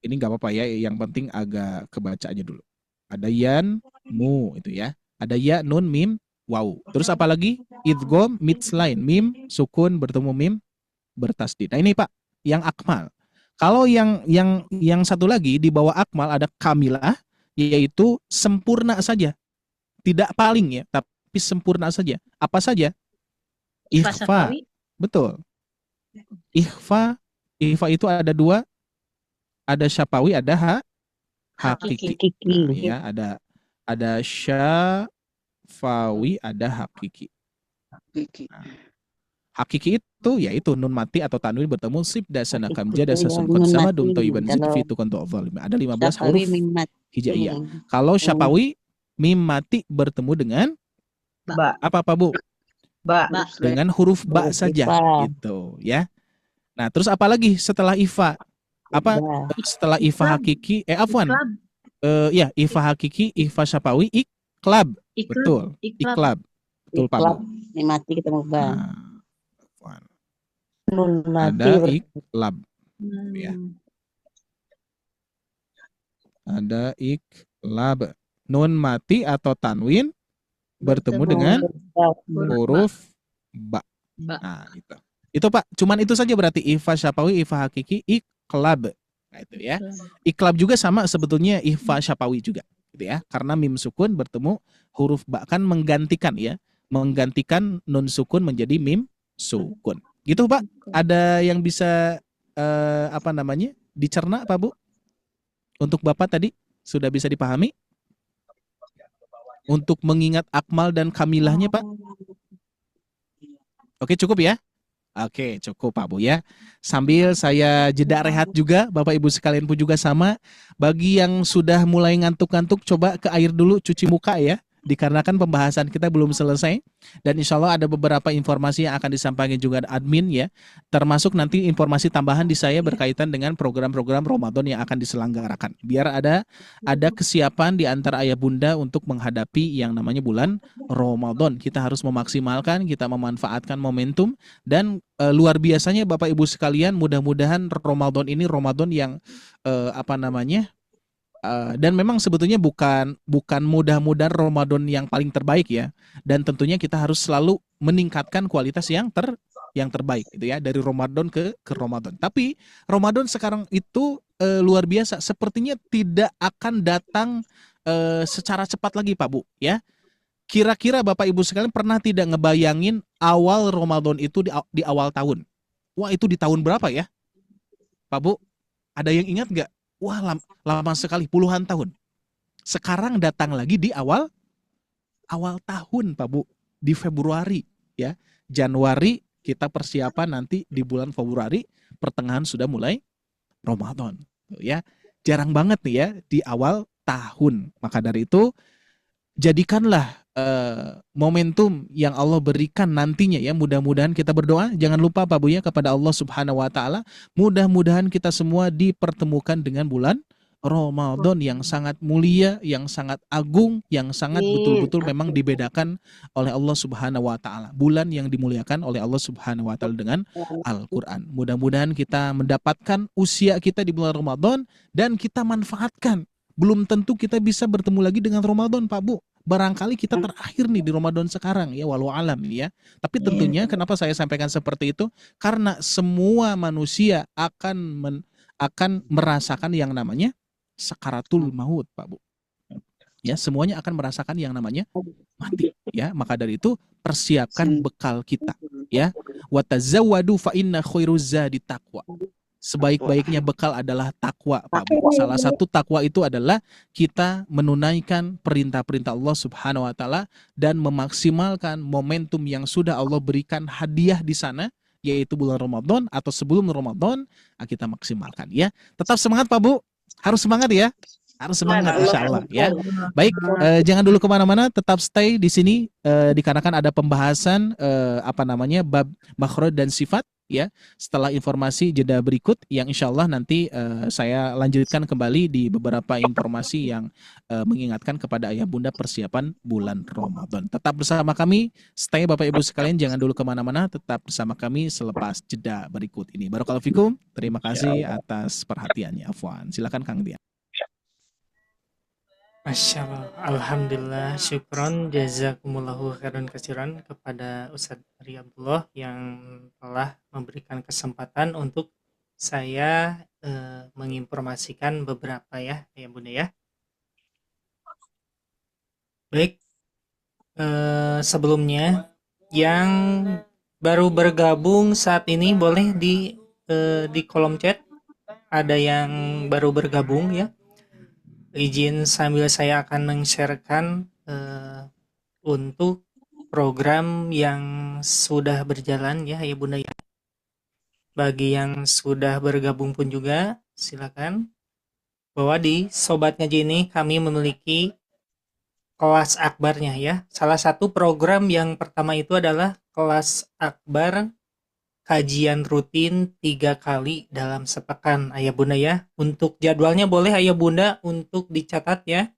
Ini nggak apa-apa ya, yang penting agak kebaca aja dulu. Ada yan, mu itu ya. Ada ya, nun, mim, waw. Terus apa lagi? Idgham, midline, mim, sukun bertemu mim, bertasdid. Nah ini Pak, yang akmal. Kalau yang satu lagi di bawah akmal ada kamilah, yaitu sempurna saja. Tidak paling ya, tapi sempurna saja. Apa saja? Ikhfa. Betul. Ikhfa itu ada dua. Ada syafawi, ada hakiki. Nah, ya, ada syafawi, ada hakiki. Nah, hakiki itu yaitu nun mati atau tanwin bertemu sib dasana kamja dasasun kon sama dum toiban zid fitu kon zalim. Ada 15 huruf hijaiyah. Kalau syafawi mim mati bertemu dengan apa Bu? Dengan huruf ba saja gitu ya. Nah, terus apa lagi setelah ifa? Apa setelah ifa hakiki afwan. Ya, ifa hakiki, ifa syafawi, iklab. Betul. Iklab. Betul Pak Bu. Mim mati ketemu ba. Ada iklab. Ya. Ada iklab. Nun mati atau tanwin bertemu dengan huruf ba. Nah, itu. Itu Pak, cuman itu saja berarti ifa syafawi, ifa hakiki, iklab. Nah, itu ya. Iklab juga sama sebetulnya ifa syafawi juga, gitu gitu ya. Karena mim sukun bertemu huruf ba, kan menggantikan ya. Menggantikan nun sukun menjadi mim sukun. Gitu Pak. Ada yang bisa dicerna Pak Bu? Untuk Bapak tadi sudah bisa dipahami? Untuk mengingat akmal dan kamilahnya Pak? Oke, cukup ya? Oke, cukup Pak Bu ya. Sambil saya jeda rehat juga, Bapak Ibu sekalian pun juga sama. Bagi yang sudah mulai ngantuk-ngantuk, coba ke air dulu, cuci muka ya. Dikarenakan pembahasan kita belum selesai. Dan insya Allah ada beberapa informasi yang akan disampaikan juga admin ya. Termasuk nanti informasi tambahan di saya berkaitan dengan program-program Ramadan yang akan diselenggarakan. Biar ada kesiapan di antara ayah bunda untuk menghadapi yang namanya bulan Ramadan. Kita harus memaksimalkan, kita memanfaatkan momentum. Dan luar biasanya Bapak Ibu sekalian, mudah-mudahan Ramadan ini Ramadan yang dan memang sebetulnya bukan mudah-mudahan Ramadan yang paling terbaik ya. Dan tentunya kita harus selalu meningkatkan kualitas yang terbaik gitu ya, dari Ramadan ke Ramadan. Tapi Ramadan sekarang itu luar biasa, sepertinya tidak akan datang secara cepat lagi Pak Bu ya. Kira-kira Bapak Ibu sekalian pernah tidak ngebayangin awal Ramadan itu di awal tahun? Wah, itu di tahun berapa ya? Pak Bu, ada yang ingat nggak? Wah, lama sekali, puluhan tahun. Sekarang datang lagi di awal tahun, Pak Bu, di Februari ya. Januari kita persiapan nanti di bulan Februari, pertengahan sudah mulai Ramadan ya. Jarang banget nih ya di awal tahun. Maka dari itu jadikanlah momentum yang Allah berikan nantinya ya. Mudah-mudahan kita berdoa, jangan lupa Pak Bu ya, kepada Allah Subhanahu wa taala, mudah-mudahan kita semua dipertemukan dengan bulan Ramadan yang sangat mulia, yang sangat agung, yang sangat betul-betul memang dibedakan oleh Allah Subhanahu wa taala. Bulan yang dimuliakan oleh Allah Subhanahu wa taala dengan Al-Qur'an. Mudah-mudahan kita mendapatkan usia kita di bulan Ramadan dan kita manfaatkan. Belum tentu kita bisa bertemu lagi dengan Ramadan Pak Bu. Barangkali kita terakhir nih di Ramadan sekarang ya, walau alam ya. Tapi tentunya kenapa saya sampaikan seperti itu? Karena semua manusia akan merasakan yang namanya sakaratul maut Pak Bu. Ya, semuanya akan merasakan yang namanya mati ya. Maka dari itu persiapkan bekal kita ya. Wa tazawwadu fa inna khairuz zadi taqwa. Sebaik-baiknya bekal adalah takwa Pak Bu. Salah satu takwa itu adalah kita menunaikan perintah-perintah Allah Subhanahu wa taala dan memaksimalkan momentum yang sudah Allah berikan hadiah di sana, yaitu bulan Ramadan atau sebelum Ramadan, kita maksimalkan ya. Tetap semangat Pak Bu. Harus semangat ya. Harus semangat insya Allah ya. Baik, jangan dulu kemana-mana, tetap stay di sini dikarenakan ada pembahasan bab makhraj dan sifat ya. Setelah informasi jeda berikut yang insya Allah nanti saya lanjutkan kembali di beberapa informasi yang mengingatkan kepada ayah bunda persiapan bulan Ramadan. Tetap bersama kami, stay Bapak Ibu sekalian, jangan dulu kemana-mana, tetap bersama kami selepas jeda berikut ini. Barakallahu fikum, terima kasih atas perhatiannya. Afwan, silakan Kang Dian. Masya Allah, Alhamdulillah, syukron, jazakumullahu khairan katsiran kepada Ustadz Ari Abdullah yang telah memberikan kesempatan untuk saya menginformasikan beberapa ya Bunda ya. Baik, sebelumnya yang baru bergabung saat ini boleh di kolom chat, ada yang baru bergabung ya. Izin sambil saya akan men-sharekan untuk program yang sudah berjalan ya Bunda ya. Bagi yang sudah bergabung pun juga silakan, bahwa di Sobat Ngaji ini kami memiliki kelas akbarnya ya. Salah satu program yang pertama itu adalah kelas akbar kajian rutin 3 kali dalam sepekan ayah bunda ya. Untuk jadwalnya boleh ayah bunda untuk dicatat ya.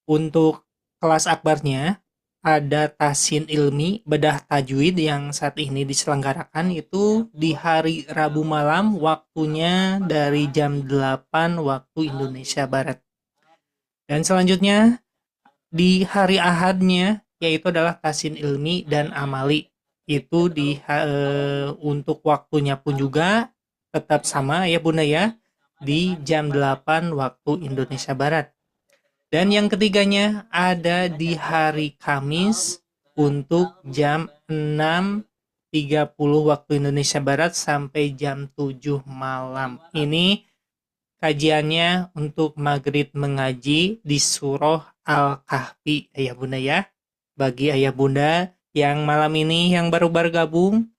Untuk kelas akbarnya ada Tasin Ilmi Bedah Tajwid yang saat ini diselenggarakan itu di hari Rabu malam, waktunya dari jam 8 waktu Indonesia Barat. Dan selanjutnya di hari Ahadnya yaitu adalah Tasin Ilmi dan Amali. Itu untuk waktunya pun juga tetap sama ya bunda ya, di jam 8 waktu Indonesia Barat. Dan yang ketiganya ada di hari Kamis untuk jam 6.30 waktu Indonesia Barat sampai jam 7 malam. Ini kajiannya untuk maghrib mengaji di surah Al-Kahfi, ayah bunda ya. Bagi ayah bunda yang malam ini yang baru bergabung,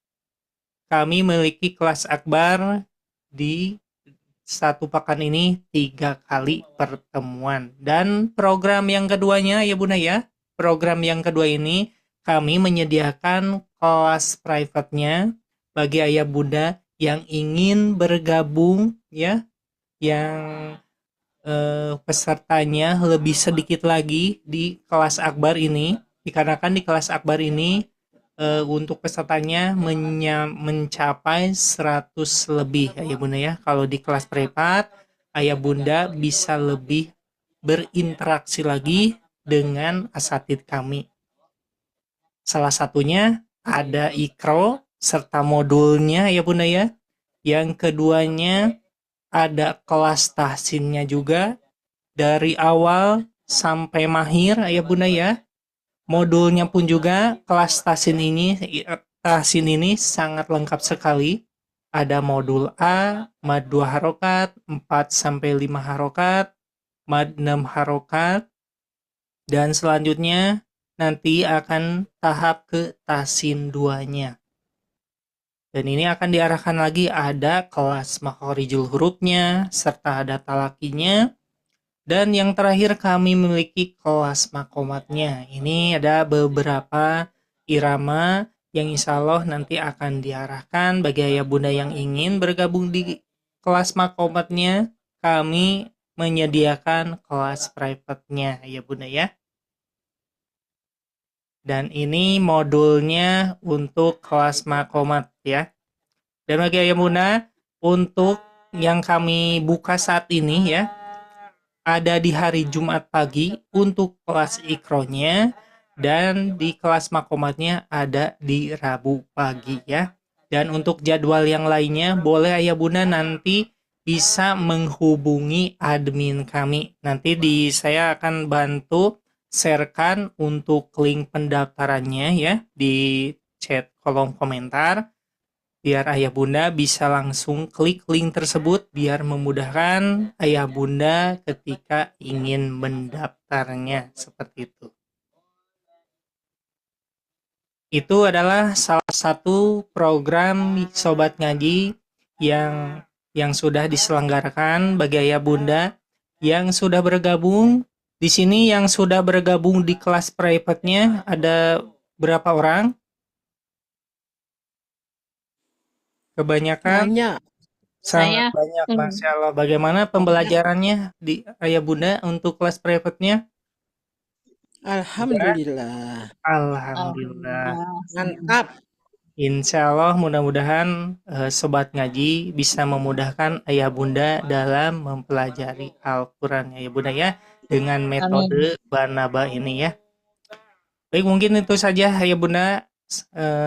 kami memiliki kelas akbar di satu pekan ini 3 kali pertemuan. Dan program yang keduanya ya bunda ya, program yang kedua ini kami menyediakan kelas private-nya bagi ayah bunda yang ingin bergabung ya, yang pesertanya lebih sedikit lagi di kelas akbar ini, dikarenakan di kelas akbar ini untuk pesertanya mencapai 100 lebih ayah bunda ya. Kalau di kelas privat ayah bunda bisa lebih berinteraksi lagi dengan asatid kami. Salah satunya ada ikro serta modulnya ayah bunda ya. Yang keduanya ada kelas tahsinnya juga dari awal sampai mahir ayah bunda ya. Modulnya pun juga kelas tahsin ini sangat lengkap sekali. Ada modul A, mad 2 harokat, 4 sampai 5 harokat, mad 6 harokat, dan selanjutnya nanti akan tahap ke tahsin 2-nya. Dan ini akan diarahkan lagi ada kelas makhorijul hurufnya serta ada talakinya. Dan yang terakhir kami memiliki kelas makomatnya. Ini ada beberapa irama yang insya Allah nanti akan diarahkan bagi ayah bunda yang ingin bergabung di kelas makomatnya. Kami menyediakan kelas private-nya ayah bunda ya. Dan ini modulnya untuk kelas makomat ya. Dan bagi ayah bunda untuk yang kami buka saat ini ya, ada di hari Jumat pagi untuk kelas ikronya, dan di kelas makomatnya ada di Rabu pagi ya. Dan untuk jadwal yang lainnya boleh ayah bunda nanti bisa menghubungi admin kami. Nanti saya akan bantu sharekan untuk link pendaftarannya ya di chat kolom komentar, biar ayah bunda bisa langsung klik link tersebut biar memudahkan ayah bunda ketika ingin mendaftarnya seperti itu. Itu adalah salah satu program Sobat Ngaji yang sudah diselenggarakan bagi ayah bunda yang sudah bergabung. Di sini yang sudah bergabung di kelas private-nya ada berapa orang? Kebanyakan sangat banyak, Masya Allah. Bagaimana pembelajarannya di ayah bunda untuk kelas private-nya? Alhamdulillah. Alhamdulillah. Mantap. Insya Allah mudah-mudahan Sobat Ngaji bisa memudahkan ayah bunda dalam mempelajari Al-Quran ayah bunda ya, dengan metode Banaba ini ya. Baik, mungkin itu saja ayah bunda.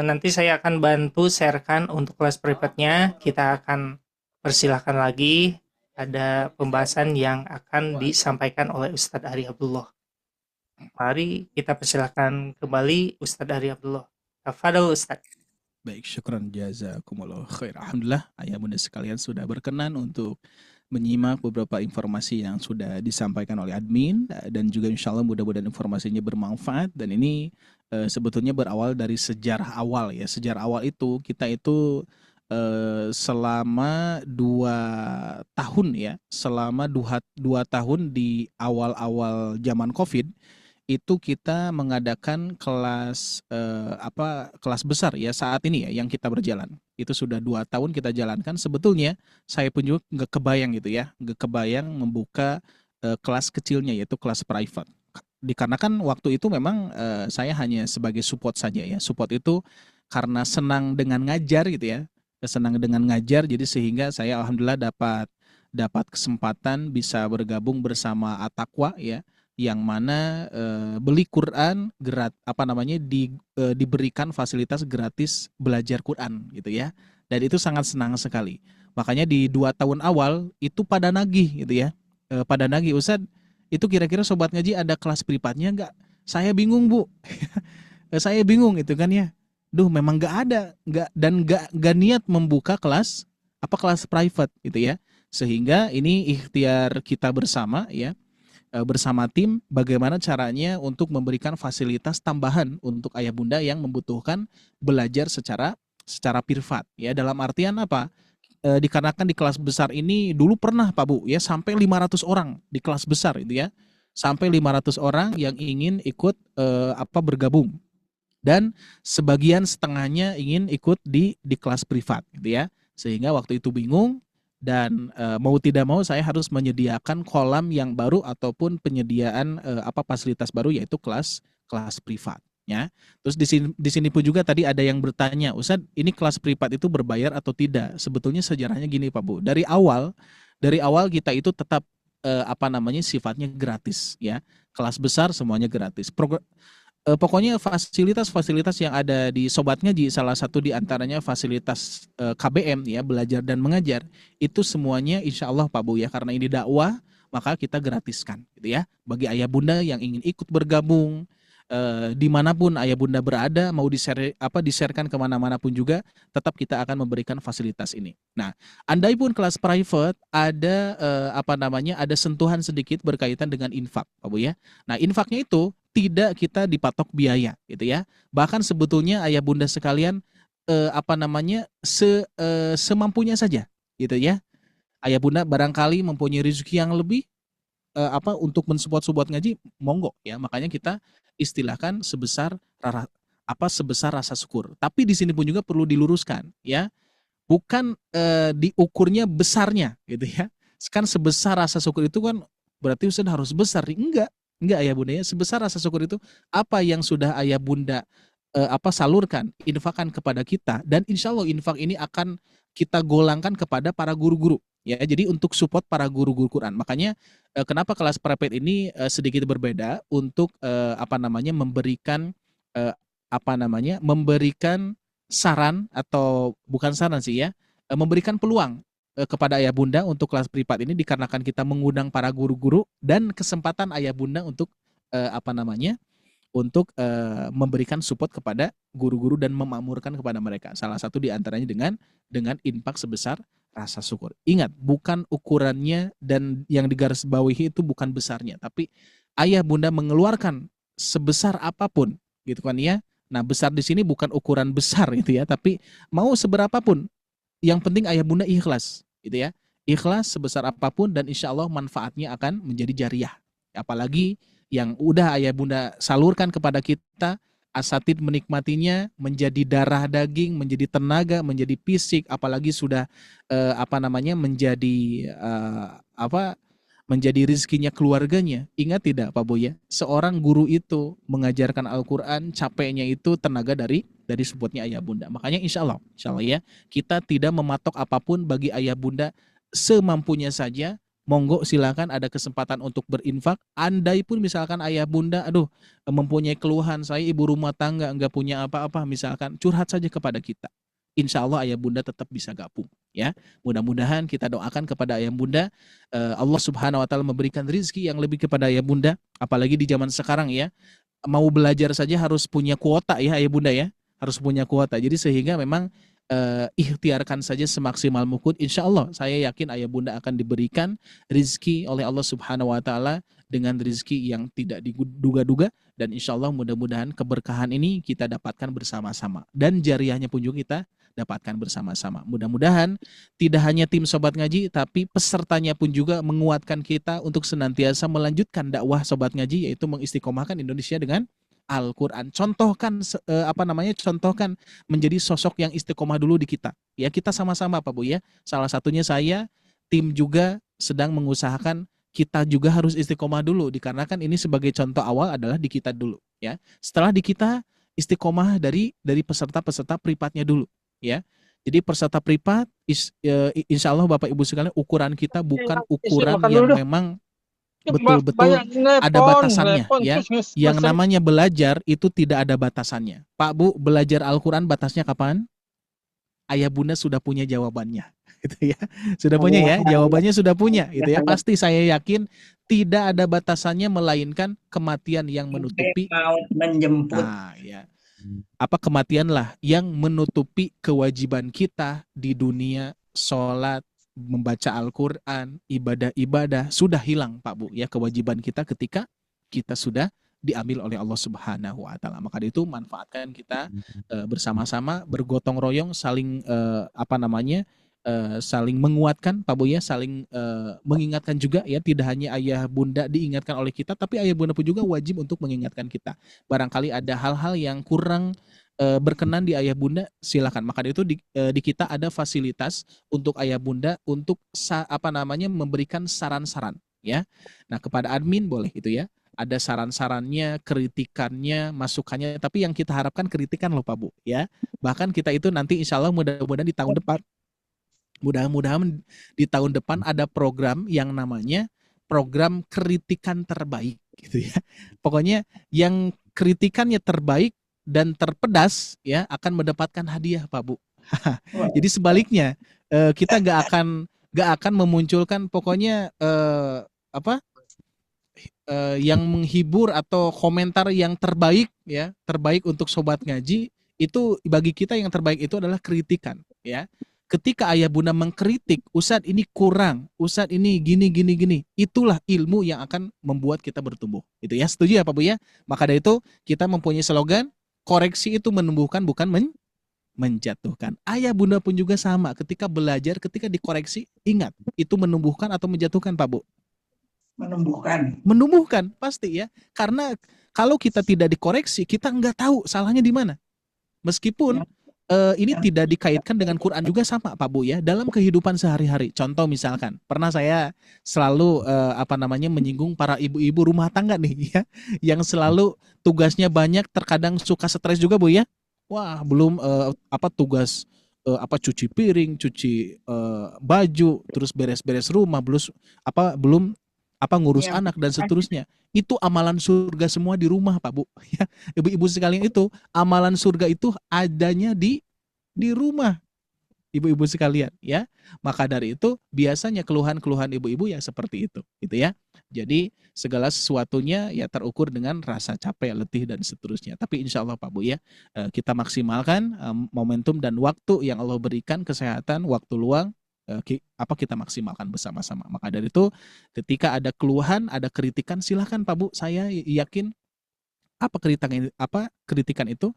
Nanti saya akan bantu sharekan untuk kelas private-nya. Kita akan persilahkan lagi ada pembahasan yang akan disampaikan oleh Ustadz Ari Abdullah. Mari kita persilahkan kembali Ustadz Ari Abdullah. Tafadhol Ustadz. Baik, syukran jazakumullah khair. Alhamdulillah ayah bunda sekalian sudah berkenan untuk menyimak beberapa informasi yang sudah disampaikan oleh admin, dan juga insya Allah mudah-mudahan informasinya bermanfaat. Dan ini sebetulnya berawal dari sejarah awal ya. Sejarah awal itu kita itu selama 2 tahun ya, selama 2 tahun di awal-awal zaman COVID itu kita mengadakan kelas kelas besar ya saat ini ya yang kita berjalan. Itu sudah 2 tahun kita jalankan. Sebetulnya saya pun juga nggak kebayang gitu ya, nggak kebayang membuka kelas kecilnya yaitu kelas private. Dikarenakan waktu itu memang saya hanya sebagai support saja ya. Support itu karena senang dengan ngajar gitu ya, senang dengan ngajar, jadi sehingga saya alhamdulillah dapat kesempatan bisa bergabung bersama At-Taqwa ya, yang mana beli Quran diberikan fasilitas gratis belajar Quran gitu ya. Dan itu sangat senang sekali. Makanya di 2 tahun awal itu pada nagih gitu ya. Pada nagih, Ustadz, Itu kira-kira sobat ngaji ada kelas privatnya nggak? Saya bingung Bu. Saya bingung itu kan ya. Duh, memang nggak ada, nggak niat membuka kelas kelas private gitu ya. Sehingga ini ikhtiar kita bersama ya, bersama tim bagaimana caranya untuk memberikan fasilitas tambahan untuk ayah bunda yang membutuhkan belajar secara privat ya. Dalam artian apa? Dikarenakan di kelas besar ini dulu pernah Pak Bu ya sampai 500 orang di kelas besar itu ya. Sampai 500 orang yang ingin ikut bergabung. Dan sebagian setengahnya ingin ikut di kelas privat gitu ya. Sehingga waktu itu bingung dan mau tidak mau saya harus menyediakan kolam yang baru ataupun penyediaan fasilitas baru yaitu kelas privat ya. Terus di sini pun juga tadi ada yang bertanya, Ustadz, ini kelas privat itu berbayar atau tidak? Sebetulnya sejarahnya gini Pak Bu. Dari awal kita itu tetap sifatnya gratis ya. Kelas besar semuanya gratis. Pokoknya fasilitas-fasilitas yang ada di Sobat Ngaji, salah satu di antaranya fasilitas KBM ya, belajar dan mengajar, itu semuanya insya Allah Pak Bu ya, karena ini dakwah maka kita gratiskan gitu ya. Bagi ayah bunda yang ingin ikut bergabung dimanapun ayah bunda berada, mau di-sharekan kemana-mana pun juga, tetap kita akan memberikan fasilitas ini. Nah, andai pun kelas private ada ada sentuhan sedikit berkaitan dengan infak Pak Bu ya. Nah, infaknya itu tidak kita dipatok biaya gitu ya. Bahkan sebetulnya ayah bunda sekalian semampunya saja gitu ya. Ayah bunda barangkali mempunyai rezeki yang lebih untuk mensupport ngaji, monggo ya. Makanya kita istilahkan sebesar rasa syukur. Tapi di sini pun juga perlu diluruskan ya. Bukan diukurnya besarnya gitu ya. Kan sebesar rasa syukur itu kan berarti Ustaz harus besar. Enggak ayah bunda ya, sebesar rasa syukur itu apa yang sudah ayah bunda salurkan, infakkan kepada kita, dan insya Allah infak ini akan kita golangkan kepada para guru-guru ya. Jadi untuk support para guru-guru Quran. Makanya kenapa kelas private ini sedikit berbeda untuk memberikan memberikan saran, atau bukan saran sih ya, memberikan peluang kepada ayah bunda untuk kelas privat ini, dikarenakan kita mengundang para guru-guru dan kesempatan ayah bunda untuk memberikan support kepada guru-guru dan memakmurkan kepada mereka. Salah satu diantaranya dengan infak sebesar rasa syukur. Ingat, bukan ukurannya dan yang digarisbawahi itu bukan besarnya, tapi ayah bunda mengeluarkan sebesar apapun gitu kan ya. Nah, besar di sini bukan ukuran besar gitu ya, tapi mau seberapapun, yang penting ayah bunda ikhlas gitu ya. Ikhlas sebesar apapun dan insya Allah manfaatnya akan menjadi jariah. Apalagi yang udah ayah bunda salurkan kepada kita, asatid menikmatinya, menjadi darah daging, menjadi tenaga, menjadi fisik, apalagi sudah menjadi rezekinya keluarganya. Ingat tidak Pak Boya, seorang guru itu mengajarkan Al-Quran, capeknya itu tenaga dari supportnya ayah bunda. Makanya insya Allah ya, kita tidak mematok apapun bagi ayah bunda, semampunya saja. Monggo silakan ada kesempatan untuk berinfak. Andai pun misalkan ayah bunda mempunyai keluhan, saya ibu rumah tangga enggak punya apa-apa, misalkan curhat saja kepada kita. Insya Allah ayah bunda tetap bisa gabung ya. Mudah-mudahan kita doakan kepada ayah bunda, Allah Subhanahu wa taala memberikan rezeki yang lebih kepada ayah bunda, apalagi di zaman sekarang ya. Mau belajar saja harus punya kuota ya ayah bunda ya. Harus punya kuota. Jadi sehingga memang ikhtiarkan saja semaksimal mungkin. Insya Allah saya yakin ayah bunda akan diberikan rezeki oleh Allah Subhanahu wa taala dengan rezeki yang tidak diduga-duga, dan insya Allah mudah-mudahan keberkahan ini kita dapatkan bersama-sama dan jariahnya pun juga kita dapatkan bersama-sama. Mudah-mudahan tidak hanya tim Sobat Ngaji, tapi pesertanya pun juga menguatkan kita untuk senantiasa melanjutkan dakwah Sobat Ngaji, yaitu mengistiqomahkan Indonesia dengan Al-Quran. Contohkan menjadi sosok yang istiqomah dulu di kita. Ya, kita sama-sama Pak Bu ya. Salah satunya saya, tim juga sedang mengusahakan kita juga harus istiqomah dulu, dikarenakan ini sebagai contoh awal adalah di kita dulu ya. Setelah di kita, istiqomah dari peserta-peserta privatnya dulu ya. Jadi peserta privat insya Allah Bapak Ibu sekalian, ukuran kita bukan ukuran yang memang betul-betul ada batasannya ya. Yang namanya belajar itu tidak ada batasannya. Pak Bu, belajar Al-Quran batasnya kapan? ayah bunda sudah punya jawabannya, gitu ya. Sudah punya ya, jawabannya sudah punya, gitu ya. Pasti saya yakin tidak ada batasannya melainkan kematian yang menutupi Maut menjemput. Nah, ya. Apa kematian lah yang menutupi kewajiban kita di dunia, sholat, membaca Al-Quran, ibadah-ibadah sudah hilang Pak Bu ya, kewajiban kita ketika kita sudah diambil oleh Allah Subhanahu wa taala. Maka itu manfaatkan kita bersama-sama, bergotong royong, saling saling menguatkan Pak Bu ya, saling mengingatkan juga ya, tidak hanya ayah bunda diingatkan oleh kita, tapi ayah bunda pun juga wajib untuk mengingatkan kita. Barangkali ada hal-hal yang kurang berkenan di ayah bunda, silakan. Maka itu di kita ada fasilitas untuk ayah bunda untuk memberikan saran-saran ya. Nah, kepada admin boleh itu ya. Ada saran-sarannya, kritikannya, masukannya, tapi yang kita harapkan kritikan loh Pak Bu ya. Bahkan kita itu nanti insya Allah mudah-mudahan di tahun depan, mudah-mudahan di tahun depan ada program yang namanya program kritikan terbaik gitu ya. Pokoknya yang kritikannya terbaik dan terpedas ya akan mendapatkan hadiah Pak Bu. Jadi sebaliknya kita nggak akan memunculkan pokoknya yang menghibur atau komentar yang terbaik ya, terbaik untuk sobat ngaji itu. Bagi kita yang terbaik itu adalah kritikan ya. Ketika ayah bunda mengkritik, Ustadz ini kurang, Ustadz ini gini, itulah ilmu yang akan membuat kita bertumbuh. Itu ya, setuju ya Pak Bu ya? Maka dari itu kita mempunyai slogan, koreksi itu menumbuhkan bukan menjatuhkan. Ayah bunda pun juga sama, ketika belajar, ketika dikoreksi, ingat, itu menumbuhkan atau menjatuhkan Pak Bu? Menumbuhkan, pasti ya. Karena kalau kita tidak dikoreksi, kita nggak tahu salahnya di mana. Meskipun ini tidak dikaitkan dengan Quran juga sama Pak Bu ya, dalam kehidupan sehari-hari. Contoh misalkan, pernah saya selalu menyinggung para ibu-ibu rumah tangga nih ya, yang selalu tugasnya banyak, terkadang suka stres juga Bu ya. Wah, belum tugas cuci piring, cuci baju, terus beres-beres rumah, belum ngurus anak dan seterusnya. Itu amalan surga semua di rumah Pak Bu ya. Ibu-ibu sekalian, itu amalan surga itu adanya di rumah ibu-ibu sekalian ya. Maka dari itu biasanya keluhan-keluhan ibu-ibu ya seperti itu gitu ya. Jadi segala sesuatunya ya terukur dengan rasa capek, letih dan seterusnya. Tapi insya Allah Pak Bu ya, kita maksimalkan momentum dan waktu yang Allah berikan, kesehatan, waktu luang, kita maksimalkan bersama-sama. Maka dari itu ketika ada keluhan, ada kritikan, silahkan Pak Bu. Saya yakin kritikan itu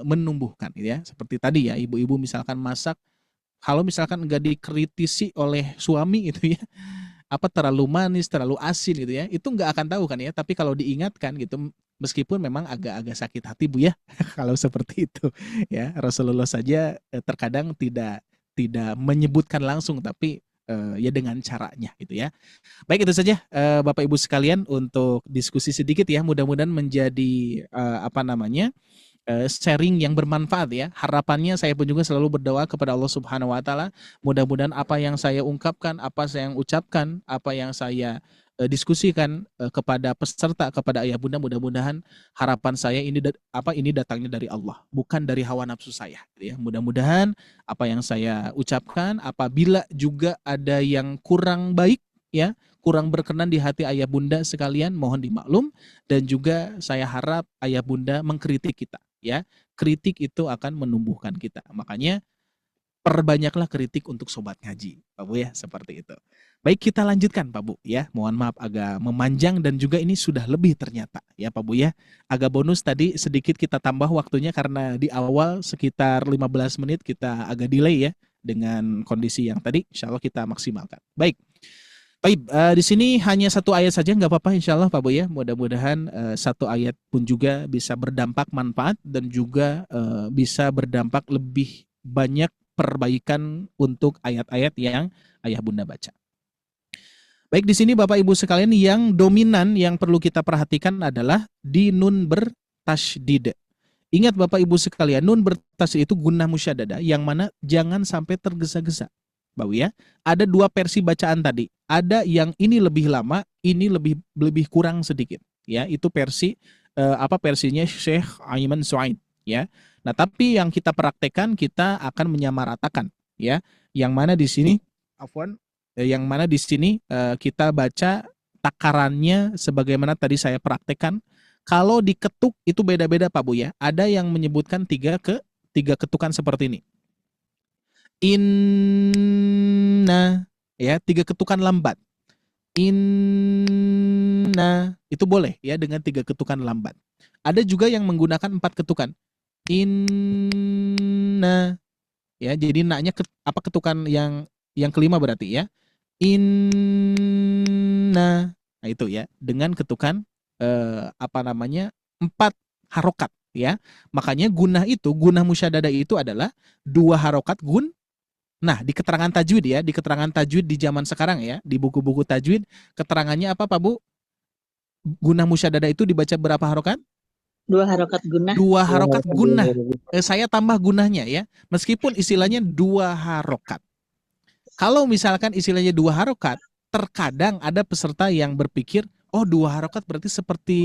menumbuhkan ya. Seperti tadi ya, ibu-ibu misalkan masak, kalau misalkan enggak dikritisi oleh suami itu ya, terlalu manis, terlalu asin gitu ya, itu enggak akan tahu kan ya. Tapi kalau diingatkan gitu, meskipun memang agak-agak sakit hati Bu ya kalau seperti itu ya. Rasulullah saja terkadang tidak menyebutkan langsung, tapi ya dengan caranya gitu ya. Baik, itu saja Bapak Ibu sekalian untuk diskusi sedikit ya. Mudah-mudahan menjadi sharing yang bermanfaat ya. Harapannya saya pun juga selalu berdoa kepada Allah Subhanahu wa taala, mudah-mudahan apa yang saya ungkapkan, apa yang saya ucapkan, apa yang saya diskusikan kepada peserta, kepada ayah bunda, mudah-mudahan harapan saya ini datangnya dari Allah, bukan dari hawa nafsu saya ya. Mudah-mudahan apa yang saya ucapkan, apabila juga ada yang kurang baik ya, kurang berkenan di hati ayah bunda sekalian, mohon dimaklum. Dan juga saya harap ayah bunda mengkritik kita ya. Kritik itu akan menumbuhkan kita. Makanya perbanyaklah kritik untuk sobat ngaji Pak Bu ya, seperti itu. Baik, kita lanjutkan Pak Bu ya. Mohon maaf agak memanjang dan juga ini sudah lebih ternyata ya Pak Bu ya. Agak bonus tadi sedikit kita tambah waktunya karena di awal sekitar 15 menit kita agak delay ya dengan kondisi yang tadi. Insya Allah kita maksimalkan. Baik. Di sini hanya satu ayat saja, nggak apa-apa insya Allah Pak Bu ya. Mudah-mudahan satu ayat pun juga bisa berdampak manfaat dan juga bisa berdampak lebih banyak perbaikan untuk ayat-ayat yang ayah bunda baca. Baik, di sini Bapak Ibu sekalian, yang dominan yang perlu kita perhatikan adalah di nun bertasydid. Ingat Bapak Ibu sekalian, nun bertasydid itu gunnah musyaddadah, yang mana jangan sampai tergesa-gesa. Bapak ya, ada dua versi bacaan tadi. Ada yang ini lebih lama, ini lebih kurang sedikit. Ya, itu versinya Syekh Aiman Suaid. Ya, Nah, tapi yang kita praktekkan kita akan menyamaratakan ya. Yang mana di sini yang mana di sini kita baca takarannya sebagaimana tadi saya praktekkan. Kalau diketuk itu beda-beda Pak Bu ya. Ada yang menyebutkan tiga ketukan seperti ini. Inna ya, 3 ketukan lambat. Inna itu boleh ya dengan 3 ketukan lambat. Ada juga yang menggunakan 4 ketukan. Inna ya, jadi na-nya ketukan yang kelima berarti ya. Inna. Nah itu ya, dengan ketukan 4 harokat ya. Makanya gunah musyaddadah itu adalah 2 harokat gun. Nah, di keterangan tajwid ya, di keterangan tajwid di zaman sekarang ya, di buku-buku tajwid, keterangannya apa Pak Bu? Gunah musyaddadah itu dibaca berapa harokat? 2 harokat gunah. 2 harokat gunah. Saya tambah gunahnya ya, meskipun istilahnya 2 harokat. Kalau misalkan istilahnya 2 harokat, terkadang ada peserta yang berpikir, oh 2 harokat berarti seperti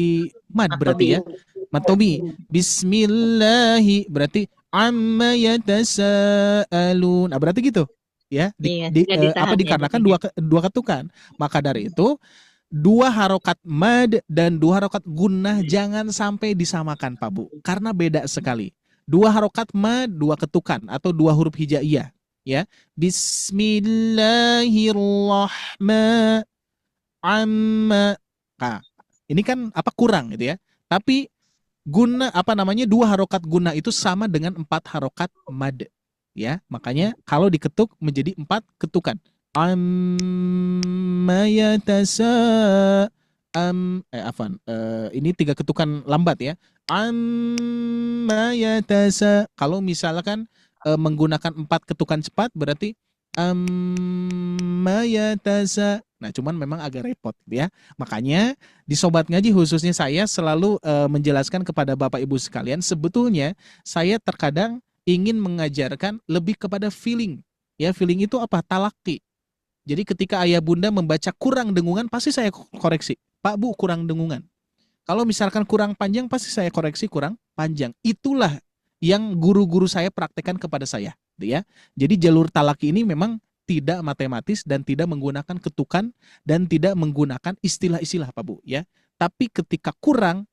mad berarti ya. Matobi. Bismillahi berarti amma yatasaalun. Nah, berarti gitu. Ya, dikarenakan 2 ketukan. Maka dari itu 2 harokat mad dan 2 harokat gunnah jangan sampai disamakan Pak Bu, karena beda sekali. 2 harokat mad 2 ketukan atau 2 huruf hijaiyah ya. Bismillahirrahmanirrahim. Nah, ini kan kurang gitu ya. Tapi guna 2 harokat guna itu sama dengan 4 harokat mad ya. Makanya kalau diketuk menjadi 4 ketukan. Ini 3 ketukan lambat ya. Kalau misalkan menggunakan 4 ketukan cepat berarti Nah, cuman memang agak repot ya. Makanya di Sobat Ngaji khususnya saya selalu menjelaskan kepada Bapak Ibu sekalian, sebetulnya saya terkadang ingin mengajarkan lebih kepada feeling. Ya, feeling itu apa? Talaki. Jadi ketika ayah bunda membaca kurang dengungan, pasti saya koreksi. Pak Bu, kurang dengungan. Kalau misalkan kurang panjang, pasti saya koreksi kurang panjang. Itulah yang guru-guru saya praktekkan kepada saya. Ya. Jadi jalur talaki ini memang tidak matematis dan tidak menggunakan ketukan dan tidak menggunakan istilah-istilah Pak Bu. Ya. Tapi ketika kurang,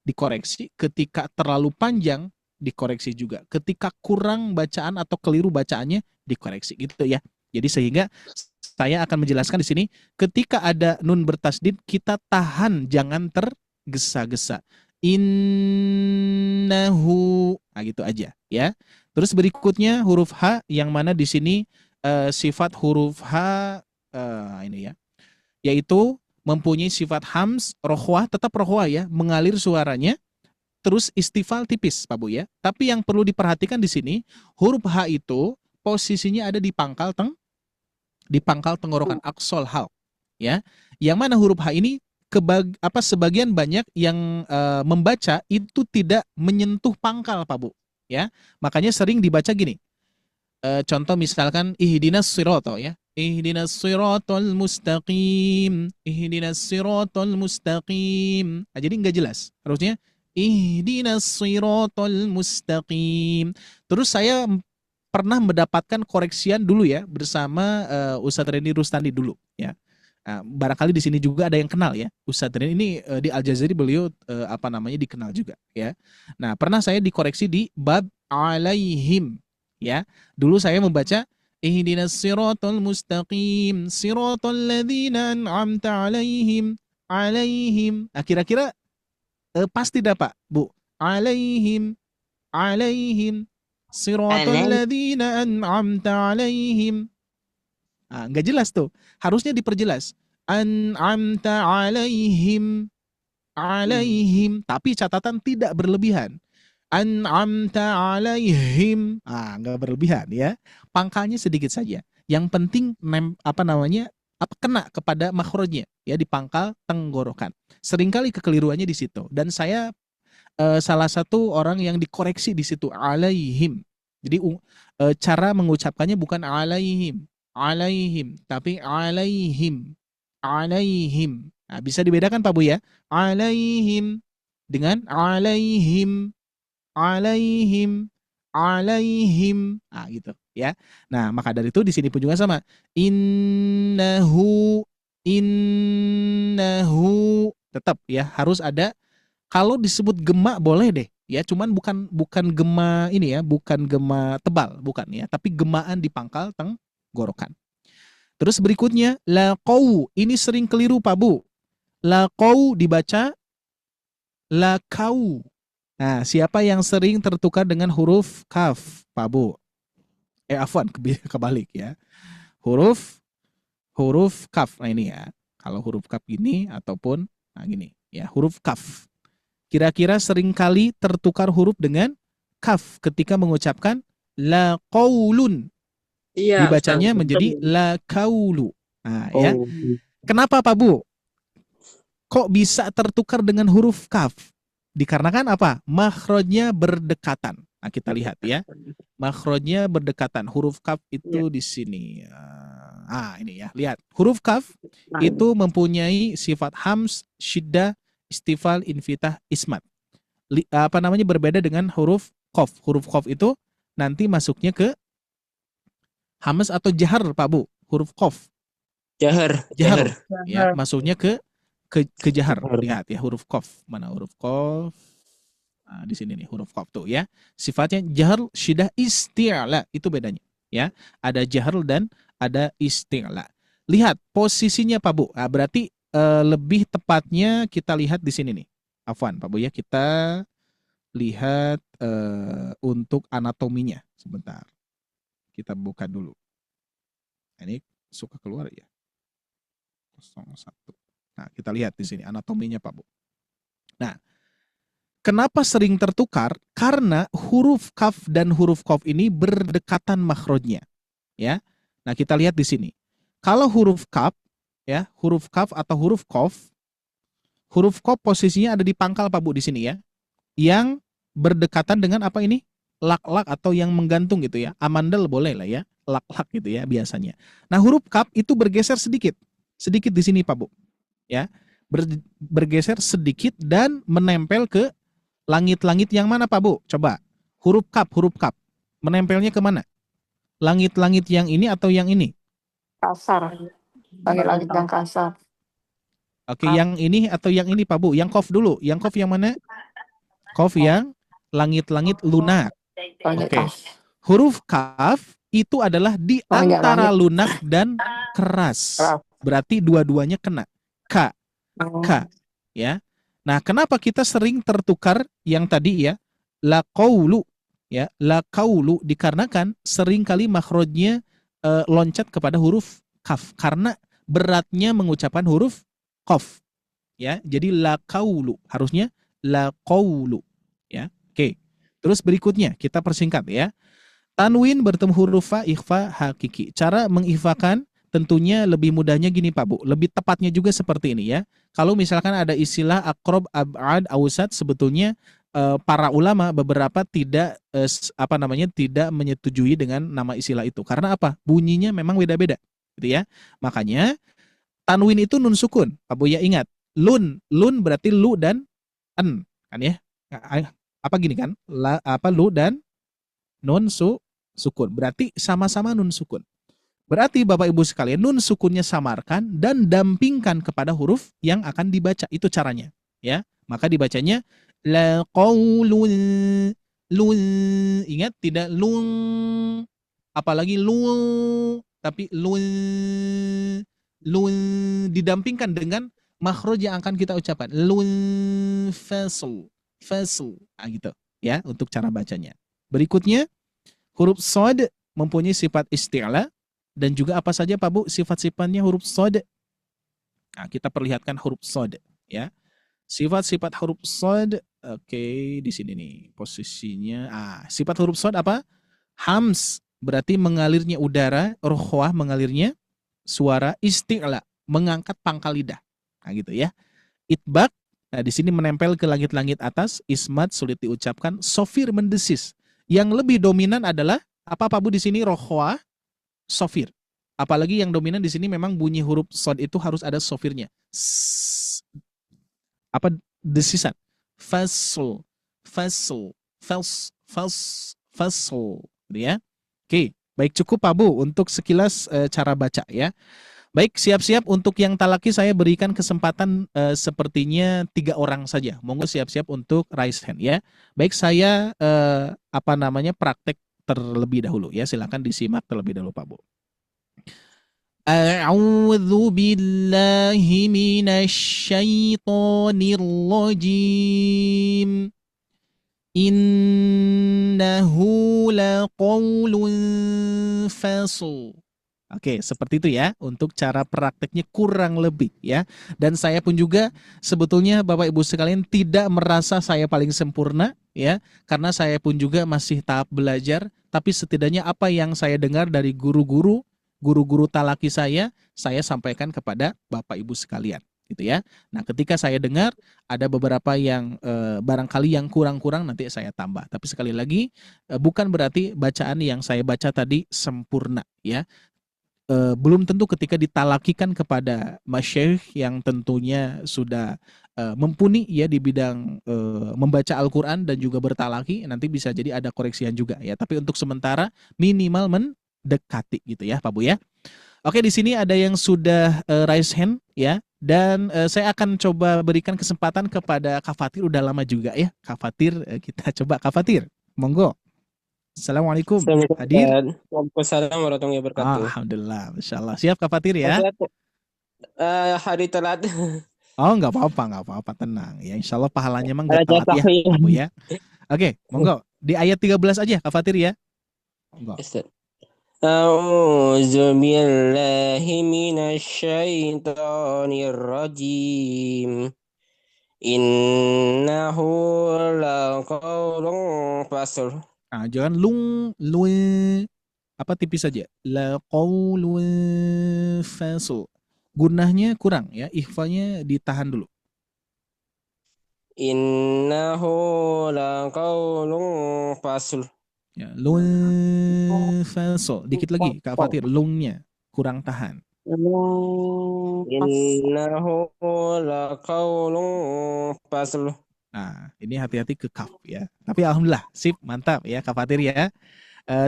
dikoreksi. Ketika terlalu panjang, dikoreksi juga. Ketika kurang bacaan atau keliru bacaannya, dikoreksi gitu ya. Jadi sehingga saya akan menjelaskan di sini, ketika ada nun bertasdid, kita tahan, jangan tergesa-gesa. Innahu, nah gitu aja ya. Terus berikutnya huruf H, yang mana di sini sifat huruf H ini ya, yaitu mempunyai sifat hams, rohwah, tetap rohwah ya, mengalir suaranya. Terus istifal tipis Pak Bu ya. Tapi yang perlu diperhatikan di sini, huruf H itu posisinya ada di pangkal tenggorokan, aksol hal ya. Yang mana huruf H ini sebagian banyak yang membaca itu tidak menyentuh pangkal Pak Bu ya. Makanya sering dibaca gini. Contoh misalkan ihdinas sirata ya. Ihdinas siratal mustaqim. Ihdinas siratal mustaqim. Nah, jadi nggak jelas. Harusnya ihdinas siratal mustaqim. Terus saya pernah mendapatkan koreksian dulu ya bersama Ustadz Reni Rustandi dulu ya. Nah, barangkali di sini juga ada yang kenal ya. Ustadz Reni ini di Al Jazari beliau dikenal juga ya. Nah, pernah saya dikoreksi di bab alaihim ya. Dulu saya membaca ihdinas siratal mustaqim siratal ladzina an'amta alaihim. Nah, kira-kira pas tidak Pak Bu? Alaihim siratal ladzina an'amta alaihim. Nah, nggak jelas tuh. Harusnya diperjelas. An'amta alaihim. Tapi catatan tidak berlebihan. An'amta alaihim. Nggak berlebihan ya. Pangkalnya sedikit saja. Yang penting kena kepada makhrajnya ya, di pangkal tenggorokan. Seringkali kekeliruannya di situ. Dan saya salah satu orang yang dikoreksi di situ, alaihim. Jadi cara mengucapkannya bukan alaihim, tapi alaihim. Nah, bisa dibedakan Pak Bu ya? Alaihim dengan alaihim. alaihim, alaihim. Ah, gitu ya. Nah, maka dari itu di sini pun juga sama. Innahu, innahu. Tetap ya, harus ada. Kalau disebut gema boleh deh ya, cuman bukan gema ini ya, bukan gema tebal, bukan ya, tapi gemaan di pangkal tenggorokan. Terus berikutnya laqau, ini sering keliru Pak Bu. Laqau dibaca lakau. Nah, siapa yang sering tertukar dengan huruf kaf, Pak Bu? Afwan, kebalik ya. Huruf kaf. Nah ini ya. Kalau huruf kaf gini ataupun nah gini ya, huruf kaf. Kira-kira sering kali tertukar huruf dengan kaf ketika mengucapkan la qaulun. Iya, Dibacanya Ustaz. menjadi la kaulu. Nah, ya. Kenapa Pak Bu? Kok bisa tertukar dengan huruf kaf? Dikarenakan apa? Makhrajnya berdekatan. Nah, kita lihat ya. Makhrajnya berdekatan. Huruf kaf itu di sini. Ini ya. Lihat. Huruf kaf itu mempunyai sifat hams, syiddah, istifal, infitah, ismat. Berbeda dengan huruf qaf. Huruf qaf itu nanti masuknya ke hams atau jahar, Pak Bu. Huruf qaf. Jahar. Ya, masuknya ke jahar. Lihat ya, huruf qaf. Mana huruf qaf? Nah, di sini nih huruf qaf tuh ya. Sifatnya jahar, syiddah, isti'la. Itu bedanya ya. Ada jahar dan ada isti'la. Lihat posisinya Pak Bu. Nah, berarti lebih tepatnya kita lihat di sini nih. Afwan Pak Bu ya, kita lihat untuk anatominya sebentar. Kita buka dulu. Ini suka keluar ya. 01. Nah, kita lihat di sini anatominya Pak Bu. Nah, kenapa sering tertukar? Karena huruf kaf dan huruf qaf ini berdekatan makhrajnya. Ya. Nah, kita lihat di sini. Kalau huruf kaf ya, huruf kaf atau huruf qaf posisinya ada di pangkal Pak Bu di sini ya. Yang berdekatan dengan apa ini? Lak-lak atau yang menggantung gitu ya. Amandel boleh lah ya. Lak-lak gitu ya biasanya. Nah, huruf kaf itu bergeser sedikit. Sedikit di sini Pak Bu. Ya. Bergeser sedikit dan menempel ke langit-langit yang mana Pak Bu? Coba. Huruf kaf. Menempelnya ke mana? Langit-langit yang ini atau yang ini? Kasar. Langit-langit yang kasar. Oke, yang ini atau yang ini Pak Bu? Yang qaf dulu. Yang qaf yang mana? Qaf yang langit-langit lunak. Oke. Huruf kaf itu adalah di antara lunak dan keras. Berarti dua-duanya kena. Ka. Ya. Nah, kenapa kita sering tertukar yang tadi ya? La qaulu. Ya, la qaulu dikarenakan sering kali makhrajnya loncat kepada huruf kaf karena beratnya mengucapkan huruf qaf. Ya, jadi la qaulu harusnya la qaulu. Ya. Oke. Terus berikutnya kita persingkat ya. Tanwin bertemu huruf fa ikhfa hakiki. Cara mengikhfakan tentunya lebih mudahnya gini Pak Bu. Lebih tepatnya juga seperti ini ya. Kalau misalkan ada istilah aqrab, ab'ad, awsat, sebetulnya para ulama beberapa tidak tidak menyetujui dengan nama istilah itu. Karena apa? Bunyinya memang beda-beda, gitu ya. Makanya tanwin itu nun sukun. Pak Bu ya ingat. Lun berarti lu dan en, kan ya? Apa gini kan? Lu dan nun sukun. Berarti sama-sama nun sukun. Berarti Bapak Ibu sekalian, nun sukunnya samarkan dan dampingkan kepada huruf yang akan dibaca. Itu caranya, ya. Maka dibacanya la qaulun lun. Ingat tidak lun apalagi lun, tapi lun didampingkan dengan makhraj yang akan kita ucapkan. Lun fasl. Nah, gitu, ya, untuk cara bacanya. Berikutnya huruf shad mempunyai sifat isti'la. Dan juga apa saja Pak Bu sifat-sifatnya huruf shad? Nah, kita perlihatkan huruf shad ya. Sifat-sifat huruf shad. Oke, di sini nih posisinya. Sifat huruf shad apa? Hams berarti mengalirnya udara, rokhwah mengalirnya suara, isti'la mengangkat pangkal lidah. Nah, gitu ya. Itbaq, nah di sini menempel ke langit-langit atas, ismat sulit diucapkan, sofir mendesis. Yang lebih dominan adalah apa Pak Bu di sini? Rokhwah, sofir. Apalagi yang dominan di sini memang bunyi huruf shad itu harus ada sofirnya. Desisan. Fasl. fasl, gitu ya. Oke, baik, cukup Pak Bu untuk sekilas cara baca ya. Baik, siap-siap untuk yang talaki saya berikan kesempatan sepertinya 3 orang saja. Monggo siap-siap untuk raise hand ya. Baik, saya praktek terlebih dahulu ya. Silakan disimak terlebih dahulu Pak Bu. A'udzu billahi minasyaitonir rajim. Innahu laqaulun fasl. Oke, seperti itu ya untuk cara prakteknya kurang lebih ya. Dan saya pun juga sebetulnya Bapak Ibu sekalian tidak merasa saya paling sempurna ya, karena saya pun juga masih tahap belajar, tapi setidaknya apa yang saya dengar dari guru-guru talaki saya sampaikan kepada Bapak Ibu sekalian gitu ya. Nah, ketika saya dengar ada beberapa yang barangkali yang kurang-kurang nanti saya tambah. Tapi sekali lagi bukan berarti bacaan yang saya baca tadi sempurna ya. Belum tentu ketika ditalakikan kepada masyayikh yang tentunya sudah mumpuni ya di bidang membaca Al-Quran dan juga bertalaki, nanti bisa jadi ada koreksian juga ya. Tapi untuk sementara minimal mendekati gitu ya Pak Bu ya. Oke, di sini ada yang sudah raise hand ya, dan saya akan coba berikan kesempatan kepada Kak Fatir, udah lama juga ya Kak Fatir, kita coba Kak Fatir, monggo. Assalamualaikum. Hadir. Waalaikumsalam warahmatullahi wabarakatuh. Alhamdulillah, Masya Allah. Siap Kak Fatir ya? Hari telat. Oh, nggak apa-apa, tenang. Ya, insya Allah pahalanya emang nggak telat ya, Bu ya. Oke, monggo. Di ayat 13 aja Kak Fatir ya. Monggo. A'udzu billahi minasyaitonir rajim. Innahu laqaulun fasl. Nah, jangan tipis saja. La qaulun fasl. Gunahnya kurang ya, ikhfanya ditahan dulu. Innahu laqaulun fasl. Ya, fasl. Dikit lagi Kak Fatir, lungnya kurang tahan. Innahu laqaulun fasl. Nah, ini hati-hati ke kaf ya. Tapi alhamdulillah, sip, mantap ya Kak Fatir ya.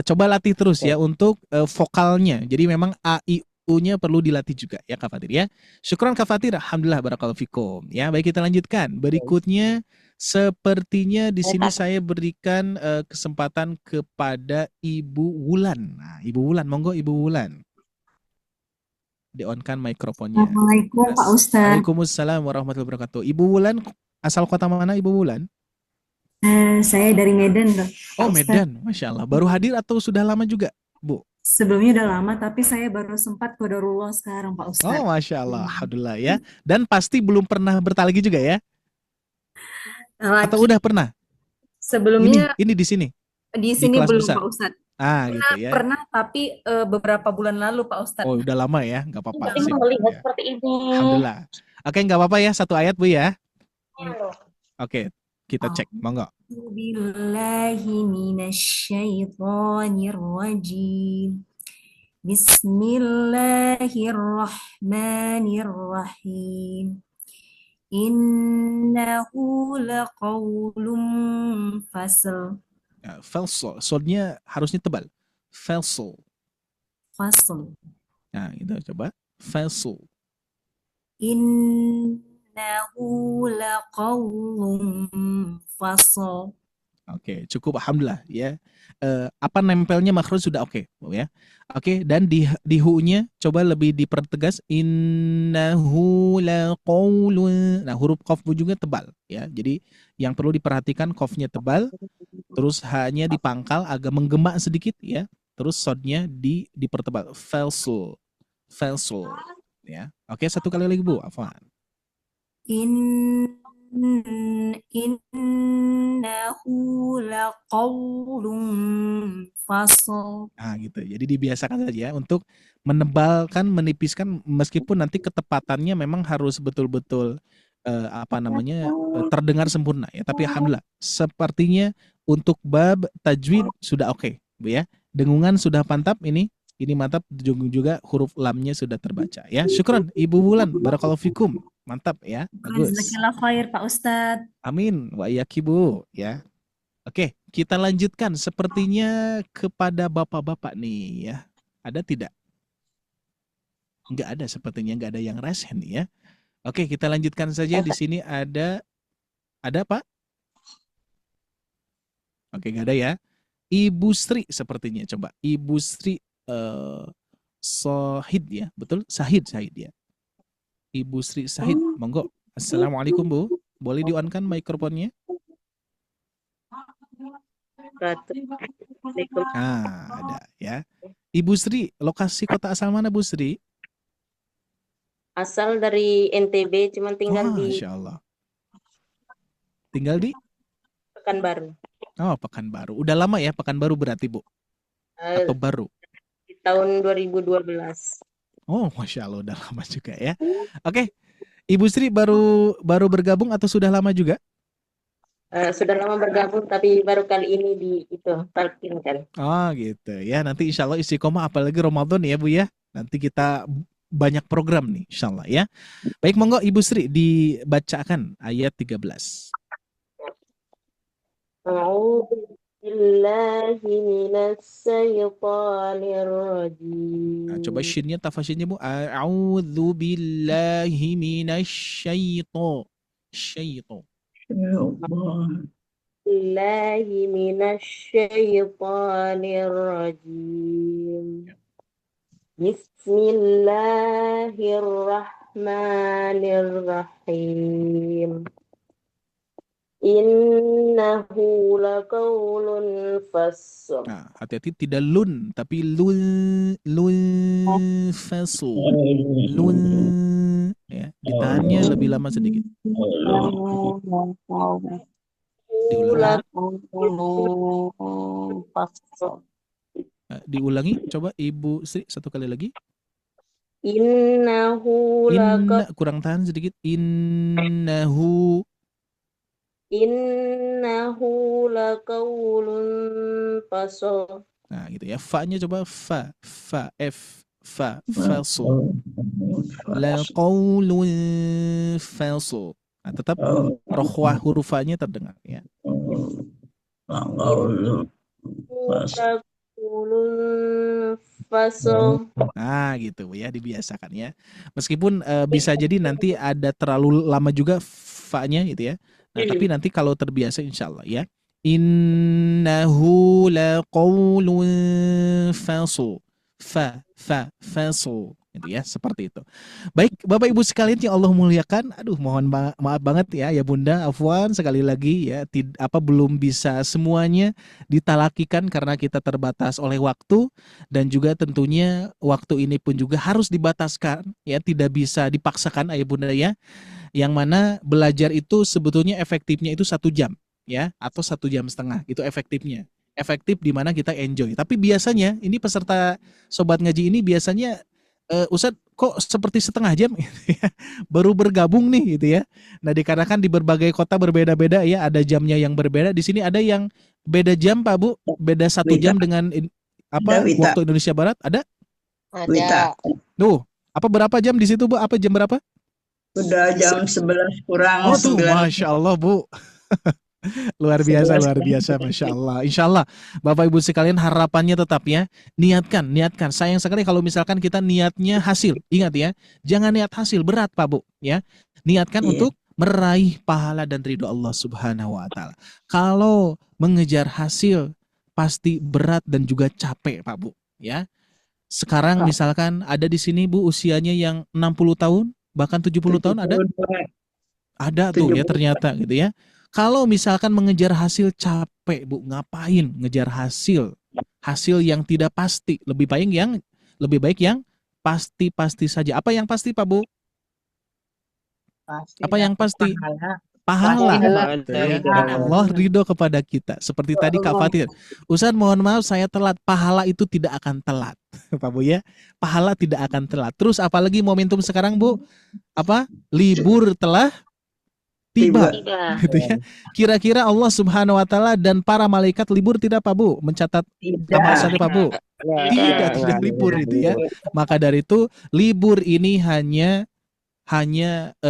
Coba latih terus ya untuk vokalnya. Jadi memang A, I, U-nya perlu dilatih juga ya Kak Fatir ya. Syukran Kak Fatir, alhamdulillah, barakallahu fikum. Ya, baik, kita lanjutkan. Berikutnya sepertinya di sini saya berikan kesempatan kepada Ibu Wulan. Nah, Ibu Wulan, monggo Ibu Wulan. Di-on-kan mikrofonnya. Assalamualaikum Pak Ustadz. Waalaikumsalam warahmatullahi wabarakatuh. Ibu Wulan, asal kota mana Ibu Wulan? Saya dari Medan, Pak. Oh, Medan, Masya Allah. Baru hadir atau sudah lama juga, Bu? Sebelumnya udah lama, tapi saya baru sempat qadarullah sekarang, Pak Ustadz. Oh, Masya Allah, alhamdulillah ya. Dan pasti belum pernah bertalaki juga ya? Atau udah pernah? Sebelumnya ini di sini? Di sini belum, besar. Pak Ustadz. Gitu ya. Pernah, tapi beberapa bulan lalu, Pak Ustadz. Oh, udah lama ya, nggak apa-apa. Saya melihat seperti ini. Alhamdulillah. Oke, nggak apa-apa ya, satu ayat Bu ya. Oke, kita cek, monggo. Billahi minasyaitonir rajim. Bismillahirrahmanirrahim. Innahu laqaulun fasl. Fasl, soundnya harusnya tebal. Fasl. Nah, itu coba. Fasl. Innahu laqaulun fasl. Oke, cukup, alhamdulillah ya. Apa nempelnya makhraj sudah oke, ya. Oke, dan di hu-nya coba lebih dipertegas, innahu laqaulun. Nah, huruf qaf juga tebal ya. Jadi yang perlu diperhatikan qafnya tebal, terus h-nya dipangkal agak menggema sedikit ya. Terus sodnya dipertebal. Fasl ya. Oke, satu kali lagi Bu, afwan. Innahu laqaulun fasl. Nah, gitu. Jadi dibiasakan saja untuk menebalkan, menipiskan, meskipun nanti ketepatannya memang harus betul-betul terdengar sempurna ya. Tapi alhamdulillah, sepertinya untuk bab tajwid sudah oke, Bu ya. Dengungan sudah mantap ini mantap, juga huruf lamnya sudah terbaca ya. Syukran Ibu Wulan, barakallahu fikum. Mantap ya. Bagus. Jazakallahu khair Pak Ustadz. Amin wa iyaki Bu ya. Oke, kita lanjutkan sepertinya kepada bapak-bapak nih ya. Ada tidak? Nggak ada sepertinya, nggak ada yang raise hand ya. Oke, kita lanjutkan saja. Di sini ada Pak? Oke, nggak ada ya. Ibu Sri sepertinya, coba. Ibu Sri Sahid ya, betul? Sahid ya. Ibu Sri Sahid, monggo. Assalamualaikum Bu. Boleh di-on-kan mikrofonnya? Ada ya. Ibu Sri, lokasi kota asal mana Bu Sri? Asal dari NTB, cuman tinggal di Masya Allah. Tinggal di? Pekanbaru. Oh, Pekanbaru. Udah lama ya Pekanbaru berarti Bu? Atau baru? Di tahun 2012. Oh, Masya Allah, udah lama juga ya. Oke, Ibu Sri baru bergabung atau sudah lama juga? Sudah lama bergabung, tapi baru kali ini talkinkan. Oh gitu ya, nanti insya Allah istiqomah apalagi Ramadan ya Bu ya. Nanti kita banyak program nih insya Allah ya. Baik, monggo Ibu Sri dibacakan ayat 13. Nah, coba shinnya, tafashinnya Bu. A'udzu billahi minasyaitonir rajim. Bismillahirrahmanirrahim. Innahu laqaulun fasl. Nah, hati-hati tidak lun tapi lun fasl. Lun ya, ditahannya lebih lama sedikit. Diulangi coba Ibu Sri satu kali lagi. Innahu kurang tahan sedikit. Innahu laqaulun fasl. Nah, gitu ya. Fa-nya coba fa fasl. Laqaulun fasl. Nah, tetap rokhwah hurufanya terdengar ya. Nah, gitu ya, dibiasakan ya. Meskipun bisa jadi nanti ada terlalu lama juga fa-nya gitu ya. Nah, tapi nanti kalau terbiasa insya Allah ya. Innahu laqaulun fasl. Fasl. Gitu ya, seperti itu. Baik, Bapak Ibu sekalian yang Allah muliakan. Aduh, mohon maaf banget ya Bunda, afwan sekali lagi ya, belum bisa semuanya ditalakikan karena kita terbatas oleh waktu, dan juga tentunya waktu ini pun juga harus dibataskan ya, tidak bisa dipaksakan Ayah Bunda ya. Yang mana belajar itu sebetulnya efektifnya itu 1 jam ya, atau 1 jam setengah itu efektifnya. Efektif di mana kita enjoy. Tapi biasanya ini peserta Sobat Ngaji ini biasanya Ustadz kok seperti setengah jam gitu ya, baru bergabung nih gitu ya. Nah, dikarenakan di berbagai kota berbeda-beda ya, ada jamnya yang berbeda. Di sini ada yang beda jam Pak Bu, beda 1 jam dengan waktu Indonesia Barat ada? Ada. Tuh, berapa jam di situ Bu? Apa jam berapa? Sudah jam 11 kurang. Oh tuh, Masya Allah Bu. Luar biasa, Masya Allah. Insya Allah Bapak Ibu sekalian harapannya tetap ya, niatkan. Sayang sekali kalau misalkan kita niatnya hasil. Ingat ya, jangan niat hasil, berat Pak Bu ya. Niatkan untuk meraih pahala dan ridho Allah Subhanahu wa Ta'ala. Kalau mengejar hasil pasti berat dan juga capek Pak Bu ya. Sekarang misalkan ada di sini Bu usianya yang 60 tahun bahkan 70 tahun ada tuh ya ternyata gitu ya. Kalau misalkan mengejar hasil capek Bu, ngapain ngejar hasil yang tidak pasti? Lebih baik yang pasti saja. Apa yang pasti Pak Bu? Apa yang pasti? Pahala. Allah ridho kepada kita. Seperti tadi Kak Fatir. Ustaz mohon maaf saya telat. Pahala itu tidak akan telat. Pak Bu ya. Pahala tidak akan telat. Terus apalagi momentum sekarang Bu? Libur telah tiba. Gitu ya. Kira-kira Allah Subhanahu wa Ta'ala dan para malaikat libur tidak Pak Bu? Mencatat amal saleh Pak Bu? Tidak libur itu ya. Maka dari itu libur ini hanya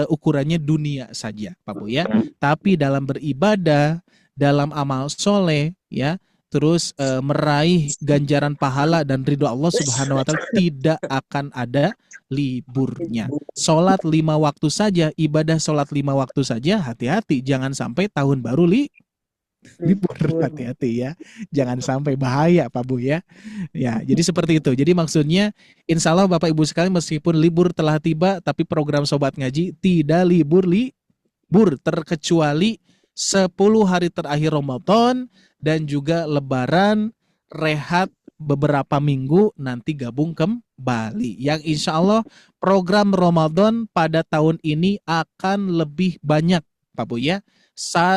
ukurannya dunia saja Pak Bu ya. Tapi dalam beribadah, dalam amal soleh, ya, terus meraih ganjaran pahala dan ridho Allah Subhanahu wa Ta'ala, tidak akan ada liburnya. Sholat 5 waktu saja, ibadah sholat 5 waktu saja, hati-hati jangan sampai tahun baru libur, hati-hati ya, jangan sampai, bahaya Pak Bu ya. Ya, jadi seperti itu. Jadi maksudnya insya Allah Bapak Ibu sekalian, meskipun libur telah tiba, tapi program Sobat Ngaji tidak libur terkecuali 10 hari terakhir Ramadan dan juga Lebaran, rehat beberapa minggu, nanti gabung kembali. Yang insya Allah program Ramadan pada tahun ini akan lebih banyak Pak Bu ya.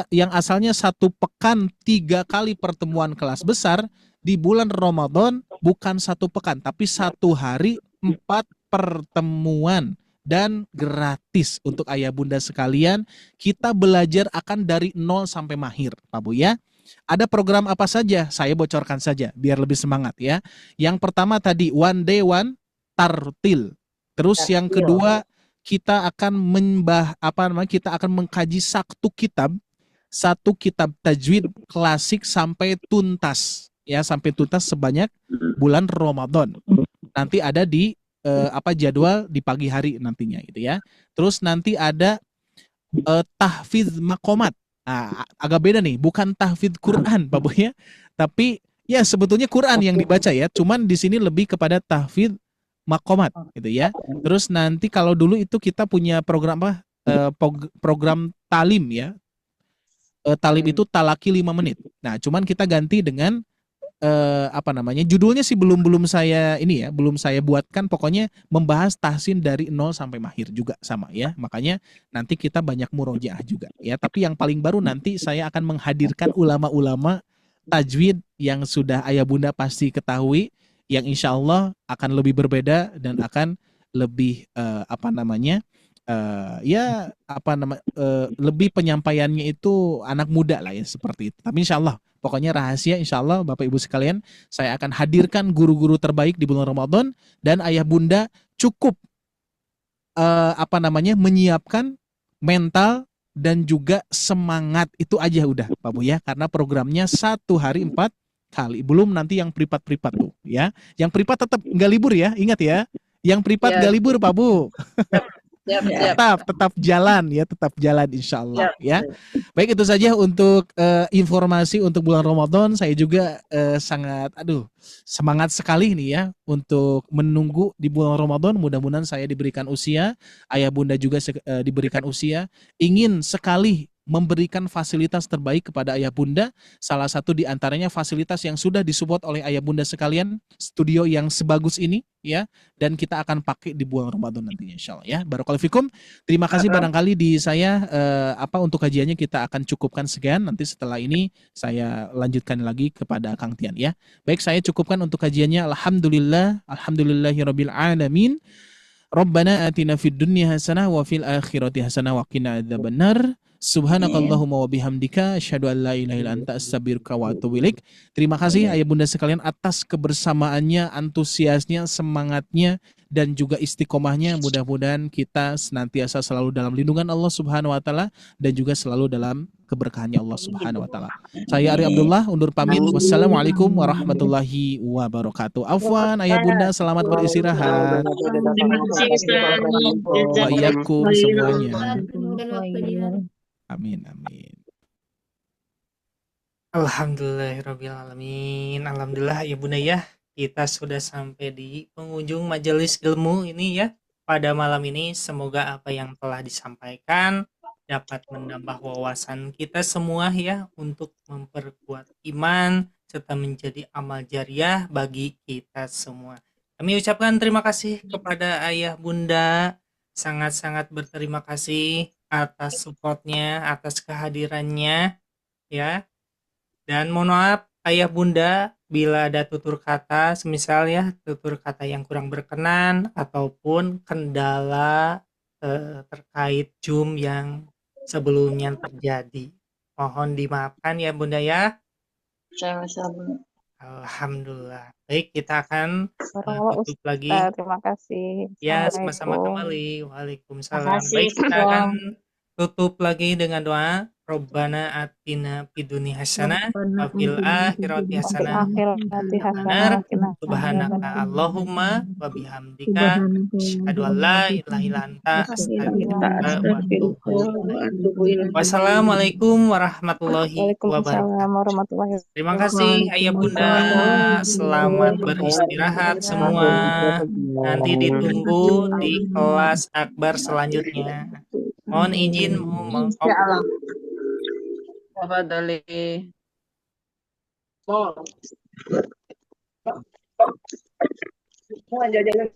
Yang asalnya 1 pekan 3 kali pertemuan kelas besar, di bulan Ramadan bukan 1 pekan, tapi 1 hari 4 pertemuan. Dan gratis untuk ayah bunda sekalian. Kita belajar akan dari 0 sampai mahir Pak Bu ya. Ada program apa saja? Saya bocorkan saja biar lebih semangat ya. Yang pertama tadi one day one tartil. Terus yang kedua kita akan kita akan mengkaji 1 kitab tajwid klasik sampai tuntas ya, sampai tuntas sebanyak bulan Ramadan. Nanti ada di jadwal di pagi hari nantinya gitu ya. Terus nanti ada tahfidz maqamat. Nah, agak beda nih, bukan tahfidz Quran Pak Bu ya. Tapi ya sebetulnya Quran yang dibaca ya, cuman di sini lebih kepada tahfidz maqamat gitu ya. Terus nanti kalau dulu itu kita punya program program talim ya. Talim itu talaki 5 menit. Nah, cuman kita ganti dengan judulnya sih belum saya buatkan, pokoknya membahas tahsin dari 0 sampai mahir juga sama ya. Makanya nanti kita banyak murojaah juga ya. Tapi yang paling baru nanti saya akan menghadirkan ulama-ulama tajwid yang sudah ayah bunda pasti ketahui, yang insya Allah akan lebih berbeda dan akan lebih lebih penyampaiannya itu anak muda lah ya, seperti itu. Tapi insya Allah, pokoknya rahasia, insya Allah Bapak Ibu sekalian, saya akan hadirkan guru-guru terbaik di bulan Ramadan, dan ayah bunda cukup menyiapkan mental dan juga semangat, itu aja udah Pak Bu ya, karena programnya 1 hari 4 kali, belum nanti yang privat-privat tuh ya. Yang privat tetap nggak libur ya, ingat ya, yang privat nggak libur Pak Bu. Tetap jalan ya, tetap jalan insya Allah ya. Baik, itu saja untuk informasi untuk bulan Ramadan. Saya juga sangat semangat sekali nih ya untuk menunggu di bulan Ramadan. Mudah-mudahan saya diberikan usia, ayah bunda juga diberikan usia, ingin sekali memberikan fasilitas terbaik kepada ayah bunda. Salah satu di antaranya fasilitas yang sudah disupport oleh ayah bunda sekalian, studio yang sebagus ini ya, dan kita akan pakai di bulan Ramadan nantinya insyaallah ya. Barakallahu fikum. Terima kasih, barangkali di saya untuk kajiannya kita akan cukupkan sekian. Nanti setelah ini saya lanjutkan lagi kepada Kang Tian ya. Baik, saya cukupkan untuk kajiannya. Alhamdulillahirabbil alamin. Rabbana atina fid dunya hasanah wa fil akhirati hasanah wa qina adzabannar. Subhanakallahumma wa bihamdika asyhadu an la ilaha illa anta astaghfiruka wa atubu ilaik. Terima kasih ayah bunda sekalian atas kebersamaannya, antusiasnya, semangatnya, dan juga istiqomahnya. Mudah-mudahan kita senantiasa selalu dalam lindungan Allah Subhanahu wa taala dan juga selalu dalam keberkahannya Allah Subhanahu wa taala. Saya Ari Abdullah undur pamit. Wassalamualaikum warahmatullahi wabarakatuh. Afwan ayah bunda, selamat beristirahat. Wa iyyakum semuanya. Amin amin. Alhamdulillahirrabbilalamin. Alhamdulillah ya bunda ya, kita sudah sampai di penghujung majelis ilmu ini ya pada malam ini. Semoga apa yang telah disampaikan dapat menambah wawasan kita semua ya, untuk memperkuat iman serta menjadi amal jariah bagi kita semua. Kami ucapkan terima kasih kepada ayah bunda, sangat-sangat berterima kasih atas supportnya, atas kehadirannya ya. Dan mohon maaf ayah bunda bila ada tutur kata, semisal ya tutur kata yang kurang berkenan ataupun kendala terkait Zoom yang sebelumnya terjadi. Mohon dimaafkan ya bunda ya. Sama-sama. Alhamdulillah. Baik, kita akan tutup lagi. Terima kasih. Ya, sama-sama kembali. Waalaikumsalam. Makasih, Baik, kita akan Tutup lagi dengan doa Robbana atina fid dunya hasanah wa fil akhirati hasanah wa qina adzabannar. Subhanaka Allahumma wa bihamdika asyhadu an la ilaha illa anta astaghfiruka wa atubu ilaik. Wassalamualaikum warahmatullahi wabarakatuh. Terima kasih Ayah Bunda. Selamat beristirahat semua. Nanti ditunggu di kelas akbar selanjutnya. Mohon izin Tafadhali. Mau jalan.